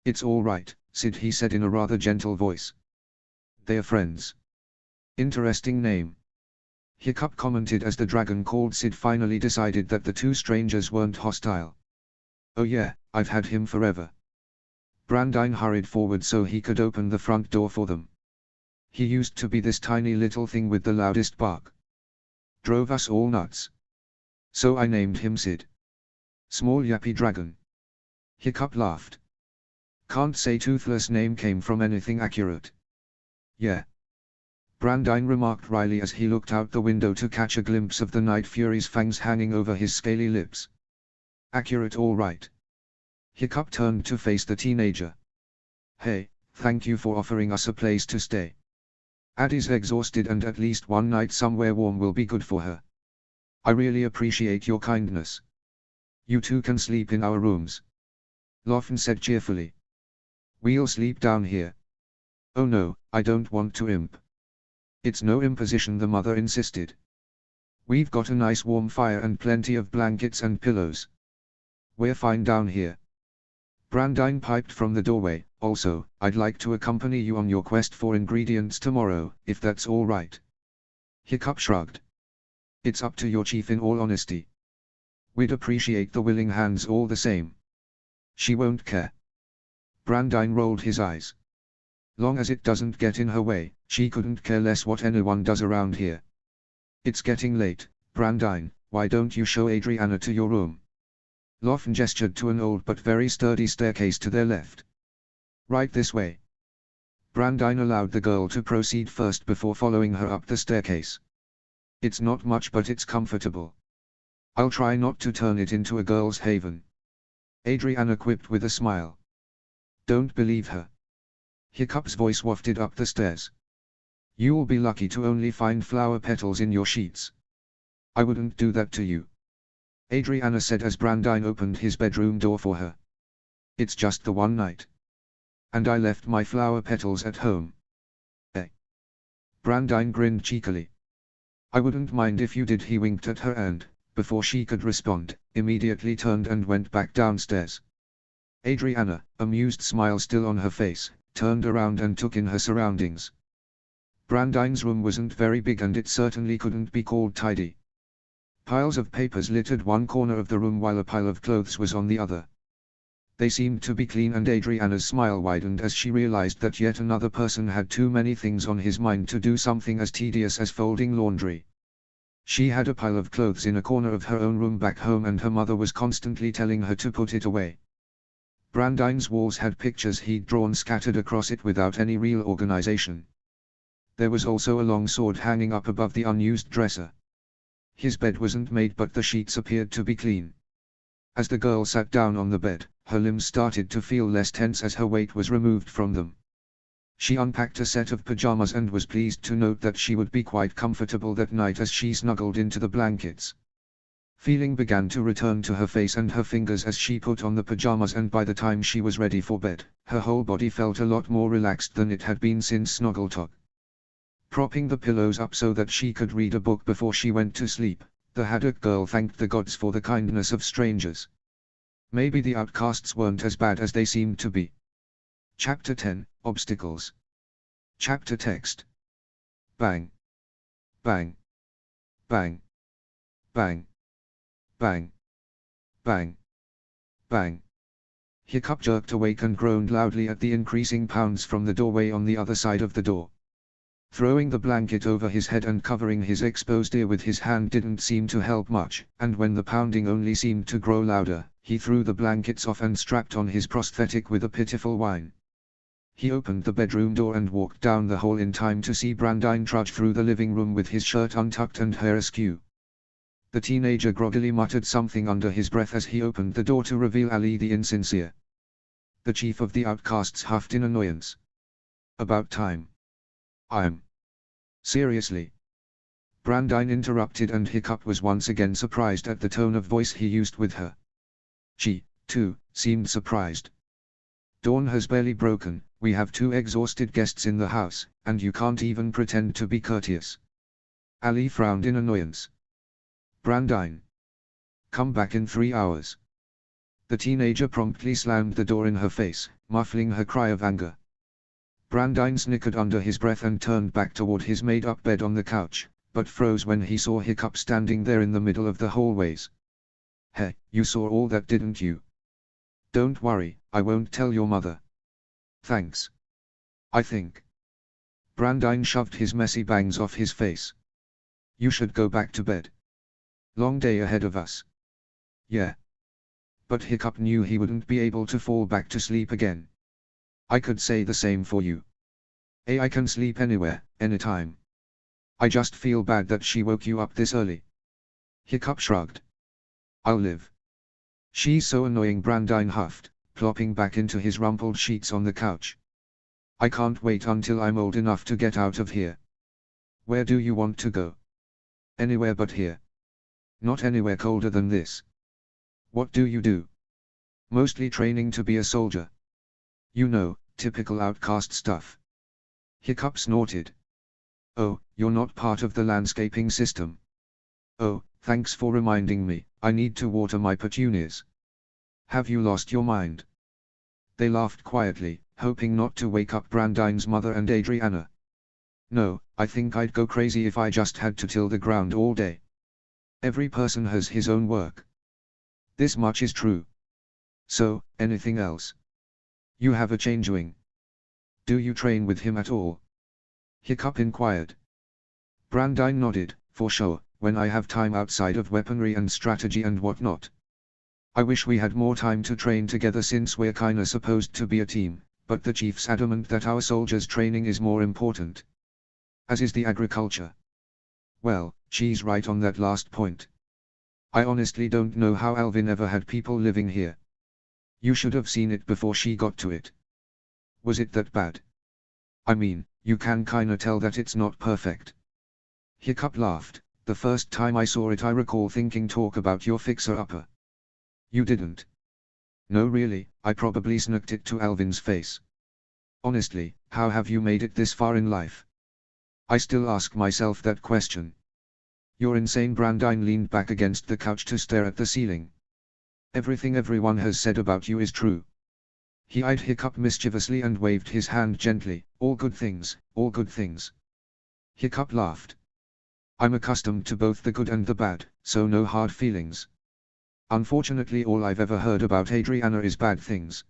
It's all right, Sid, he said in a rather gentle voice. They're friends. Interesting name. Hiccup commented as the dragon called Sid finally decided that the two strangers weren't hostile. Oh yeah, I've had him forever. Brandine hurried forward so he could open the front door for them. He used to be this tiny little thing with the loudest bark. Drove us all nuts. So I named him Sid. Small yappy dragon. Hiccup laughed. Can't say Toothless name came from anything accurate. Yeah. Brandine remarked wryly as he looked out the window to catch a glimpse of the Night Fury's fangs hanging over his scaly lips. Accurate all right. Hiccup turned to face the teenager. Hey, thank you for offering us a place to stay. Addie's exhausted and at least one night somewhere warm will be good for her. I really appreciate your kindness. You two can sleep in our rooms. Lawton said cheerfully. We'll sleep down here. Oh no, I don't want to imp. It's no imposition, the mother insisted. We've got a nice warm fire and plenty of blankets and pillows. We're fine down here. Brandine piped from the doorway. Also, I'd like to accompany you on your quest for ingredients tomorrow, if that's all right. Hiccup shrugged. It's up to your chief, in all honesty. We'd appreciate the willing hands all the same. She won't care. Brandine rolled his eyes. Long as it doesn't get in her way, she couldn't care less what anyone does around here. It's getting late, Brandine, why don't you show Adriana to your room? Lawton gestured to an old but very sturdy staircase to their left. Right this way. Brandine allowed the girl to proceed first before following her up the staircase. It's not much but it's comfortable. I'll try not to turn it into a girl's haven. Adriana quipped with a smile. Don't believe her. Hiccup's voice wafted up the stairs. You'll be lucky to only find flower petals in your sheets. I wouldn't do that to you. Adriana said as Brandine opened his bedroom door for her. It's just the one night. And I left my flower petals at home. Eh? Brandine grinned cheekily. I wouldn't mind if you did, he winked at her and, before she could respond, immediately turned and went back downstairs. Adriana, amused smile still on her face, turned around and took in her surroundings. Brandine's room wasn't very big and it certainly couldn't be called tidy. Piles of papers littered one corner of the room while a pile of clothes was on the other. They seemed to be clean and Adriana's smile widened as she realized that yet another person had too many things on his mind to do something as tedious as folding laundry. She had a pile of clothes in a corner of her own room back home and her mother was constantly telling her to put it away. Brandine's walls had pictures he'd drawn scattered across it without any real organization. There was also a long sword hanging up above the unused dresser. His bed wasn't made but the sheets appeared to be clean. As the girl sat down on the bed, her limbs started to feel less tense as her weight was removed from them. She unpacked a set of pajamas and was pleased to note that she would be quite comfortable that night as she snuggled into the blankets. Feeling began to return to her face and her fingers as she put on the pajamas, and by the time she was ready for bed, her whole body felt a lot more relaxed than it had been since Snuggletalk. Propping the pillows up so that she could read a book before she went to sleep, the Haddock girl thanked the gods for the kindness of strangers. Maybe the outcasts weren't as bad as they seemed to be. Chapter 10, Obstacles. Chapter text. Bang. Bang. Bang. Bang. Bang. Bang. Bang. Hiccup jerked awake and groaned loudly at the increasing pounds from the doorway on the other side of the door. Throwing the blanket over his head and covering his exposed ear with his hand didn't seem to help much, and when the pounding only seemed to grow louder, he threw the blankets off and strapped on his prosthetic with a pitiful whine. He opened the bedroom door and walked down the hall in time to see Brandine trudge through the living room with his shirt untucked and hair askew. The teenager groggily muttered something under his breath as he opened the door to reveal Ali the insincere. The chief of the outcasts huffed in annoyance. About time. Seriously. Brandine interrupted and Hiccup was once again surprised at the tone of voice he used with her. She, too, seemed surprised. Dawn has barely broken, we have 2 exhausted guests in the house, and you can't even pretend to be courteous. Ali frowned in annoyance. Brandine. Come back in 3 hours. The teenager promptly slammed the door in her face, muffling her cry of anger. Brandine snickered under his breath and turned back toward his made-up bed on the couch, but froze when he saw Hiccup standing there in the middle of the hallways. Hey, you saw all that, didn't you? Don't worry, I won't tell your mother. Thanks. I think. Brandine shoved his messy bangs off his face. You should go back to bed. Long day ahead of us. Yeah. But Hiccup knew he wouldn't be able to fall back to sleep again. I could say the same for you. I can sleep anywhere, anytime. I just feel bad that she woke you up this early. Hiccup shrugged. I'll live. She's so annoying, Brandine huffed, plopping back into his rumpled sheets on the couch. I can't wait until I'm old enough to get out of here. Where do you want to go? Anywhere but here. Not anywhere colder than this. What do you do? Mostly training to be a soldier. You know, typical outcast stuff. Hiccup snorted. Oh, you're not part of the landscaping system. Oh, thanks for reminding me, I need to water my petunias. Have you lost your mind? They laughed quietly, hoping not to wake up Brandine's mother and Adriana. No, I think I'd go crazy if I just had to till the ground all day. Every person has his own work. This much is true. So, anything else? You have a changeling. Do you train with him at all? Hiccup inquired. Brandine nodded, for sure, when I have time outside of weaponry and strategy and whatnot. I wish we had more time to train together since we're kinda supposed to be a team, but the chief's adamant that our soldiers' training is more important. As is the agriculture. Well, she's right on that last point. I honestly don't know how Alvin ever had people living here. You should have seen it before she got to it. Was it that bad? I mean, you can kinda tell that it's not perfect. Hiccup laughed. The first time I saw it I recall thinking, talk about your fixer-upper. You didn't. No really, I probably snuck it to Alvin's face. Honestly, how have you made it this far in life? I still ask myself that question. You're insane. Brandine leaned back against the couch to stare at the ceiling. Everything everyone has said about you is true. He eyed Hiccup mischievously and waved his hand gently. All good things, all good things. Hiccup laughed. I'm accustomed to both the good and the bad, so no hard feelings. Unfortunately, all I've ever heard about Adriana is bad things.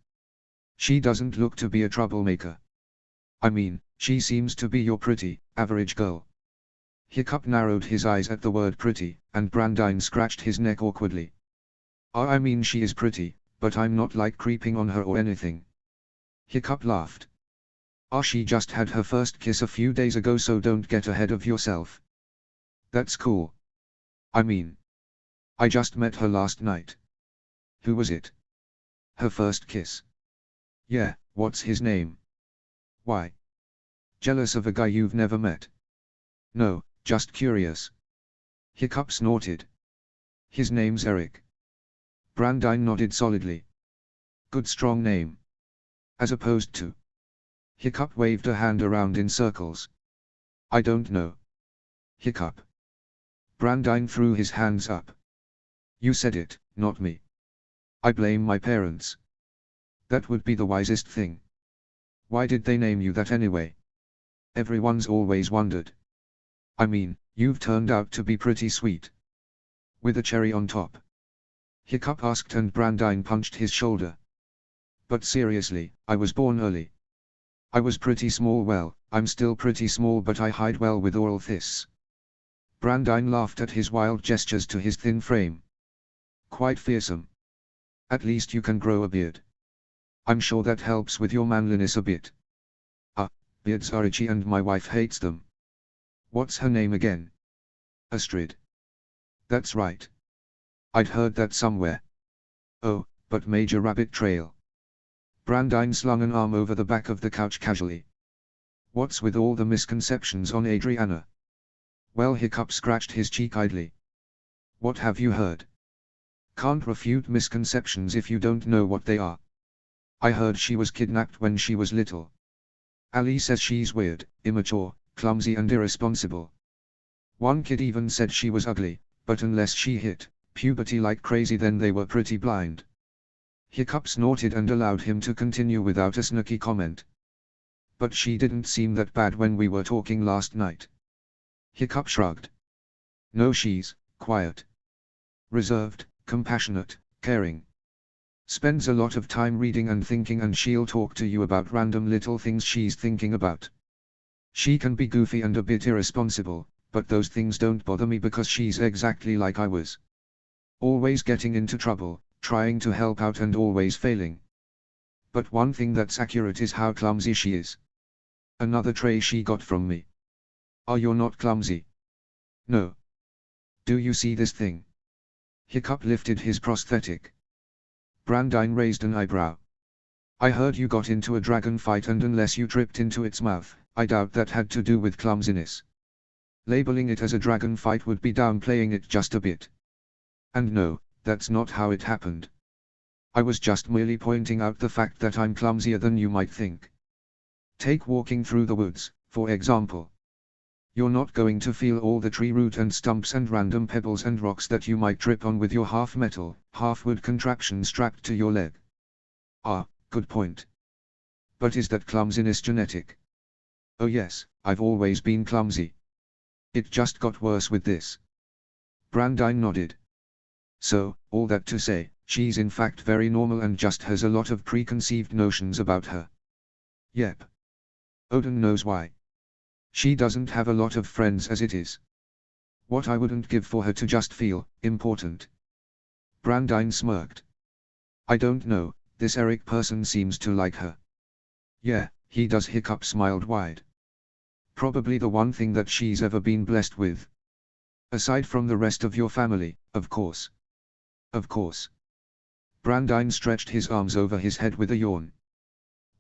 She doesn't look to be a troublemaker. I mean, she seems to be your pretty, average girl. Hiccup narrowed his eyes at the word pretty, and Brandine scratched his neck awkwardly. I mean she is pretty, but I'm not like creeping on her or anything. Hiccup laughed. She just had her first kiss a few days ago, so don't get ahead of yourself. That's cool. I mean, I just met her last night. Who was it? Her first kiss. Yeah, what's his name? Why? Jealous of a guy you've never met? No, just curious. Hiccup snorted. His name's Eric. Brandine nodded solidly. Good strong name. As opposed to. Hiccup waved a hand around in circles. I don't know. Hiccup. Brandine threw his hands up. You said it, not me. I blame my parents. That would be the wisest thing. Why did they name you that anyway? Everyone's always wondered. I mean, you've turned out to be pretty sweet. With a cherry on top. Hiccup asked, and Brandine punched his shoulder. But seriously, I was born early. I was pretty small. Well, I'm still pretty small, but I hide well with oral fists. Brandine laughed at his wild gestures to his thin frame. Quite fearsome. At least you can grow a beard. I'm sure that helps with your manliness a bit. Beards are itchy and my wife hates them. What's her name again? Astrid. That's right. I'd heard that somewhere. Oh, but Major Rabbit Trail. Brandine slung an arm over the back of the couch casually. What's with all the misconceptions on Adriana? Well, Hiccup scratched his cheek idly. What have you heard? Can't refute misconceptions if you don't know what they are. I heard she was kidnapped when she was little. Ali says she's weird, immature, clumsy and irresponsible. One kid even said she was ugly, but unless she hit puberty like crazy then they were pretty blind. Hiccup snorted and allowed him to continue without a snooky comment. But she didn't seem that bad when we were talking last night. Hiccup shrugged. No, she's quiet. Reserved, compassionate, caring. Spends a lot of time reading and thinking, and she'll talk to you about random little things she's thinking about. She can be goofy and a bit irresponsible, but those things don't bother me because she's exactly like I was. Always getting into trouble, trying to help out and always failing. But one thing that's accurate is how clumsy she is. Another trait she got from me. You're not clumsy. No. Do you see this thing? Hiccup lifted his prosthetic. Brandine raised an eyebrow. I heard you got into a dragon fight, and unless you tripped into its mouth, I doubt that had to do with clumsiness. Labeling it as a dragon fight would be downplaying it just a bit. And no, that's not how it happened. I was just merely pointing out the fact that I'm clumsier than you might think. Take walking through the woods, for example. You're not going to feel all the tree root and stumps and random pebbles and rocks that you might trip on with your half-metal, half-wood contraption strapped to your leg. Good point. But is that clumsiness genetic? Oh yes, I've always been clumsy. It just got worse with this. Brandine nodded. So, all that to say, she's in fact very normal and just has a lot of preconceived notions about her. Yep. Odin knows why. She doesn't have a lot of friends as it is. What I wouldn't give for her to just feel important. Brandine smirked. I don't know, this Eric person seems to like her. Yeah, he does. Hiccup smiled wide. Probably the one thing that she's ever been blessed with. Aside from the rest of your family, of course. Of course. Brandine stretched his arms over his head with a yawn.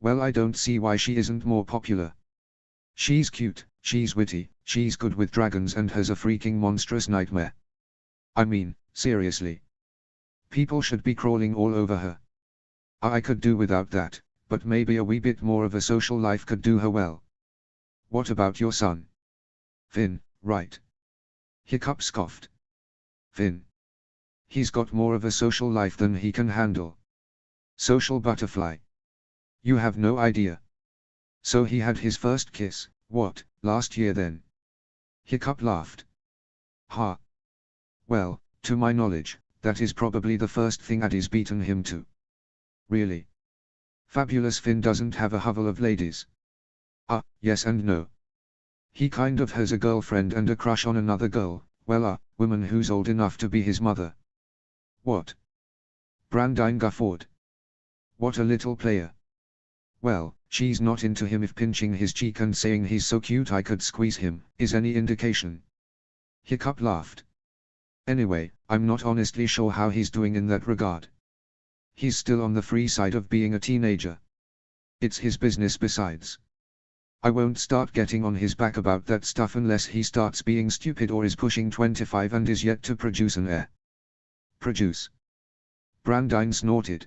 Well, I don't see why she isn't more popular. She's cute, she's witty, she's good with dragons and has a freaking monstrous nightmare. I mean, seriously. People should be crawling all over her. I could do without that, but maybe a wee bit more of a social life could do her well. What about your son? Finn, right? Hiccup scoffed. Finn. He's got more of a social life than he can handle. Social butterfly. You have no idea. So he had his first kiss, what, last year then? Hiccup laughed. Ha. Well, to my knowledge, that is probably the first thing Addy's beaten him to. Really? Fabulous Finn doesn't have a hovel of ladies. Yes and no. He kind of has a girlfriend and a crush on another girl, well a woman who's old enough to be his mother. What? Brandine guffawed. What a little player. Well, she's not into him if pinching his cheek and saying he's so cute I could squeeze him is any indication. Hiccup laughed. Anyway, I'm not honestly sure how he's doing in that regard. He's still on the free side of being a teenager. It's his business besides. I won't start getting on his back about that stuff unless he starts being stupid or is pushing 25 and is yet to produce an heir. Produce? Brandine snorted.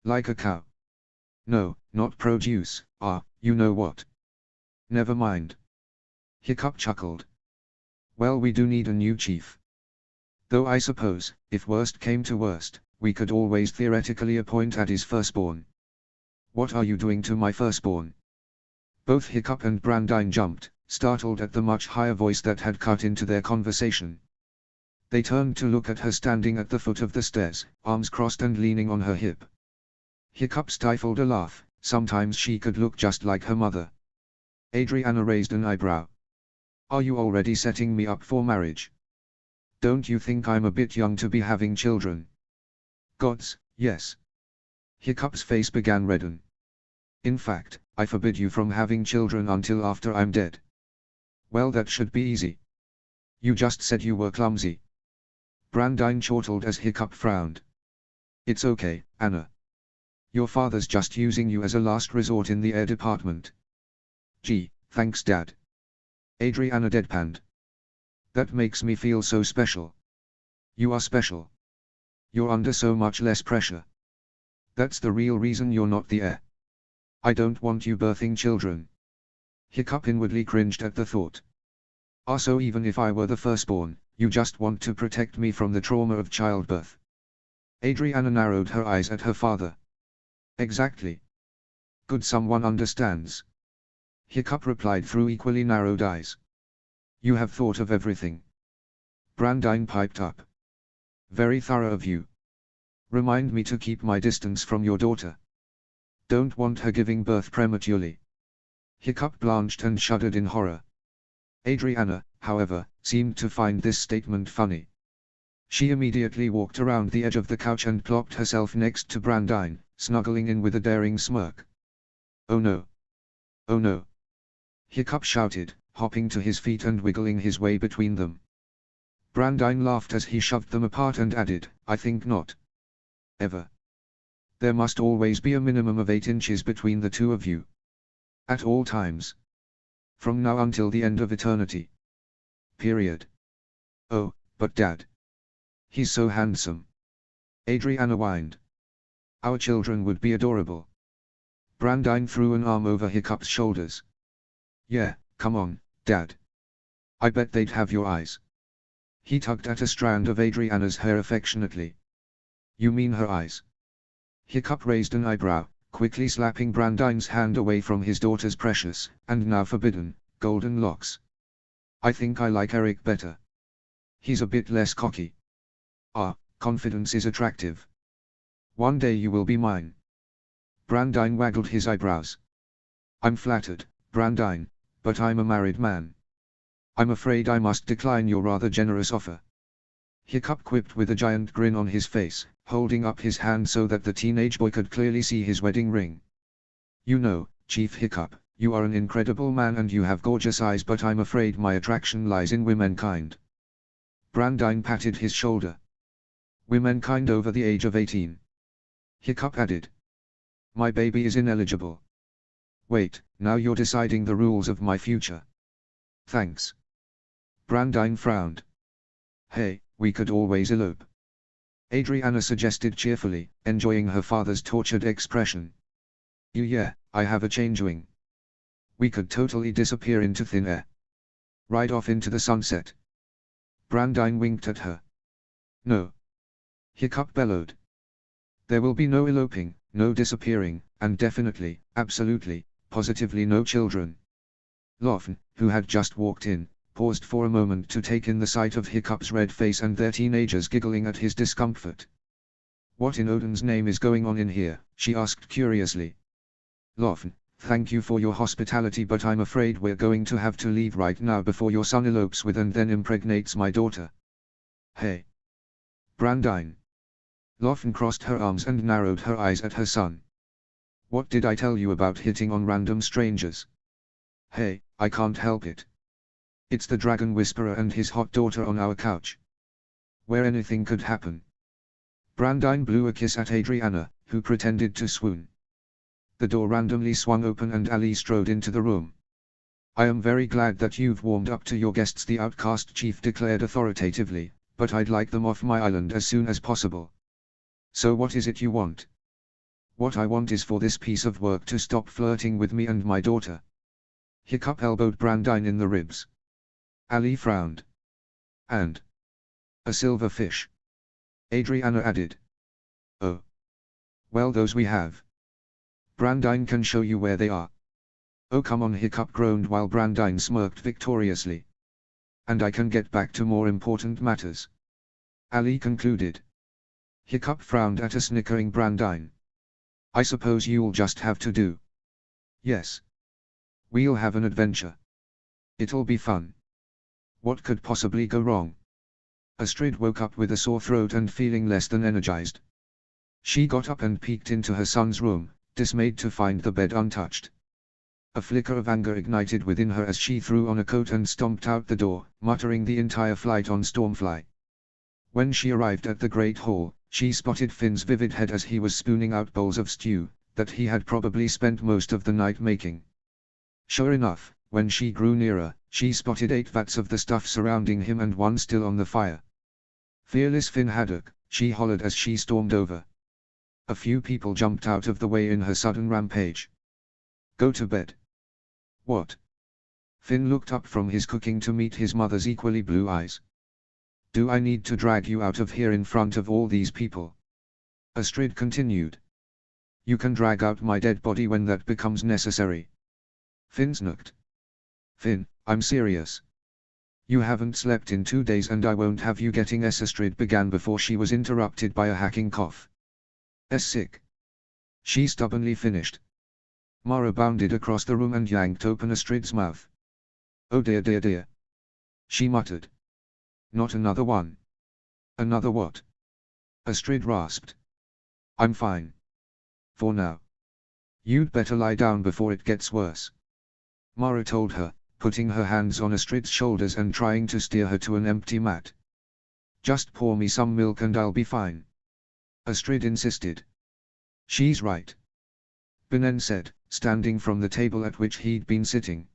Like a cow. No, not produce, you know what. Never mind. Hiccup chuckled. Well, we do need a new chief. Though I suppose, if worst came to worst, we could always theoretically appoint Addy's firstborn. What are you doing to my firstborn? Both Hiccup and Brandine jumped, startled at the much higher voice that had cut into their conversation. They turned to look at her standing at the foot of the stairs, arms crossed and leaning on her hip. Hiccup stifled a laugh. Sometimes she could look just like her mother. Adriana raised an eyebrow. Are you already setting me up for marriage? Don't you think I'm a bit young to be having children? Gods, yes. Hiccup's face began redden. In fact, I forbid you from having children until after I'm dead. Well, that should be easy. You just said you were clumsy. Brandine chortled as Hiccup frowned. It's okay, Anna. Your father's just using you as a last resort in the air department. Gee, thanks Dad. Adriana deadpanned. That makes me feel so special. You are special. You're under so much less pressure. That's the real reason you're not the heir. I don't want you birthing children. Hiccup inwardly cringed at the thought. So even if I were the firstborn, you just want to protect me from the trauma of childbirth. Adriana narrowed her eyes at her father. Exactly. Good, someone understands. Hiccup replied through equally narrowed eyes. You have thought of everything. Brandine piped up. Very thorough of you. Remind me to keep my distance from your daughter. Don't want her giving birth prematurely. Hiccup blanched and shuddered in horror. Adriana, however, seemed to find this statement funny. She immediately walked around the edge of the couch and plopped herself next to Brandine, snuggling in with a daring smirk. "Oh no! Oh no!" Hiccup shouted, hopping to his feet and wiggling his way between them. Brandine laughed as he shoved them apart and added, "I think not. Ever. There must always be a minimum of 8 inches between the two of you. At all times. From now until the end of eternity. Period. Oh, but Dad. He's so handsome." Adriana whined. "Our children would be adorable." Brandine threw an arm over Hiccup's shoulders. "Yeah, come on, Dad. I bet they'd have your eyes." He tugged at a strand of Adriana's hair affectionately. "You mean her eyes?" Hiccup raised an eyebrow, quickly slapping Brandine's hand away from his daughter's precious, and now forbidden, golden locks. "I think I like Eric better. He's a bit less cocky. Ah, confidence is attractive. One day you will be mine." Brandine waggled his eyebrows. "I'm flattered, Brandine, but I'm a married man. I'm afraid I must decline your rather generous offer." Hiccup quipped with a giant grin on his face, holding up his hand so that the teenage boy could clearly see his wedding ring. "You know, Chief Hiccup, you are an incredible man and you have gorgeous eyes, but I'm afraid my attraction lies in womenkind." Brandine patted his shoulder. "Womenkind over the age of 18. Hiccup added. "My baby is ineligible." "Wait, now you're deciding the rules of my future." "Thanks." Brandine frowned. "Hey, we could always elope," Adriana suggested cheerfully, enjoying her father's tortured expression. Yeah, I have a change-wing. We could totally disappear into thin air. Ride off into the sunset." Brandine winked at her. "No." Hiccup bellowed. "There will be no eloping, no disappearing, and definitely, absolutely, positively no children." Lawton, who had just walked in, paused for a moment to take in the sight of Hiccup's red face and their teenagers giggling at his discomfort. "What in Odin's name is going on in here?" she asked curiously. "Lawton, thank you for your hospitality, but I'm afraid we're going to have to leave right now before your son elopes with and then impregnates my daughter." "Hey. Brandine." Lawton crossed her arms and narrowed her eyes at her son. "What did I tell you about hitting on random strangers? Hey, I can't help it. It's the Dragon Whisperer and his hot daughter on our couch. Where anything could happen." Brandine blew a kiss at Adriana, who pretended to swoon. The door randomly swung open and Ali strode into the room. "I am very glad that you've warmed up to your guests," the outcast chief declared authoritatively, "but I'd like them off my island as soon as possible." "So what is it you want?" "What I want is for this piece of work to stop flirting with me and my daughter." Hiccup elbowed Brandine in the ribs. Ali frowned. "And a silver fish," Adriana added. "Oh. Well, those we have. Brandine can show you where they are." "Oh come on," Hiccup groaned while Brandine smirked victoriously. "And I can get back to more important matters," Ali concluded. Hiccup frowned at a snickering Brandine. "I suppose you'll just have to do." "Yes. We'll have an adventure. It'll be fun." What could possibly go wrong? Astrid woke up with a sore throat and feeling less than energized. She got up and peeked into her son's room, dismayed to find the bed untouched. A flicker of anger ignited within her as she threw on a coat and stomped out the door, muttering the entire flight on Stormfly. When she arrived at the Great Hall, she spotted Finn's vivid head as he was spooning out bowls of stew, that he had probably spent most of the night making. Sure enough, when she grew nearer, she spotted 8 vats of the stuff surrounding him and one still on the fire. "Fearless Finn Haddock," she hollered as she stormed over. A few people jumped out of the way in her sudden rampage. "Go to bed." "What?" Finn looked up from his cooking to meet his mother's equally blue eyes. "Do I need to drag you out of here in front of all these people?" Astrid continued. "You can drag out my dead body when that becomes necessary." Finn snooked. "Finn, I'm serious. You haven't slept in 2 days and I won't have you getting Astrid began before she was interrupted by a hacking cough. Sick. She stubbornly finished. Mara bounded across the room and yanked open Astrid's mouth. Oh dear dear dear. She muttered. Not another one. Another what? Astrid rasped. I'm fine. For now. You'd better lie down before it gets worse. Mara told her, putting her hands on Astrid's shoulders and trying to steer her to an empty mat. Just pour me some milk and I'll be fine. Astrid insisted. She's right. Binnen said, standing from the table at which he'd been sitting.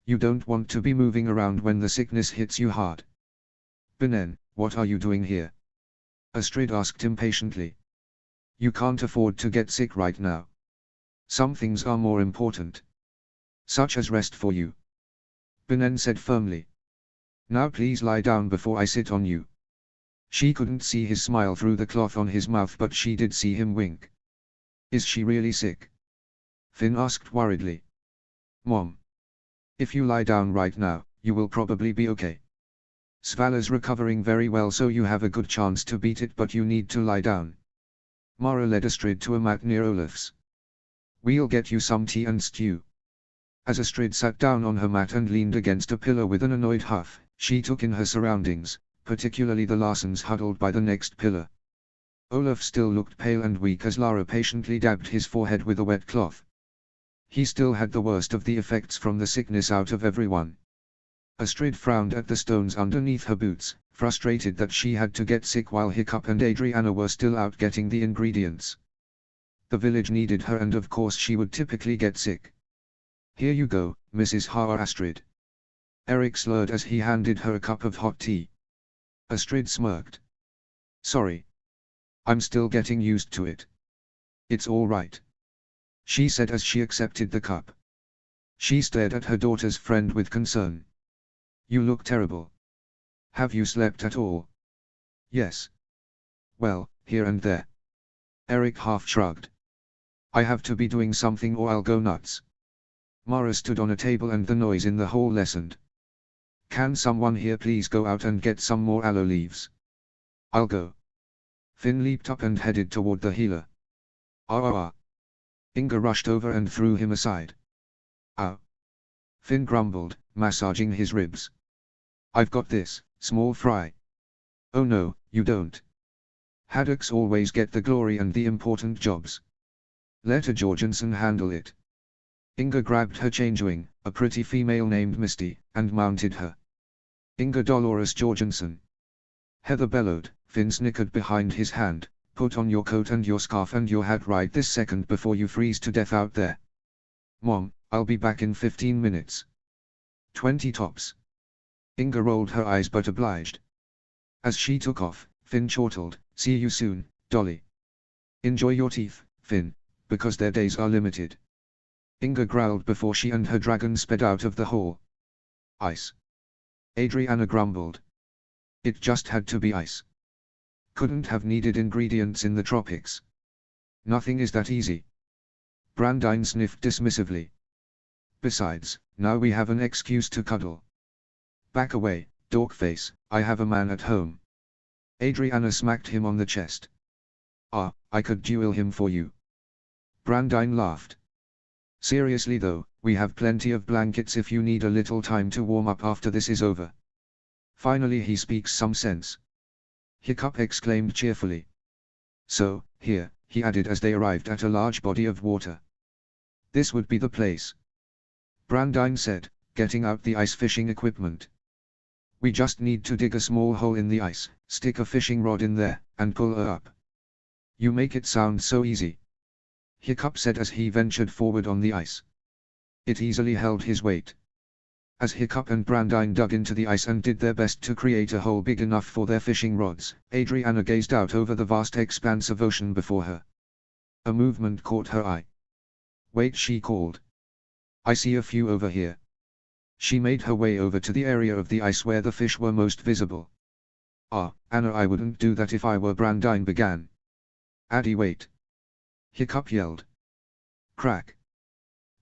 You don't want to be moving around when the sickness hits you hard. Binnen, what are you doing here? Astrid asked impatiently. You can't afford to get sick right now. Some things are more important. Such as rest for you. Binnen said firmly. Now please lie down before I sit on you. She couldn't see his smile through the cloth on his mouth, but she did see him wink. Is she really sick? Finn asked worriedly. Mom. If you lie down right now, you will probably be okay. Svala's recovering very well, so you have a good chance to beat it, but you need to lie down. Mara led Astrid to a mat near Olaf's. We'll get you some tea and stew. As Astrid sat down on her mat and leaned against a pillar with an annoyed huff, she took in her surroundings, particularly the Larsens huddled by the next pillar. Olaf still looked pale and weak as Lara patiently dabbed his forehead with a wet cloth. He still had the worst of the effects from the sickness out of everyone. Astrid frowned at the stones underneath her boots, frustrated that she had to get sick while Hiccup and Adriana were still out getting the ingredients. The village needed her, and of course she would typically get sick. Here you go, Mrs. Hauer. Astrid. Eric slurred as he handed her a cup of hot tea. Astrid smirked. Sorry. I'm still getting used to it. It's all right, she said as she accepted the cup. She stared at her daughter's friend with concern. You look terrible. Have you slept at all? Yes. Well, here and there. Eric half shrugged. I have to be doing something or I'll go nuts. Mara stood on a table and the noise in the hall lessened. Can someone here please go out and get some more aloe leaves? I'll go. Finn leaped up and headed toward the healer. Ah. Inga rushed over and threw him aside. Ow. Finn grumbled, massaging his ribs. I've got this, small fry. Oh no, you don't. Haddocks always get the glory and the important jobs. Let a Jorgensen handle it. Inga grabbed her changeling, a pretty female named Misty, and mounted her. Inga Dolores Jorgensen. Heather bellowed. Finn snickered behind his hand. Put on your coat and your scarf and your hat right this second before you freeze to death out there. Mom, I'll be back in 15 minutes. 20 tops. Inga rolled her eyes but obliged. As she took off, Finn chortled, see you soon, Dolly. Enjoy your teeth, Finn, because their days are limited. Inga growled before she and her dragon sped out of the hall. Ice. Adriana grumbled. It just had to be ice. Couldn't have needed ingredients in the tropics. Nothing is that easy. Brandine sniffed dismissively. Besides, now we have an excuse to cuddle. Back away, dorkface, I have a man at home. Adriana smacked him on the chest. Ah, I could duel him for you. Brandine laughed. Seriously though, we have plenty of blankets if you need a little time to warm up after this is over. Finally he speaks some sense. Hiccup exclaimed cheerfully. So, here, he added as they arrived at a large body of water. This would be the place. Brandine said, getting out the ice fishing equipment. We just need to dig a small hole in the ice, stick a fishing rod in there, and pull her up. You make it sound so easy. Hiccup said as he ventured forward on the ice. It easily held his weight. As Hiccup and Brandine dug into the ice and did their best to create a hole big enough for their fishing rods, Adriana gazed out over the vast expanse of ocean before her. A movement caught her eye. Wait, she called. I see a few over here. She made her way over to the area of the ice where the fish were most visible. Ah, Anna, I wouldn't do that if I were. Brandine began. Addie, wait. Hiccup yelled. Crack.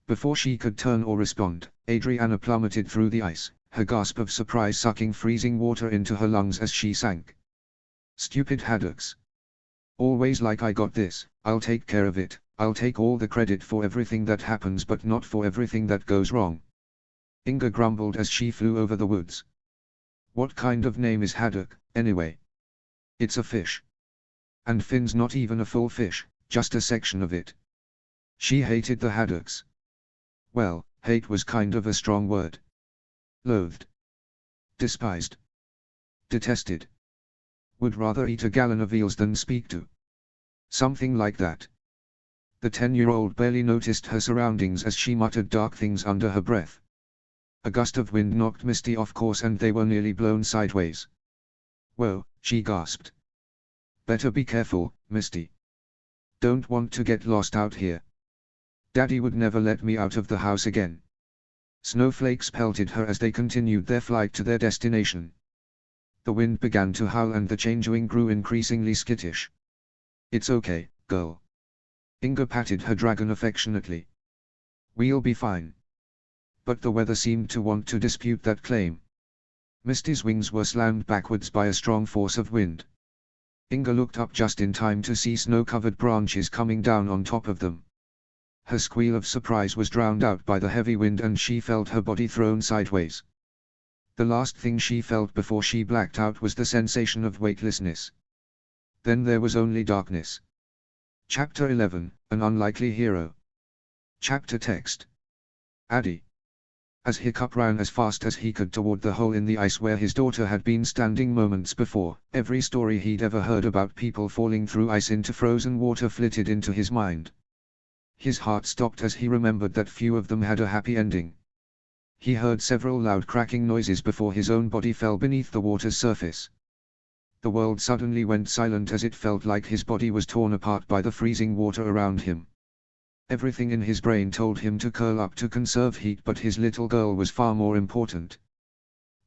Before she could turn or respond, Adriana plummeted through the ice, her gasp of surprise sucking freezing water into her lungs as she sank. Stupid haddocks. Always like I got this, I'll take care of it, I'll take all the credit for everything that happens but not for everything that goes wrong. Inga grumbled as she flew over the woods. What kind of name is haddock, anyway? It's a fish. And Finn's not even a full fish, just a section of it. She hated the haddocks. Well, hate was kind of a strong word. Loathed. Despised. Detested. Would rather eat a gallon of eels than speak to. Something like that. The 10-year-old barely noticed her surroundings as she muttered dark things under her breath. A gust of wind knocked Misty off course and they were nearly blown sideways. Whoa, she gasped. Better be careful, Misty. Don't want to get lost out here. Daddy would never let me out of the house again. Snowflakes pelted her as they continued their flight to their destination. The wind began to howl and the changeling grew increasingly skittish. It's okay, girl. Inga patted her dragon affectionately. We'll be fine. But the weather seemed to want to dispute that claim. Misty's wings were slammed backwards by a strong force of wind. Inga looked up just in time to see snow-covered branches coming down on top of them. Her squeal of surprise was drowned out by the heavy wind and she felt her body thrown sideways. The last thing she felt before she blacked out was the sensation of weightlessness. Then there was only darkness. Chapter 11, An Unlikely Hero. Chapter text. Addy. As Hiccup ran as fast as he could toward the hole in the ice where his daughter had been standing moments before, every story he'd ever heard about people falling through ice into frozen water flitted into his mind. His heart stopped as he remembered that few of them had a happy ending. He heard several loud cracking noises before his own body fell beneath the water's surface. The world suddenly went silent as it felt like his body was torn apart by the freezing water around him. Everything in his brain told him to curl up to conserve heat, but his little girl was far more important.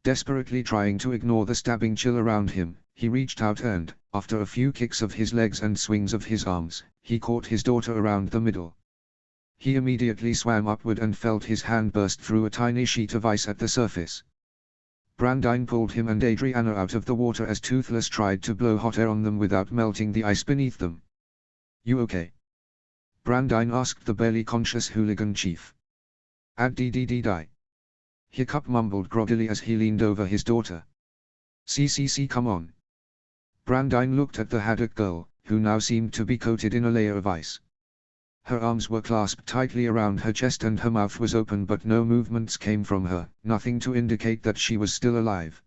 Desperately trying to ignore the stabbing chill around him, he reached out and, after a few kicks of his legs and swings of his arms, he caught his daughter around the middle. He immediately swam upward and felt his hand burst through a tiny sheet of ice at the surface. Brandine pulled him and Adriana out of the water as Toothless tried to blow hot air on them without melting the ice beneath them. You okay? Brandine asked the barely conscious hooligan chief. Ad-dee-dee-dee-die. Hiccup mumbled groggily as he leaned over his daughter. See, come on. Brandine looked at the haddock girl, who now seemed to be coated in a layer of ice. Her arms were clasped tightly around her chest and her mouth was open, but no movements came from her, nothing to indicate that she was still alive.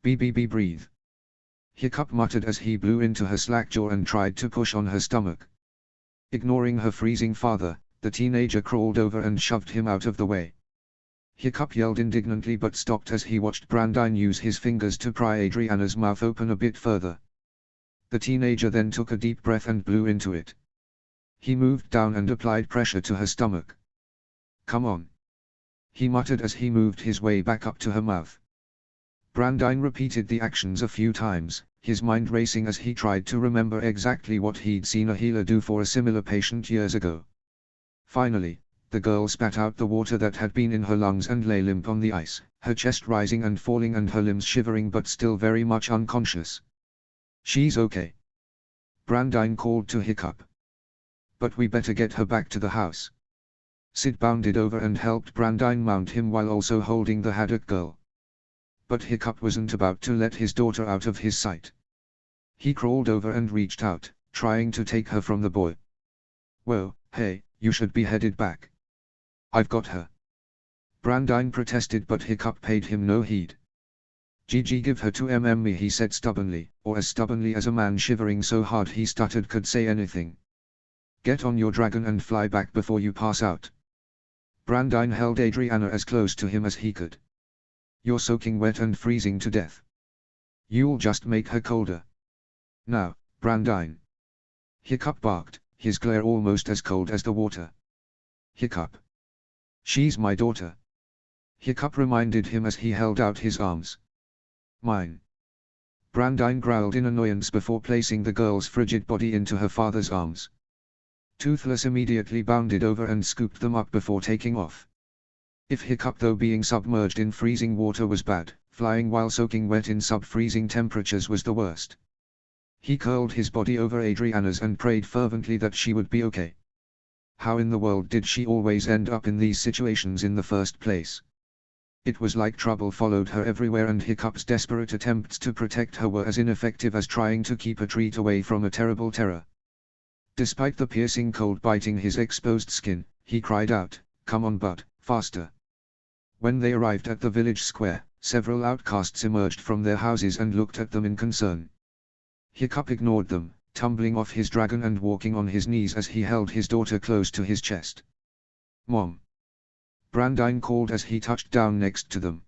Breathe. Hiccup muttered as he blew into her slack jaw and tried to push on her stomach. Ignoring her freezing father, the teenager crawled over and shoved him out of the way. Hiccup yelled indignantly but stopped as he watched Brandine use his fingers to pry Adriana's mouth open a bit further. The teenager then took a deep breath and blew into it. He moved down and applied pressure to her stomach. Come on. He muttered as he moved his way back up to her mouth. Brandine repeated the actions a few times, his mind racing as he tried to remember exactly what he'd seen a healer do for a similar patient years ago. Finally, the girl spat out the water that had been in her lungs and lay limp on the ice, her chest rising and falling and her limbs shivering but still very much unconscious. She's okay. Brandine called to Hiccup. But we better get her back to the house. Sid bounded over and helped Brandine mount him while also holding the haddock girl. But Hiccup wasn't about to let his daughter out of his sight. He crawled over and reached out, trying to take her from the boy. Whoa, hey, you should be headed back. I've got her. Brandine protested but Hiccup paid him no heed. Gigi, give her to me, he said stubbornly, or as stubbornly as a man shivering so hard he stuttered could say anything. Get on your dragon and fly back before you pass out. Brandine held Adriana as close to him as he could. You're soaking wet and freezing to death. You'll just make her colder. Now, Brandine. Hiccup barked, his glare almost as cold as the water. Hiccup. She's my daughter. Hiccup reminded him as he held out his arms. Mine. Brandine growled in annoyance before placing the girl's frigid body into her father's arms. Toothless immediately bounded over and scooped them up before taking off. If Hiccup, though being submerged in freezing water was bad, flying while soaking wet in sub-freezing temperatures was the worst. He curled his body over Adriana's and prayed fervently that she would be okay. How in the world did she always end up in these situations in the first place? It was like trouble followed her everywhere, and Hiccup's desperate attempts to protect her were as ineffective as trying to keep a treat away from a terrible terror. Despite the piercing cold biting his exposed skin, he cried out, "Come on Bud, faster!" When they arrived at the village square, several outcasts emerged from their houses and looked at them in concern. Hiccup ignored them, tumbling off his dragon and walking on his knees as he held his daughter close to his chest. "Mom!" Brandine called as he touched down next to them.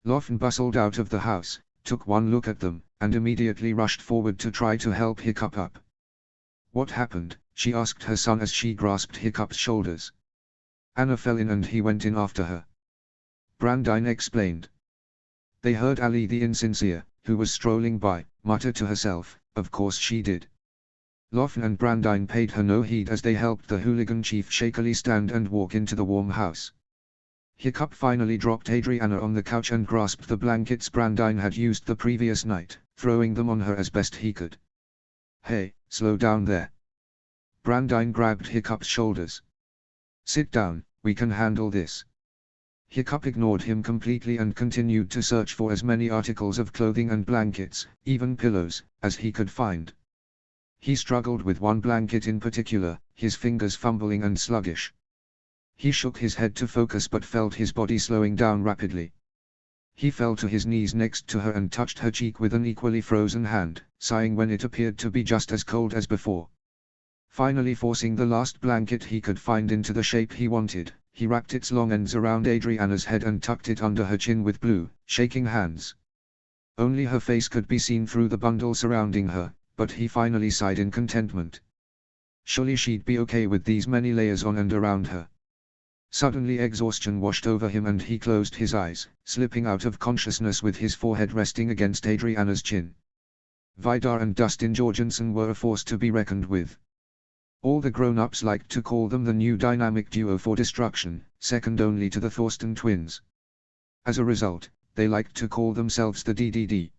Lofn bustled out of the house, took one look at them, and immediately rushed forward to try to help Hiccup up. "What happened?" she asked her son as she grasped Hiccup's shoulders. "Anna fell in and he went in after her," Brandine explained. They heard Ali the insincere, who was strolling by, mutter to herself, "Of course she did." Lofn and Brandine paid her no heed as they helped the hooligan chief shakily stand and walk into the warm house. Hiccup finally dropped Adriana on the couch and grasped the blankets Brandine had used the previous night, throwing them on her as best he could. "Hey, slow down there." Brandine grabbed Hiccup's shoulders. "Sit down, we can handle this." Hiccup ignored him completely and continued to search for as many articles of clothing and blankets, even pillows, as he could find. He struggled with one blanket in particular, his fingers fumbling and sluggish. He shook his head to focus but felt his body slowing down rapidly. He fell to his knees next to her and touched her cheek with an equally frozen hand, sighing when it appeared to be just as cold as before. Finally forcing the last blanket he could find into the shape he wanted, he wrapped its long ends around Adriana's head and tucked it under her chin with blue, shaking hands. Only her face could be seen through the bundle surrounding her, but he finally sighed in contentment. Surely she'd be okay with these many layers on and around her. Suddenly exhaustion washed over him and he closed his eyes, slipping out of consciousness with his forehead resting against Adriana's chin. Vidar and Dustin Jorgensen were a force to be reckoned with. All the grown-ups liked to call them the new dynamic duo for destruction, second only to the Thorsten twins. As a result, they liked to call themselves the DDD.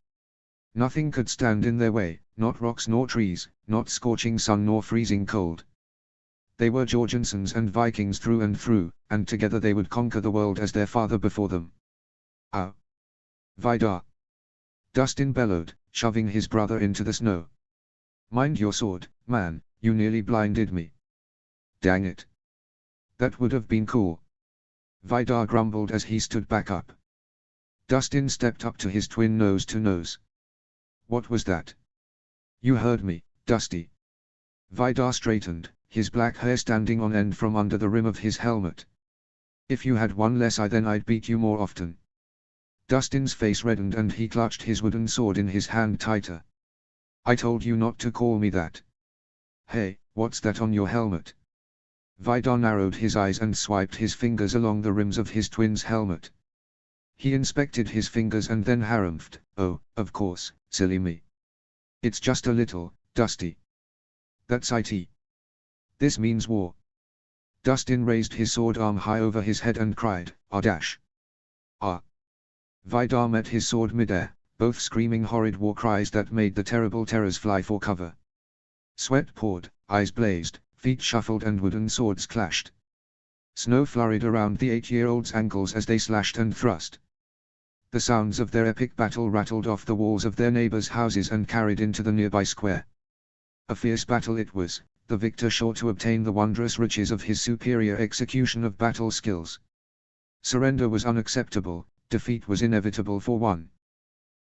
Nothing could stand in their way, not rocks nor trees, not scorching sun nor freezing cold. They were Jorgensens and Vikings through and through, and together they would conquer the world as their father before them. "Ow! Vidar!" Dustin bellowed, shoving his brother into the snow. "Mind your sword, man, you nearly blinded me." "Dang it. That would have been cool." Vidar grumbled as he stood back up. Dustin stepped up to his twin nose to nose. "What was that?" "You heard me, Dusty." Vidar straightened, his black hair standing on end from under the rim of his helmet. "If you had one less eye then I'd beat you more often." Dustin's face reddened and he clutched his wooden sword in his hand tighter. "I told you not to call me that." "Hey, what's that on your helmet?" Vidar narrowed his eyes and swiped his fingers along the rims of his twin's helmet. He inspected his fingers and then harumphed, "Oh, of course, silly me. It's just a little, Dusty. That's it. This means war." Dustin raised his sword arm high over his head and cried, "Ah! Ah!" Vidar met his sword midair, both screaming horrid war cries that made the terrible terrors fly for cover. Sweat poured, eyes blazed, feet shuffled and wooden swords clashed. Snow flurried around the 8-year-olds' ankles as they slashed and thrust. The sounds of their epic battle rattled off the walls of their neighbors' houses and carried into the nearby square. A fierce battle it was, the victor sure to obtain the wondrous riches of his superior execution of battle skills. Surrender was unacceptable, defeat was inevitable for one.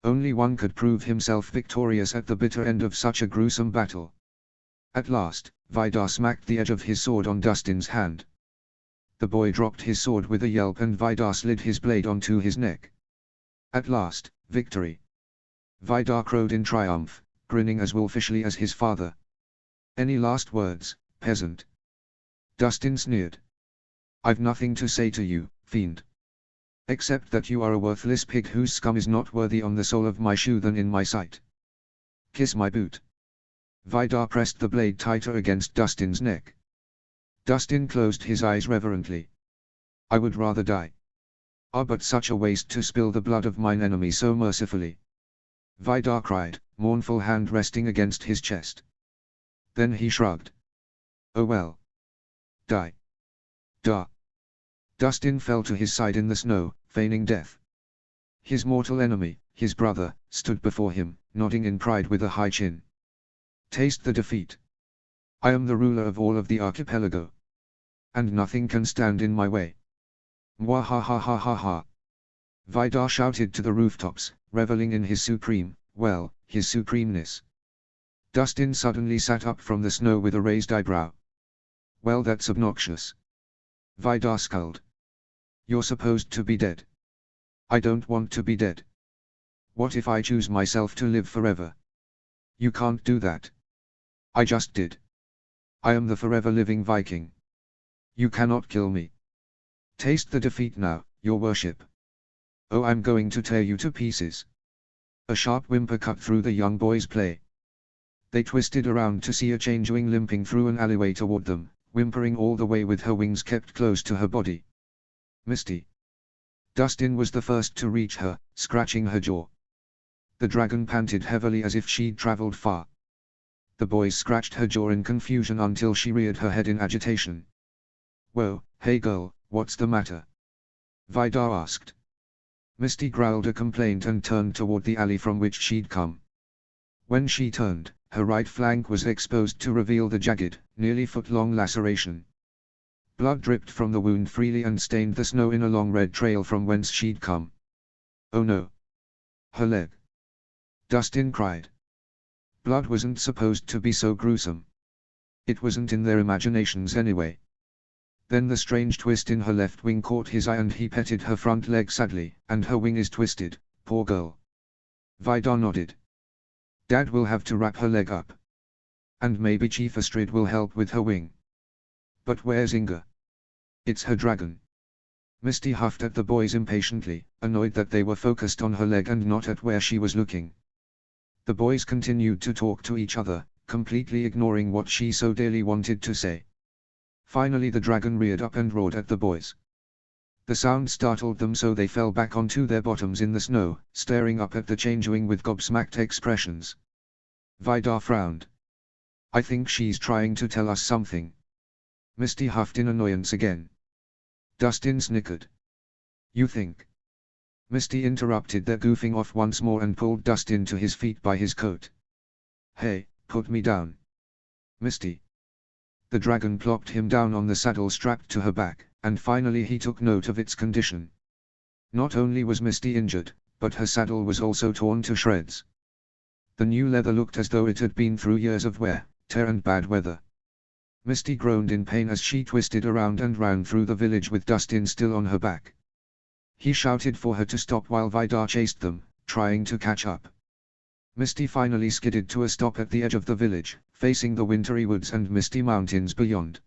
Only one could prove himself victorious at the bitter end of such a gruesome battle. At last, Vidar smacked the edge of his sword on Dustin's hand. The boy dropped his sword with a yelp and Vidar slid his blade onto his neck. At last, victory! Vidar crowed in triumph, grinning as wolfishly as his father. "Any last words, peasant?" Dustin sneered. "I've nothing to say to you, fiend. Except that you are a worthless pig whose scum is not worthy on the sole of my shoe than in my sight. Kiss my boot." Vidar pressed the blade tighter against Dustin's neck. Dustin closed his eyes reverently. "I would rather die. Ah, but such a waste to spill the blood of mine enemy so mercifully." Vidar cried, mournful hand resting against his chest. Then he shrugged. Oh well. Die. Da. Dustin fell to his side in the snow, feigning death. His mortal enemy, his brother, stood before him, nodding in pride with a high chin. Taste the defeat. I am the ruler of all of the archipelago. And nothing can stand in my way. Mwahahahaha. Vidar shouted to the rooftops, reveling in his his supremeness. Dustin suddenly sat up from the snow with a raised eyebrow. Well, that's obnoxious. Vidar scolded. You're supposed to be dead. I don't want to be dead. What if I choose myself to live forever? You can't do that. I just did. I am the forever living Viking. You cannot kill me. Taste the defeat now, your worship. Oh, I'm going to tear you to pieces. A sharp whimper cut through the young boy's play. They twisted around to see a changeling limping through an alleyway toward them, whimpering all the way with her wings kept close to her body. Misty. Dustin was the first to reach her, scratching her jaw. The dragon panted heavily as if she'd traveled far. The boys scratched her jaw in confusion until she reared her head in agitation. Whoa, hey girl, what's the matter? Vidar asked. Misty growled a complaint and turned toward the alley from which she'd come. When she turned, her right flank was exposed to reveal the jagged, nearly foot-long laceration. Blood dripped from the wound freely and stained the snow in a long red trail from whence she'd come. Oh no! Her leg! Dustin cried. Blood wasn't supposed to be so gruesome. It wasn't in their imaginations anyway. Then the strange twist in her left wing caught his eye and he petted her front leg sadly, and her wing is twisted, poor girl. Vidar nodded. Dad will have to wrap her leg up. And maybe Chief Astrid will help with her wing. But where's Inga? It's her dragon. Misty huffed at the boys impatiently, annoyed that they were focused on her leg and not at where she was looking. The boys continued to talk to each other, completely ignoring what she so dearly wanted to say. Finally the dragon reared up and roared at the boys. The sound startled them so they fell back onto their bottoms in the snow, staring up at the changeling with gobsmacked expressions. Vidar frowned. I think she's trying to tell us something. Misty huffed in annoyance again. Dustin snickered. You think? Misty interrupted their goofing off once more and pulled Dustin to his feet by his coat. Hey, put me down. Misty. The dragon plopped him down on the saddle strapped to her back, and finally he took note of its condition. Not only was Misty injured, but her saddle was also torn to shreds. The new leather looked as though it had been through years of wear, tear and bad weather. Misty groaned in pain as she twisted around and ran through the village with Dustin still on her back. He shouted for her to stop while Vidar chased them, trying to catch up. Misty finally skidded to a stop at the edge of the village, facing the wintry woods and misty mountains beyond.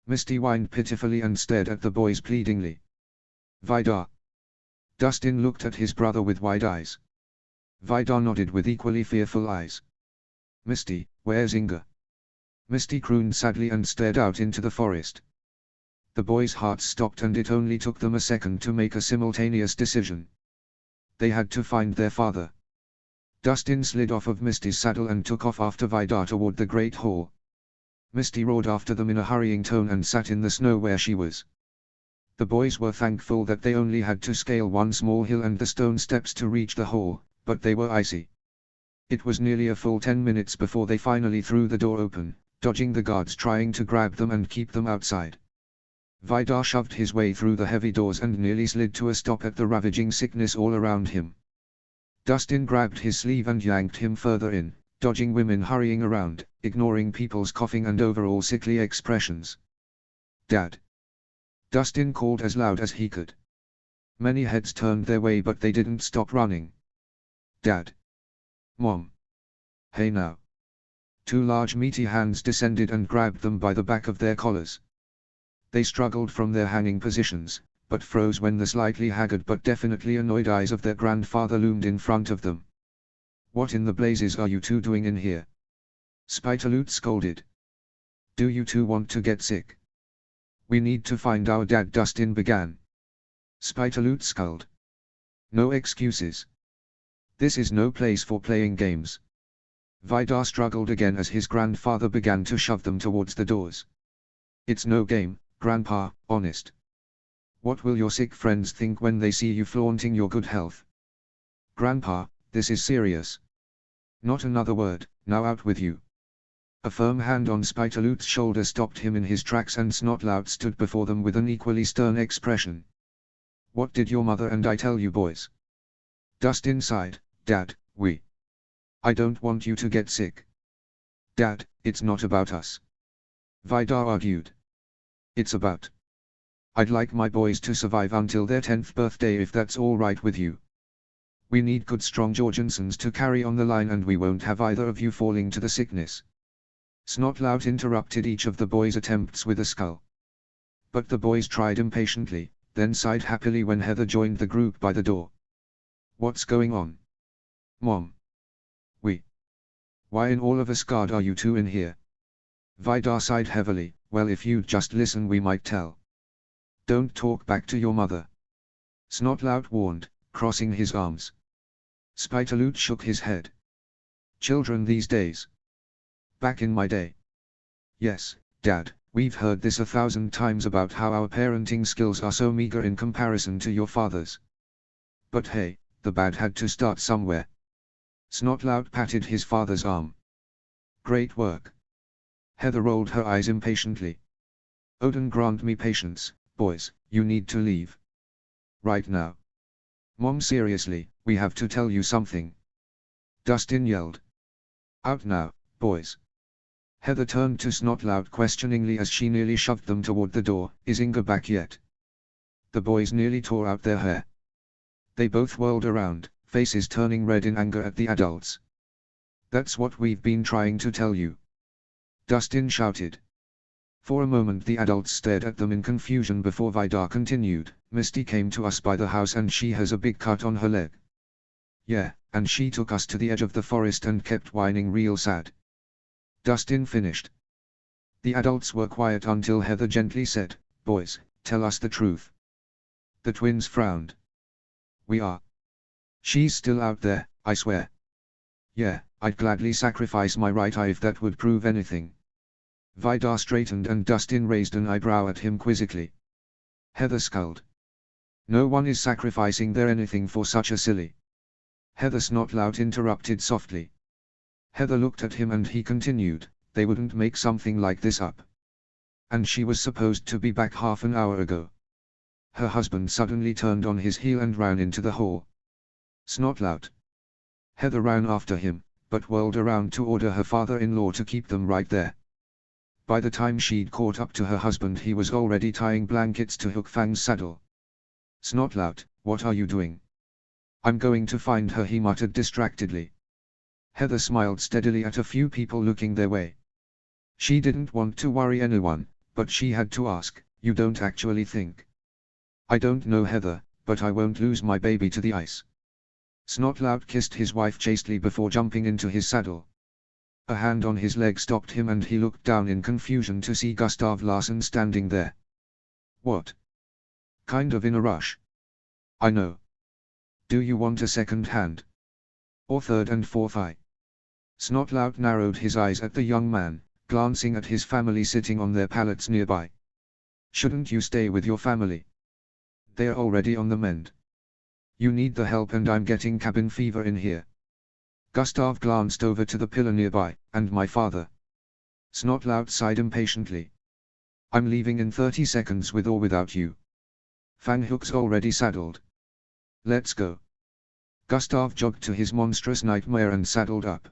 Misty whined pitifully and stared at the boys pleadingly. Vidar. Dustin looked at his brother with wide eyes. Vidar nodded with equally fearful eyes. Misty, where's Inga? Misty crooned sadly and stared out into the forest. The boys' hearts stopped and it only took them a second to make a simultaneous decision. They had to find their father. Dustin slid off of Misty's saddle and took off after Vidar toward the Great Hall. Misty roared after them in a hurrying tone and sat in the snow where she was. The boys were thankful that they only had to scale one small hill and the stone steps to reach the hall, but they were icy. It was nearly a full 10 minutes before they finally threw the door open, dodging the guards trying to grab them and keep them outside. Vidar shoved his way through the heavy doors and nearly slid to a stop at the ravaging sickness all around him. Dustin grabbed his sleeve and yanked him further in, dodging women hurrying around, ignoring people's coughing and overall sickly expressions. Dad! Dustin called as loud as he could. Many heads turned their way but they didn't stop running. Dad! Mom! Hey now! Two large meaty hands descended and grabbed them by the back of their collars. They struggled from their hanging positions, but froze when the slightly haggard but definitely annoyed eyes of their grandfather loomed in front of them. What in the blazes are you two doing in here? Spitaloot scolded. Do you two want to get sick? We need to find our dad, Dustin began. Spitaloot scolded. No excuses. This is no place for playing games, Vidar struggled again as his grandfather began to shove them towards the doors. It's no game, Grandpa, honest. What will your sick friends think when they see you flaunting your good health? Grandpa, this is serious. Not another word, now out with you. A firm hand on Spitaloot's shoulder stopped him in his tracks, and Snotlout stood before them with an equally stern expression. What did your mother and I tell you, boys? Dustin sighed. Dad, I don't want you to get sick. Dad, it's not about us. Vidar argued. It's about. I'd like my boys to survive until their 10th birthday if that's all right with you. We need good strong Jorgensons to carry on the line, and we won't have either of you falling to the sickness. Snotlout interrupted each of the boys' attempts with a scull. But the boys tried impatiently, then sighed happily when Heather joined the group by the door. What's going on? Mom. Why in all of Asgard are you two in here? Vidar sighed heavily. Well, if you'd just listen we might tell. Don't talk back to your mother. Snotlout warned, crossing his arms. Spitaloot shook his head. Children these days. Back in my day. Yes, Dad, we've heard this 1,000 times about how our parenting skills are so meager in comparison to your father's. But hey, the bad had to start somewhere. Snotlout patted his father's arm. Great work. Heather rolled her eyes impatiently. Odin grant me patience, boys, you need to leave. Right now. Mom, seriously, we have to tell you something. Dustin yelled. Out now, boys. Heather turned to Snotlout questioningly as she nearly shoved them toward the door. Is Inga back yet? The boys nearly tore out their hair. They both whirled around, faces turning red in anger at the adults. That's what we've been trying to tell you. Dustin shouted. For a moment the adults stared at them in confusion before Vidar continued. Misty came to us by the house and she has a big cut on her leg. Yeah, and she took us to the edge of the forest and kept whining real sad. Dustin finished. The adults were quiet until Heather gently said, Boys, tell us the truth. The twins frowned. We are. She's still out there, I swear. Yeah, I'd gladly sacrifice my right eye if that would prove anything. Vidar straightened and Dustin raised an eyebrow at him quizzically. Heather scowled. No one is sacrificing their anything for such a silly. Heather Snotlout interrupted softly. Heather looked at him and he continued, they wouldn't make something like this up. And she was supposed to be back half an hour ago. Her husband suddenly turned on his heel and ran into the hall. Snotlout. Heather ran after him, but whirled around to order her father-in-law to keep them right there. By the time she'd caught up to her husband he was already tying blankets to Hook Fang's saddle. Snotlout, what are you doing? I'm going to find her, he muttered distractedly. Heather smiled steadily at a few people looking their way. She didn't want to worry anyone, but she had to ask, you don't actually think? I don't know, Heather, but I won't lose my baby to the ice. Snotlout kissed his wife chastely before jumping into his saddle. A hand on his leg stopped him and he looked down in confusion to see Gustav Larsson standing there. What? Kind of in a rush. I know. Do you want a second hand? Or third and fourth eye? Snotlout narrowed his eyes at the young man, glancing at his family sitting on their pallets nearby. Shouldn't you stay with your family? They're already on the mend. You need the help and I'm getting cabin fever in here. Gustav glanced over to the pillar nearby, and my father. Snotlout sighed impatiently. I'm leaving in 30 seconds with or without you. Fanghook's already saddled. Let's go. Gustav jogged to his monstrous nightmare and saddled up.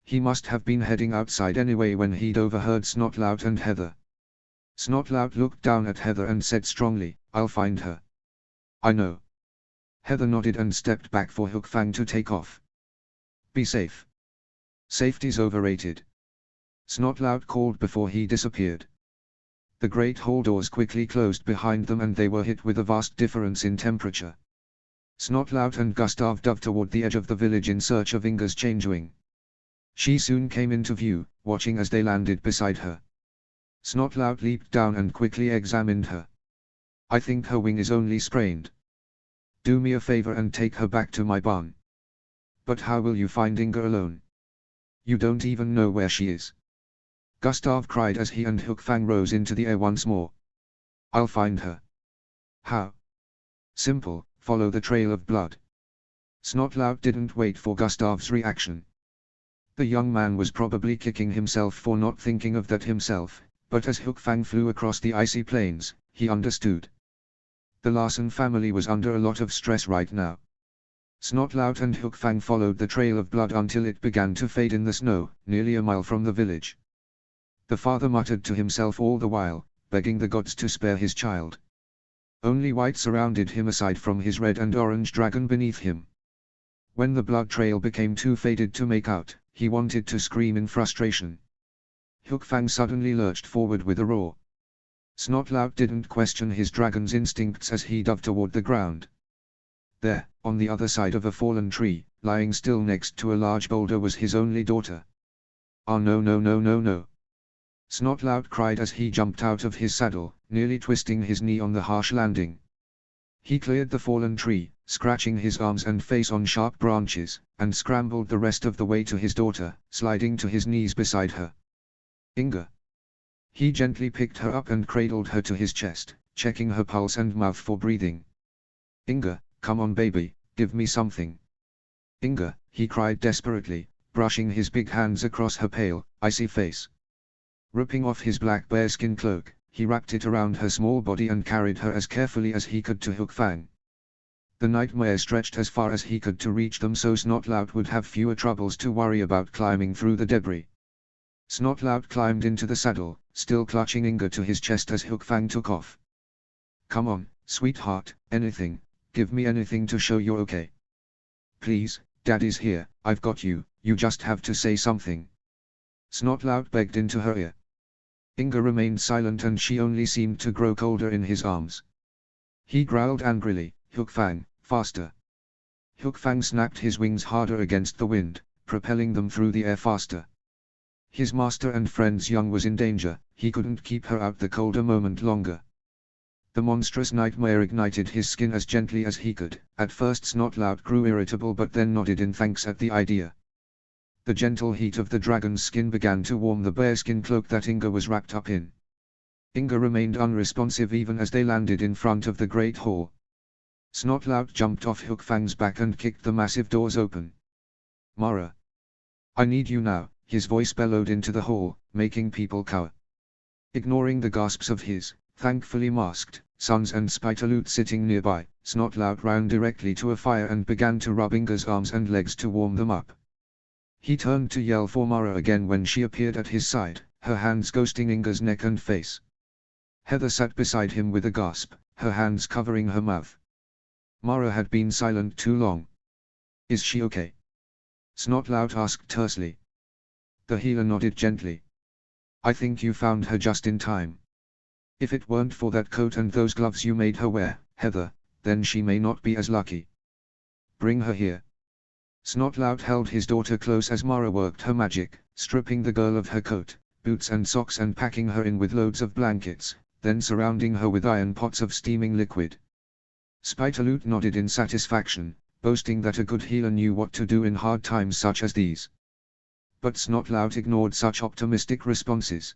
He must have been heading outside anyway when he'd overheard Snotlout and Heather. Snotlout looked down at Heather and said strongly, I'll find her. I know. Heather nodded and stepped back for Hook Fang to take off. Be safe. Safety's overrated. Snotlout called before he disappeared. The great hall doors quickly closed behind them and they were hit with a vast difference in temperature. Snotlout and Gustav dove toward the edge of the village in search of Inga's changewing. She soon came into view, watching as they landed beside her. Snotlout leaped down and quickly examined her. I think her wing is only sprained. Do me a favor and take her back to my barn. But how will you find Inga alone? You don't even know where she is. Gustav cried as he and Hook Fang rose into the air once more. I'll find her. How? Simple, follow the trail of blood. Snotlout didn't wait for Gustav's reaction. The young man was probably kicking himself for not thinking of that himself, but as Hook Fang flew across the icy plains, he understood. The Larsen family was under a lot of stress right now. Snotlout and Hook Fang followed the trail of blood until it began to fade in the snow, nearly a mile from the village. The father muttered to himself all the while, begging the gods to spare his child. Only white surrounded him aside from his red and orange dragon beneath him. When the blood trail became too faded to make out, he wanted to scream in frustration. Hook Fang suddenly lurched forward with a roar. Snotlout didn't question his dragon's instincts as he dove toward the ground. There, on the other side of a fallen tree, lying still next to a large boulder was his only daughter. "Oh no no no no no!" Snotlout cried as he jumped out of his saddle, nearly twisting his knee on the harsh landing. He cleared the fallen tree, scratching his arms and face on sharp branches, and scrambled the rest of the way to his daughter, sliding to his knees beside her. Inga. He gently picked her up and cradled her to his chest, checking her pulse and mouth for breathing. "Inga, come on baby, give me something." "Inga," he cried desperately, brushing his big hands across her pale, icy face. Ripping off his black bearskin cloak, he wrapped it around her small body and carried her as carefully as he could to Hook Fang. The nightmare stretched as far as he could to reach them so Snotlout would have fewer troubles to worry about climbing through the debris. Snotlout climbed into the saddle, still clutching Inga to his chest as Hook Fang took off. "Come on, sweetheart, anything, give me anything to show you're okay. Please, Daddy's here, I've got you, you just have to say something." Snotlout begged into her ear. Inga remained silent and she only seemed to grow colder in his arms. He growled angrily, "Hook Fang, faster." Hook Fang snapped his wings harder against the wind, propelling them through the air faster. His master and friend's young was in danger, he couldn't keep her out the cold a moment longer. The monstrous nightmare ignited his skin as gently as he could. At first Snotlout grew irritable but then nodded in thanks at the idea. The gentle heat of the dragon's skin began to warm the bearskin cloak that Inga was wrapped up in. Inga remained unresponsive even as they landed in front of the Great Hall. Snotlout jumped off Hook Fang's back and kicked the massive doors open. "Mara! I need you now," his voice bellowed into the hall, making people cower. Ignoring the gasps of his, thankfully masked, sons and Spitaloot sitting nearby, Snotlout ran directly to a fire and began to rub Inga's arms and legs to warm them up. He turned to yell for Mara again when she appeared at his side, her hands ghosting Inga's neck and face. Heather sat beside him with a gasp, her hands covering her mouth. Mara had been silent too long. "Is she okay?" Snotlout asked tersely. The healer nodded gently. "I think you found her just in time. If it weren't for that coat and those gloves you made her wear, Heather, then she may not be as lucky. Bring her here." Snotlout held his daughter close as Mara worked her magic, stripping the girl of her coat, boots and socks and packing her in with loads of blankets, then surrounding her with iron pots of steaming liquid. Spitaloot nodded in satisfaction, boasting that a good healer knew what to do in hard times such as these. But Snotlout ignored such optimistic responses.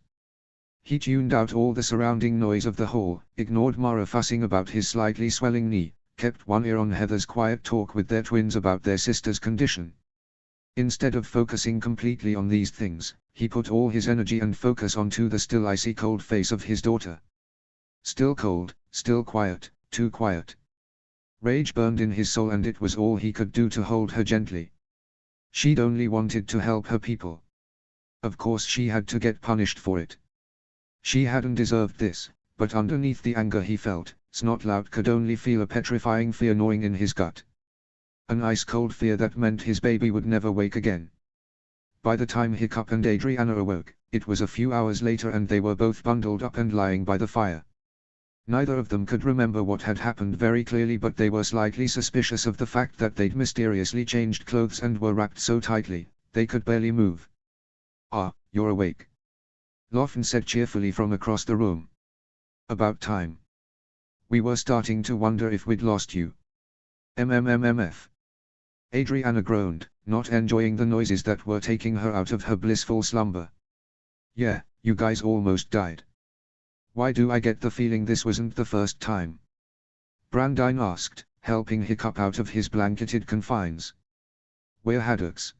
He tuned out all the surrounding noise of the hall, ignored Mara fussing about his slightly swelling knee, kept one ear on Heather's quiet talk with their twins about their sister's condition. Instead of focusing completely on these things, he put all his energy and focus onto the still icy cold face of his daughter. Still cold, still quiet, too quiet. Rage burned in his soul and it was all he could do to hold her gently. She'd only wanted to help her people. Of course she had to get punished for it. She hadn't deserved this, but underneath the anger he felt, Snotlout could only feel a petrifying fear gnawing in his gut. An ice-cold fear that meant his baby would never wake again. By the time Hiccup and Adriana awoke, it was a few hours later and they were both bundled up and lying by the fire. Neither of them could remember what had happened very clearly, but they were slightly suspicious of the fact that they'd mysteriously changed clothes and were wrapped so tightly, they could barely move. "Ah, you're awake," Loffen said cheerfully from across the room. "About time. We were starting to wonder if we'd lost you." "MMMMF." Adriana groaned, not enjoying the noises that were taking her out of her blissful slumber. Yeah, you guys almost died. Why do I get the feeling this wasn't the first time? Brandine asked, helping Hiccup out of his blanketed confines. We're haddocks.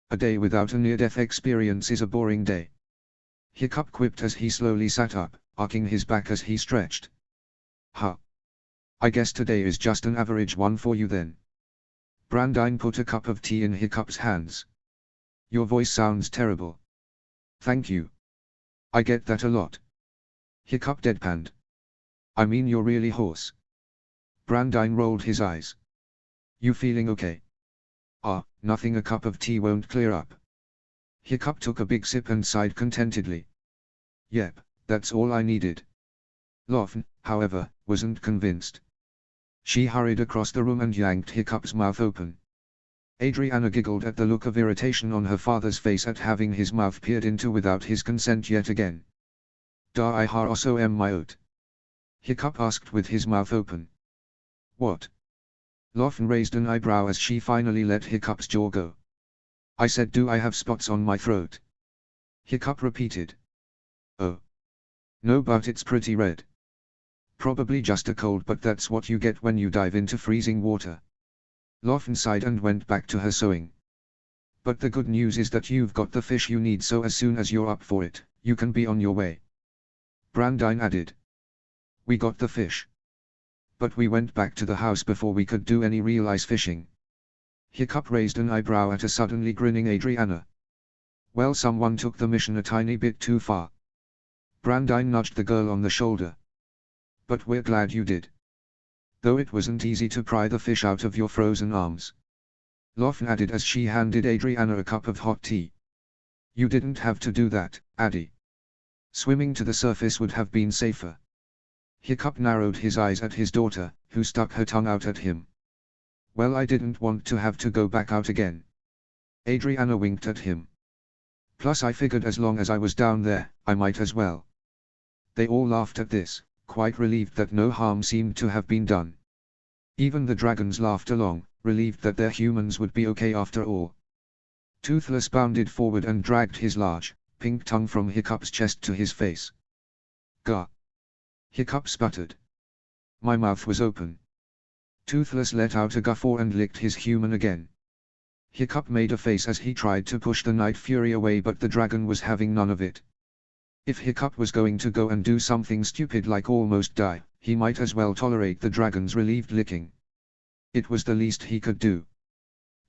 A day without a near-death experience is a boring day. Hiccup quipped as he slowly sat up, arcing his back as he stretched. Huh. I guess today is just an average one for you then. Brandine put a cup of tea in Hiccup's hands. Your voice sounds terrible. Thank you. I get that a lot. Hiccup deadpanned. I mean you're really hoarse. Brandine rolled his eyes. You feeling okay? Ah, nothing a cup of tea won't clear up. Hiccup took a big sip and sighed contentedly. Yep, that's all I needed. Lofn, however, wasn't convinced. She hurried across the room and yanked Hiccup's mouth open. Adriana giggled at the look of irritation on her father's face at having his mouth peered into without his consent yet again. Da I har also am my oat. Hiccup asked with his mouth open. What? Lofn raised an eyebrow as she finally let Hiccup's jaw go. I said, do I have spots on my throat? Hiccup repeated. Oh. No, but it's pretty red. Probably just a cold, but that's what you get when you dive into freezing water. Lofn sighed and went back to her sewing. But the good news is that you've got the fish you need, so as soon as you're up for it, you can be on your way. Brandine added. We got the fish. But we went back to the house before we could do any real ice fishing. Hiccup raised an eyebrow at a suddenly grinning Adriana. Well, someone took the mission a tiny bit too far. Brandine nudged the girl on the shoulder. But we're glad you did. Though it wasn't easy to pry the fish out of your frozen arms. Lofn added as she handed Adriana a cup of hot tea. You didn't have to do that, Addie. Swimming to the surface would have been safer. Hiccup narrowed his eyes at his daughter, who stuck her tongue out at him. Well, I didn't want to have to go back out again. Adriana winked at him. Plus I figured as long as I was down there, I might as well. They all laughed at this, quite relieved that no harm seemed to have been done. Even the dragons laughed along, relieved that their humans would be okay after all. Toothless bounded forward and dragged his large, pink tongue from Hiccup's chest to his face. Gah! Hiccup sputtered. My mouth was open. Toothless let out a guffaw and licked his human again. Hiccup made a face as he tried to push the Night Fury away, but the dragon was having none of it. If Hiccup was going to go and do something stupid like almost die, he might as well tolerate the dragon's relieved licking. It was the least he could do.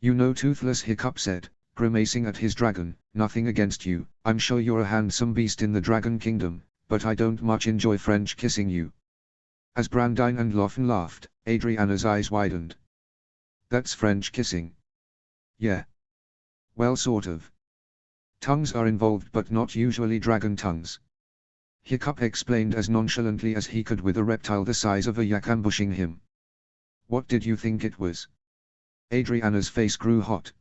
You know, Toothless, Hiccup said, grimacing at his dragon, nothing against you, I'm sure you're a handsome beast in the Dragon Kingdom, but I don't much enjoy French kissing you. As Brandine and Lofn laughed, Adriana's eyes widened. That's French kissing. Yeah. Well, sort of. Tongues are involved, but not usually dragon tongues. Hiccup explained as nonchalantly as he could with a reptile the size of a yak ambushing him. What did you think it was? Adriana's face grew hot.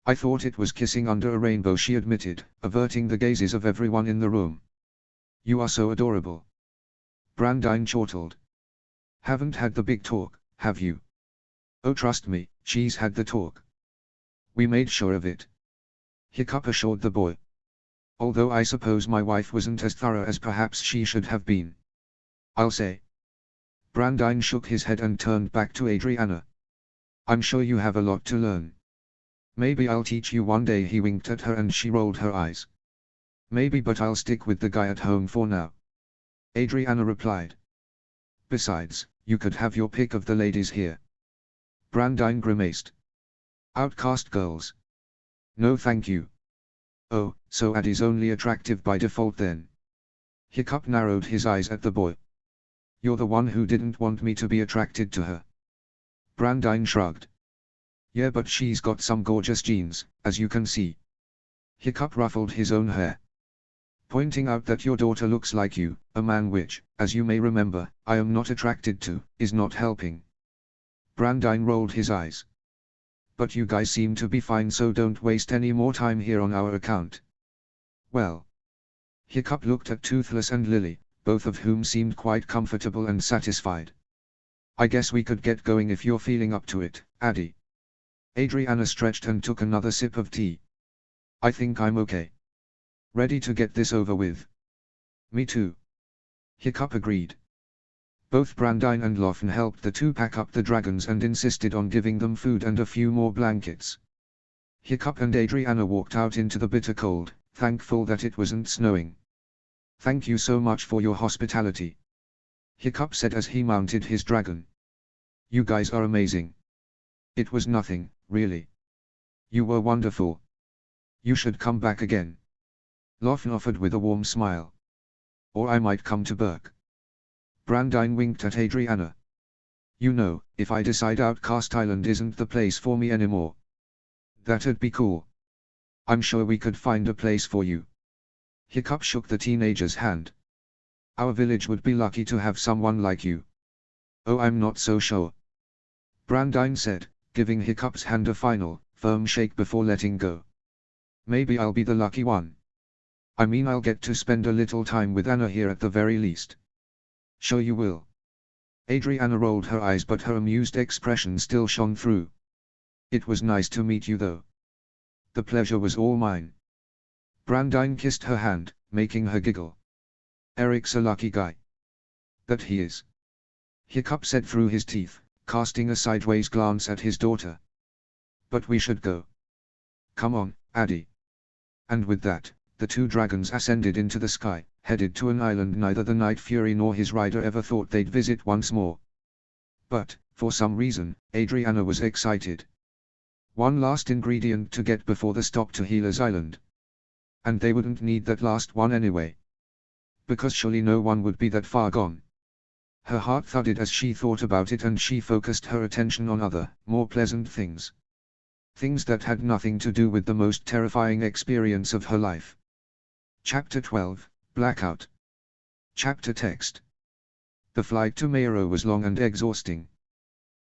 I thought it was kissing under a rainbow, she admitted, averting the gazes of everyone in the room. You are so adorable. Brandine chortled. Haven't had the big talk, have you? Oh, trust me, she's had the talk. We made sure of it. Hiccup assured the boy. Although I suppose my wife wasn't as thorough as perhaps she should have been. I'll say. Brandine shook his head and turned back to Adriana. I'm sure you have a lot to learn. Maybe I'll teach you one day, he winked at her and she rolled her eyes. Maybe, but I'll stick with the guy at home for now. Adriana replied. Besides, you could have your pick of the ladies here. Brandine grimaced. Outcast girls. No thank you. Oh, so Addie's only attractive by default then. Hiccup narrowed his eyes at the boy. You're the one who didn't want me to be attracted to her. Brandine shrugged. Yeah, but she's got some gorgeous genes, as you can see. Hiccup ruffled his own hair. Pointing out that your daughter looks like you, a man which, as you may remember, I am not attracted to, is not helping. Brandine rolled his eyes. But you guys seem to be fine, so don't waste any more time here on our account. Well. Hiccup looked at Toothless and Lily, both of whom seemed quite comfortable and satisfied. I guess we could get going if you're feeling up to it, Addie. Adriana stretched and took another sip of tea. I think I'm okay. Ready to get this over with. Me too. Hiccup agreed. Both Brandine and Lofen helped the two pack up the dragons and insisted on giving them food and a few more blankets. Hiccup and Adriana walked out into the bitter cold, thankful that it wasn't snowing. Thank you so much for your hospitality, Hiccup said as he mounted his dragon. You guys are amazing. It was nothing, really. You were wonderful. You should come back again. Lofen offered with a warm smile. Or I might come to Berk. Brandine winked at Adriana. You know, if I decide Outcast Island isn't the place for me anymore. That'd be cool. I'm sure we could find a place for you. Hiccup shook the teenager's hand. Our village would be lucky to have someone like you. Oh, I'm not so sure. Brandine said, giving Hiccup's hand a final, firm shake before letting go. Maybe I'll be the lucky one. I mean, I'll get to spend a little time with Anna here at the very least. Sure you will. Adriana rolled her eyes, but her amused expression still shone through. It was nice to meet you though. The pleasure was all mine. Brandine kissed her hand, making her giggle. Eric's a lucky guy. That he is. Hiccup said through his teeth, casting a sideways glance at his daughter. But we should go. Come on, Addie. And with that, the two dragons ascended into the sky, headed to an island neither the Night Fury nor his rider ever thought they'd visit once more. But, for some reason, Adriana was excited. One last ingredient to get before the stop to Healer's Island. And they wouldn't need that last one anyway. Because surely no one would be that far gone. Her heart thudded as she thought about it, and she focused her attention on other, more pleasant things. Things that had nothing to do with the most terrifying experience of her life. Chapter 12, Blackout. Chapter text. The flight to Mayro was long and exhausting.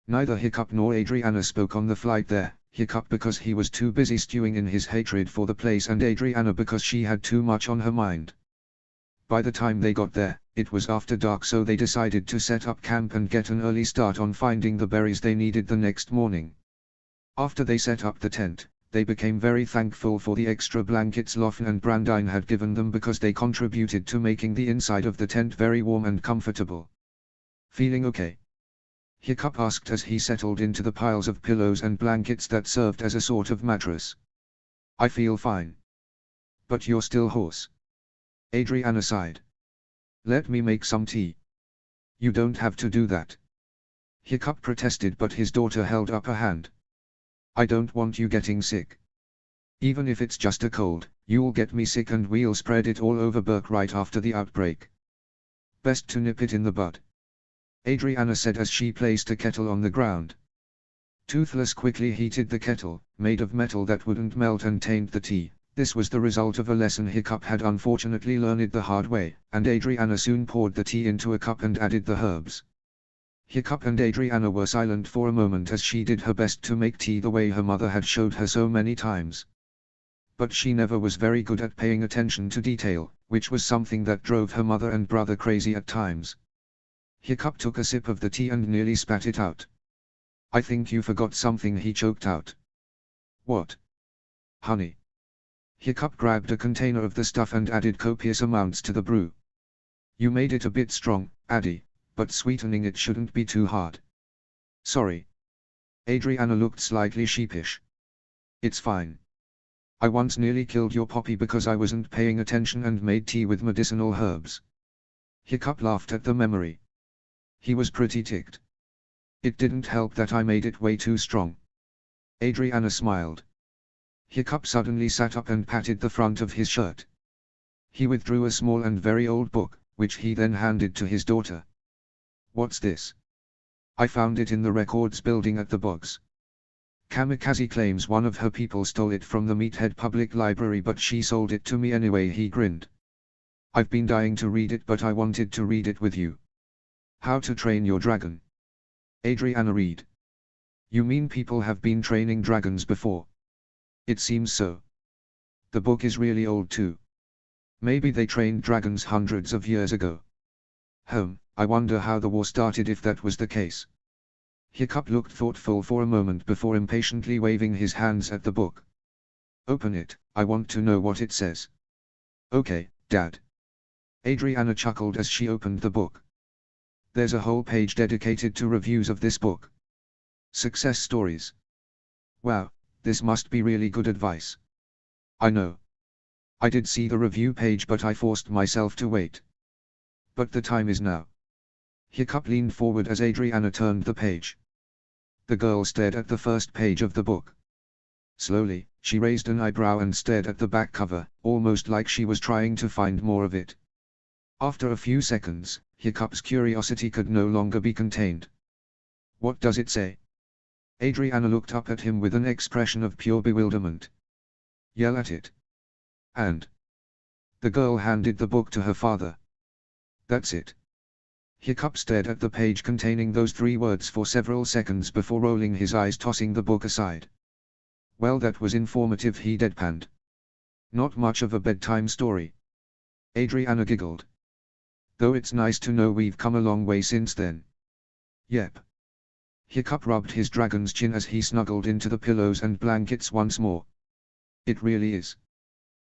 Neither Hiccup nor Adriana spoke on the flight there, Hiccup because he was too busy stewing in his hatred for the place, and Adriana because she had too much on her mind. By the time they got there, it was after dark, so they decided to set up camp and get an early start on finding the berries they needed the next morning. After they set up the tent, they became very thankful for the extra blankets Lofen and Brandine had given them, because they contributed to making the inside of the tent very warm and comfortable. Feeling okay? Hiccup asked as he settled into the piles of pillows and blankets that served as a sort of mattress. I feel fine. But you're still hoarse. Adriana sighed. Let me make some tea. You don't have to do that. Hiccup protested, but his daughter held up a hand. I don't want you getting sick. Even if it's just a cold, you'll get me sick and we'll spread it all over Berk right after the outbreak. Best to nip it in the bud. Adriana said as she placed a kettle on the ground. Toothless quickly heated the kettle, made of metal that wouldn't melt, and tamed the tea. This was the result of a lesson Hiccup had unfortunately learned the hard way, and Adriana soon poured the tea into a cup and added the herbs. Hiccup and Adriana were silent for a moment as she did her best to make tea the way her mother had showed her so many times. But she never was very good at paying attention to detail, which was something that drove her mother and brother crazy at times. Hiccup took a sip of the tea and nearly spat it out. I think you forgot something, he choked out. What? Honey. Hiccup grabbed a container of the stuff and added copious amounts to the brew. You made it a bit strong, Addie, but sweetening it shouldn't be too hard. Sorry. Adriana looked slightly sheepish. It's fine. I once nearly killed your Poppy because I wasn't paying attention and made tea with medicinal herbs. Hiccup laughed at the memory. He was pretty ticked. It didn't help that I made it way too strong. Adriana smiled. Hiccup suddenly sat up and patted the front of his shirt. He withdrew a small and very old book, which he then handed to his daughter. What's this? I found it in the records building at the bogs. Kamikaze claims one of her people stole it from the Meathead Public Library, but she sold it to me anyway, he grinned. I've been dying to read it, but I wanted to read it with you. How to Train Your Dragon. Adriana read. You mean people have been training dragons before? It seems so. The book is really old too. Maybe they trained dragons hundreds of years ago. I wonder how the war started if that was the case. Hiccup looked thoughtful for a moment before impatiently waving his hands at the book. Open it, I want to know what it says. Okay, Dad. Adriana chuckled as she opened the book. There's a whole page dedicated to reviews of this book. Success stories. Wow, this must be really good advice. I know. I did see the review page but I forced myself to wait. But the time is now. Hiccup leaned forward as Adriana turned the page. The girl stared at the first page of the book. Slowly, she raised an eyebrow and stared at the back cover, almost like she was trying to find more of it. After a few seconds, Hiccup's curiosity could no longer be contained. What does it say? Adriana looked up at him with an expression of pure bewilderment. Yell at it. And the girl handed the book to her father. That's it. Hiccup stared at the page containing those 3 words for several seconds before rolling his eyes, tossing the book aside. Well, that was informative, he deadpanned. Not much of a bedtime story. Adriana giggled. Though it's nice to know we've come a long way since then. Yep. Hiccup rubbed his dragon's chin as he snuggled into the pillows and blankets once more. It really is.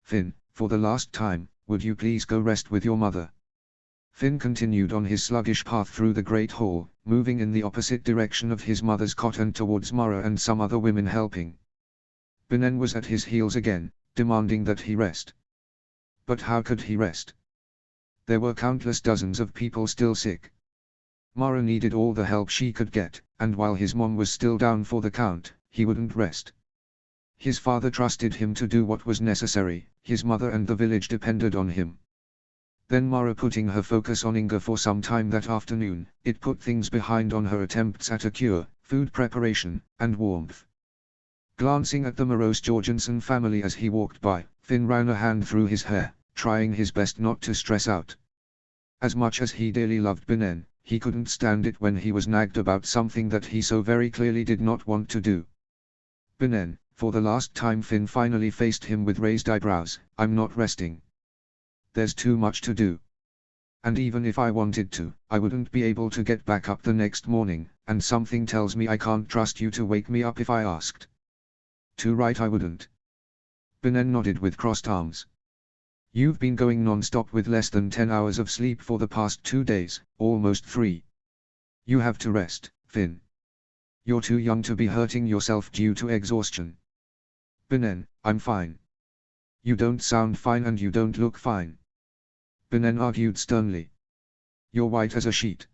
Finn, for the last time, would you please go rest with your mother? Finn continued on his sluggish path through the great hall, moving in the opposite direction of his mother's cot and towards Mara and some other women helping. Binnen was at his heels again, demanding that he rest. But how could he rest? There were countless dozens of people still sick. Mara needed all the help she could get, and while his mom was still down for the count, he wouldn't rest. His father trusted him to do what was necessary, his mother and the village depended on him. Then Mara putting her focus on Inga for some time that afternoon, it put things behind on her attempts at a cure, food preparation, and warmth. Glancing at the morose Jorgensen family as he walked by, Finn ran a hand through his hair, trying his best not to stress out. As much as he dearly loved Binnen, he couldn't stand it when he was nagged about something that he so very clearly did not want to do. Binnen, for the last time Finn finally faced him with raised eyebrows, I'm not resting. There's too much to do. And even if I wanted to, I wouldn't be able to get back up the next morning, and something tells me I can't trust you to wake me up if I asked. Too right I wouldn't. Binnen nodded with crossed arms. You've been going non-stop with less than 10 hours of sleep for the past 2 days, almost 3. You have to rest, Finn. You're too young to be hurting yourself due to exhaustion. Binnen, I'm fine. You don't sound fine and you don't look fine. Binnen argued sternly. You're white as a sheet.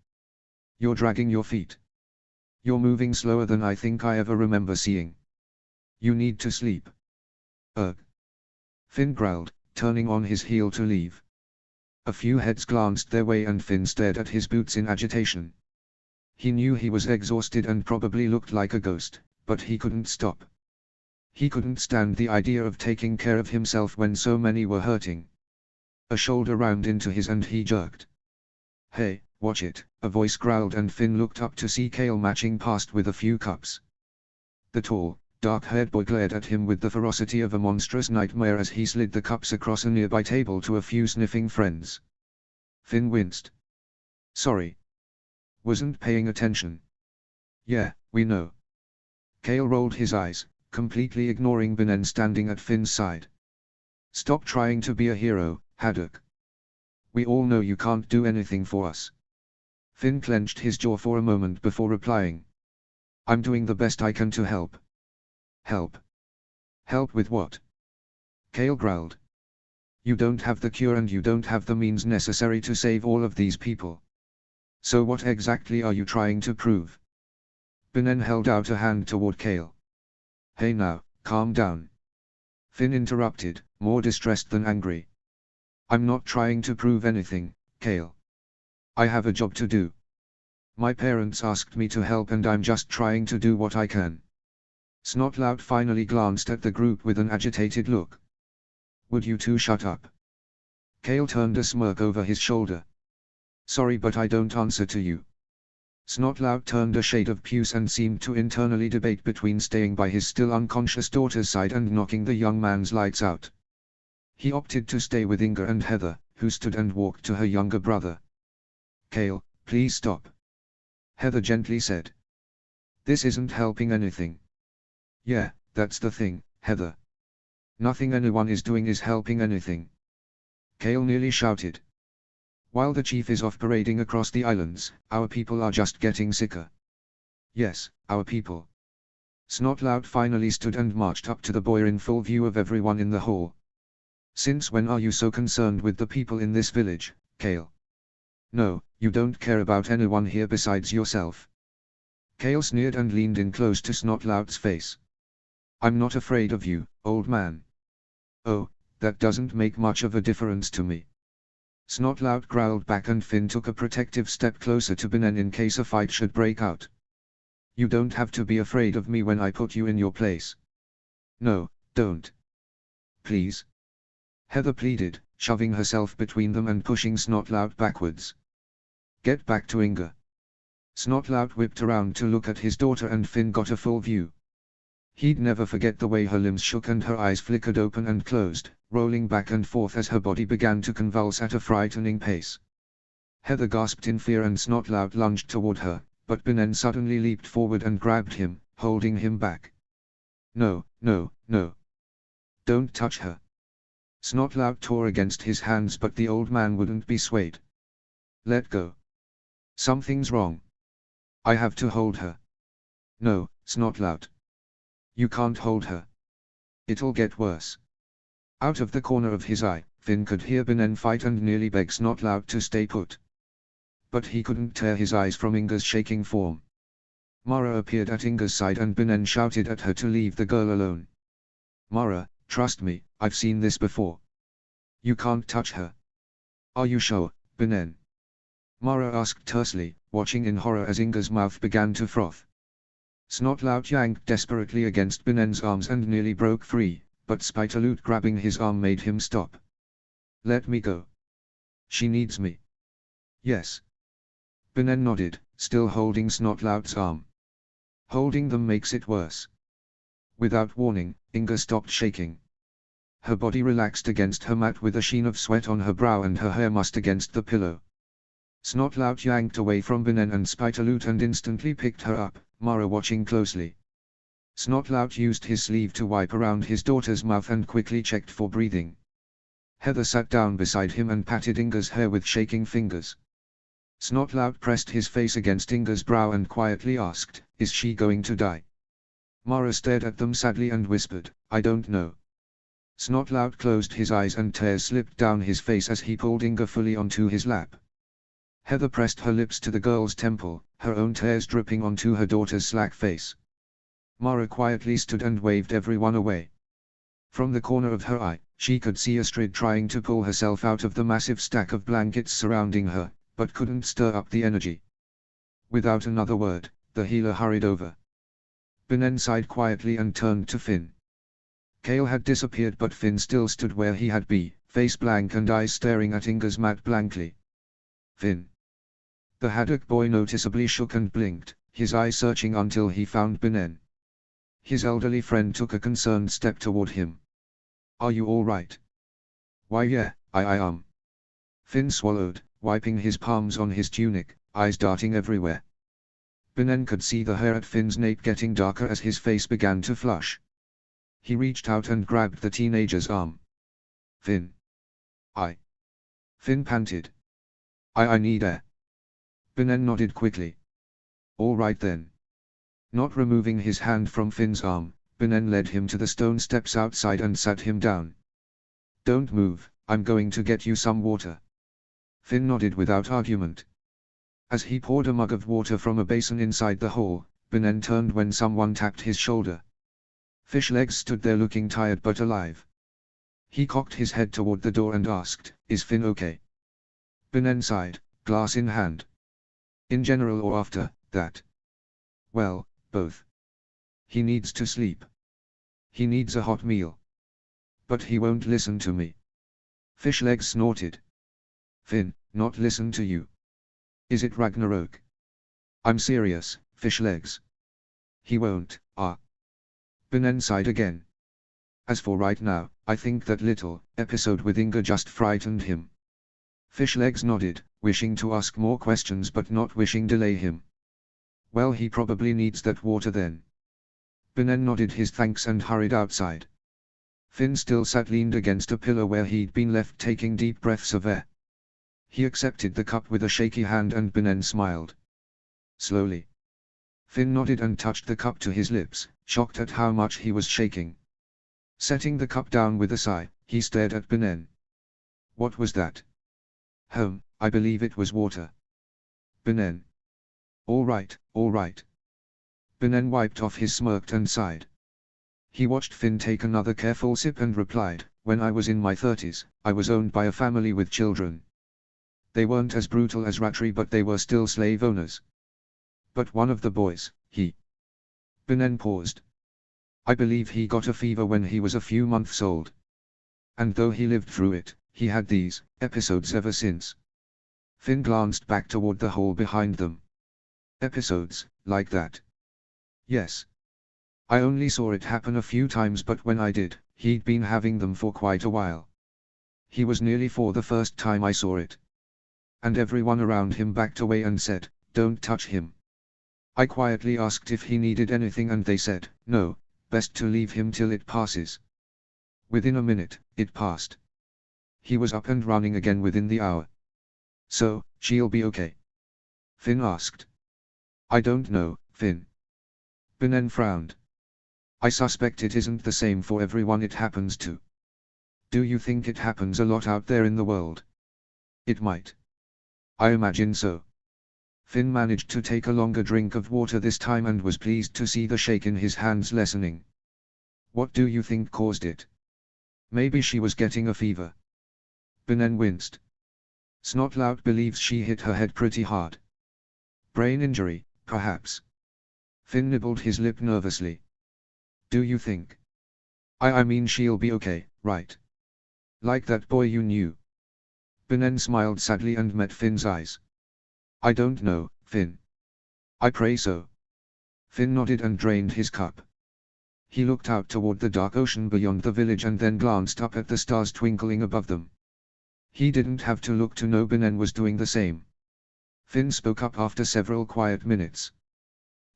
You're dragging your feet. You're moving slower than I think I ever remember seeing. You need to sleep. Ugh. Finn growled, turning on his heel to leave. A few heads glanced their way and Finn stared at his boots in agitation. He knew he was exhausted and probably looked like a ghost, but he couldn't stop. He couldn't stand the idea of taking care of himself when so many were hurting. A shoulder rounded into his and he jerked. Hey, watch it, a voice growled and Finn looked up to see Kale marching past with a few cups. The tall, dark-haired boy glared at him with the ferocity of a monstrous nightmare as he slid the cups across a nearby table to a few sniffing friends. Finn winced. Sorry. Wasn't paying attention. Yeah, we know. Kale rolled his eyes, completely ignoring Binnen standing at Finn's side. Stop trying to be a hero, Haddock. We all know you can't do anything for us. Finn clenched his jaw for a moment before replying. I'm doing the best I can to help. Help? Help with what? Kale growled. You don't have the cure and you don't have the means necessary to save all of these people. So what exactly are you trying to prove? Binnen held out a hand toward Kale. Hey now, calm down. Finn interrupted, more distressed than angry. I'm not trying to prove anything, Kale. I have a job to do. My parents asked me to help and I'm just trying to do what I can. Snotlout finally glanced at the group with an agitated look. Would you two shut up? Kale turned a smirk over his shoulder. Sorry but I don't answer to you. Snotlout turned a shade of puce and seemed to internally debate between staying by his still unconscious daughter's side and knocking the young man's lights out. He opted to stay with Inga and Heather, who stood and walked to her younger brother. Kale, please stop. Heather gently said. This isn't helping anything. Yeah, that's the thing, Heather. Nothing anyone is doing is helping anything. Kale nearly shouted. While the chief is off parading across the islands, our people are just getting sicker. Yes, our people. Snotlout finally stood and marched up to the boy in full view of everyone in the hall. Since when are you so concerned with the people in this village, Kale? No, you don't care about anyone here besides yourself. Kale sneered and leaned in close to Snotlout's face. I'm not afraid of you, old man. Oh, that doesn't make much of a difference to me. Snotlout growled back and Finn took a protective step closer to Benen in case a fight should break out. You don't have to be afraid of me when I put you in your place. No, don't. Please. Heather pleaded, shoving herself between them and pushing Snotlout backwards. Get back to Inga. Snotlout whipped around to look at his daughter and Finn got a full view. He'd never forget the way her limbs shook and her eyes flickered open and closed, rolling back and forth as her body began to convulse at a frightening pace. Heather gasped in fear and Snotlout lunged toward her, but Benen suddenly leaped forward and grabbed him, holding him back. No, no, no. Don't touch her. Snotlout tore against his hands but the old man wouldn't be swayed. Let go. Something's wrong. I have to hold her. No, Snotlout. You can't hold her. It'll get worse. Out of the corner of his eye, Finn could hear Benen fight and nearly beg Snotlout to stay put. But he couldn't tear his eyes from Inga's shaking form. Mara appeared at Inga's side and Benen shouted at her to leave the girl alone. Mara, trust me, I've seen this before. You can't touch her. Are you sure, Benen? Mara asked tersely, watching in horror as Inga's mouth began to froth. Snotlout yanked desperately against Benen's arms and nearly broke free, but Spitaloot grabbing his arm made him stop. Let me go. She needs me. Yes. Benen nodded, still holding Snotlout's arm. Holding them makes it worse. Without warning, Inga stopped shaking. Her body relaxed against her mat with a sheen of sweat on her brow and her hair mussed against the pillow. Snotlout yanked away from Benen and Spitaloot and instantly picked her up, Mara watching closely. Snotlout used his sleeve to wipe around his daughter's mouth and quickly checked for breathing. Heather sat down beside him and patted Inga's hair with shaking fingers. Snotlout pressed his face against Inga's brow and quietly asked, "Is she going to die?" Mara stared at them sadly and whispered, "I don't know." Snotlout closed his eyes and tears slipped down his face as he pulled Inga fully onto his lap. Heather pressed her lips to the girl's temple, her own tears dripping onto her daughter's slack face. Mara quietly stood and waved everyone away. From the corner of her eye, she could see Astrid trying to pull herself out of the massive stack of blankets surrounding her, but couldn't stir up the energy. Without another word, the healer hurried over. Benen sighed quietly and turned to Finn. Kale had disappeared but Finn still stood where he had been, face blank and eyes staring at Inga's mat blankly. Finn. The Haddock boy noticeably shook and blinked, his eyes searching until he found Benen. His elderly friend took a concerned step toward him. "Are you all right?" "Why yeah, I am." Finn swallowed, wiping his palms on his tunic, eyes darting everywhere. Benen could see the hair at Finn's nape getting darker as his face began to flush. He reached out and grabbed the teenager's arm. "Finn." Finn panted. I need air." Benen nodded quickly. "All right then." Not removing his hand from Finn's arm, Benen led him to the stone steps outside and sat him down. "Don't move, I'm going to get you some water." Finn nodded without argument. As he poured a mug of water from a basin inside the hall, Benen turned when someone tapped his shoulder. Fishlegs stood there looking tired but alive. He cocked his head toward the door and asked, "Is Finn okay?" Benen sighed, glass in hand. "In general or after that?" "Well, both. He needs to sleep. He needs a hot meal. But he won't listen to me." Fishlegs snorted. "Finn, not listen to you? Is it Ragnarok?" "I'm serious, Fishlegs. He won't, Benen sighed again. "As for right now, I think that little episode with Inga just frightened him." Fishlegs nodded, wishing to ask more questions but not wishing delay him. Well, he probably needs that water then. Benen nodded his thanks and hurried outside. Finn still sat leaned against a pillar where he'd been left, taking deep breaths of air. He accepted the cup with a shaky hand and Benen smiled. Slowly. Finn nodded and touched the cup to his lips, shocked at how much he was shaking. Setting the cup down with a sigh, he stared at Benen. What was that? I believe it was water. Benen. All right, all right. Benen wiped off his smirk and sighed. He watched Finn take another careful sip and replied, when I was in my 30s, I was owned by a family with children. They weren't as brutal as Rattray, but they were still slave owners. But one of the boys, Benen paused. I believe he got a fever when he was a few months old. And though he lived through it, he had these episodes ever since. Finn glanced back toward the hole behind them. Episodes, like that? Yes. I only saw it happen a few times, but when I did, he'd been having them for quite a while. He was nearly 4 the first time I saw it. And everyone around him backed away and said, don't touch him. I quietly asked if he needed anything and they said, no, best to leave him till it passes. Within a minute, it passed. He was up and running again within the hour. So, she'll be okay? Finn asked. I don't know, Finn. Benen frowned. I suspect it isn't the same for everyone it happens to. Do you think it happens a lot out there in the world? It might. I imagine so. Finn managed to take a longer drink of water this time and was pleased to see the shake in his hands lessening. What do you think caused it? Maybe she was getting a fever. Benen winced. Snotlout believes she hit her head pretty hard. Brain injury, perhaps. Finn nibbled his lip nervously. Do you think? I mean she'll be okay, right? Like that boy you knew. Benen smiled sadly and met Finn's eyes. I don't know, Finn. I pray so. Finn nodded and drained his cup. He looked out toward the dark ocean beyond the village and then glanced up at the stars twinkling above them. He didn't have to look to know Benen was doing the same. Finn spoke up after several quiet minutes.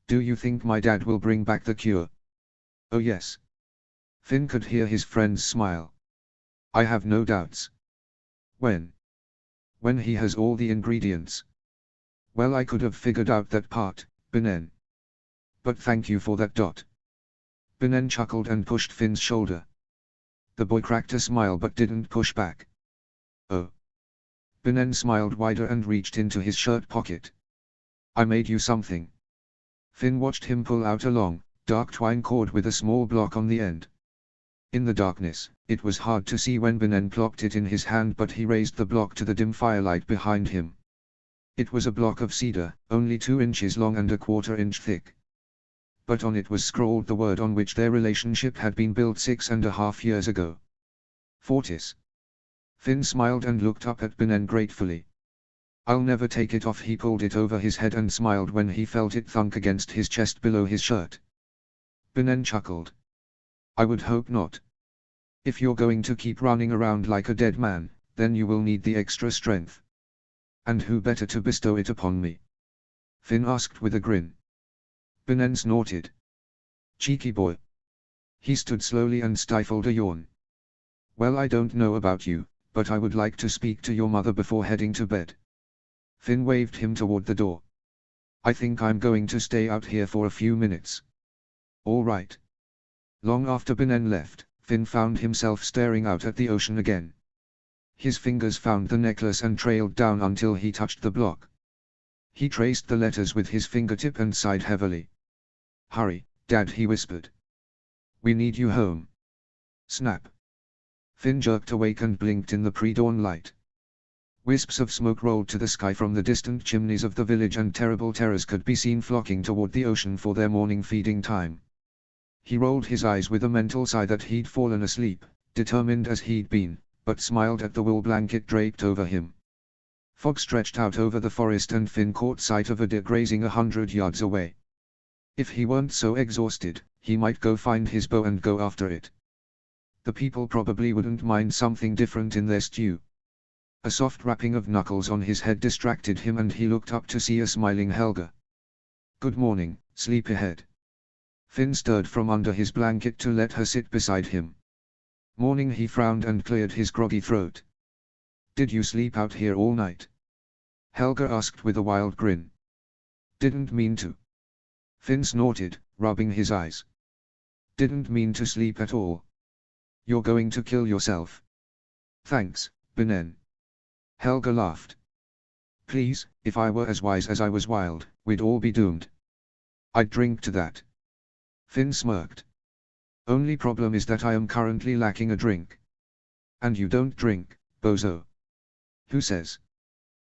Do you think my dad will bring back the cure? Oh yes. Finn could hear his friend's smile. I have no doubts. When? When he has all the ingredients. Well, I could have figured out that part, Benen. But thank you for that. Benen chuckled and pushed Finn's shoulder. The boy cracked a smile but didn't push back. Oh. Benen smiled wider and reached into his shirt pocket. I made you something. Finn watched him pull out a long, dark twine cord with a small block on the end. In the darkness, it was hard to see when Benen plopped it in his hand, but he raised the block to the dim firelight behind him. It was a block of cedar, only 2 inches long and 1/4 inch thick. But on it was scrawled the word on which their relationship had been built 6.5 years ago. Fortis. Finn smiled and looked up at Benen gratefully. I'll never take it off. He pulled it over his head and smiled when he felt it thunk against his chest below his shirt. Benen chuckled. I would hope not. If you're going to keep running around like a dead man, then you will need the extra strength. And who better to bestow it upon me? Finn asked with a grin. Benen snorted. Cheeky boy. He stood slowly and stifled a yawn. Well, I don't know about you, but I would like to speak to your mother before heading to bed. Finn waved him toward the door. I think I'm going to stay out here for a few minutes. All right. Long after Benen left, Finn found himself staring out at the ocean again. His fingers found the necklace and trailed down until he touched the block. He traced the letters with his fingertip and sighed heavily. Hurry, Dad, he whispered. We need you home. Snap. Finn jerked awake and blinked in the pre-dawn light. Wisps of smoke rolled to the sky from the distant chimneys of the village, and terrible terrors could be seen flocking toward the ocean for their morning feeding time. He rolled his eyes with a mental sigh that he'd fallen asleep, determined as he'd been, but smiled at the wool blanket draped over him. Fog stretched out over the forest and Finn caught sight of a deer grazing 100 yards away. If he weren't so exhausted, he might go find his bow and go after it. The people probably wouldn't mind something different in their stew. A soft rapping of knuckles on his head distracted him and he looked up to see a smiling Helga. Good morning, sleepyhead. Finn stirred from under his blanket to let her sit beside him. Morning, he frowned and cleared his groggy throat. Did you sleep out here all night? Helga asked with a wild grin. Didn't mean to. Finn snorted, rubbing his eyes. Didn't mean to sleep at all. You're going to kill yourself. Thanks, Benin. Helga laughed. Please, if I were as wise as I was wild, we'd all be doomed. I'd drink to that. Finn smirked. Only problem is that I am currently lacking a drink. And you don't drink, bozo. Who says?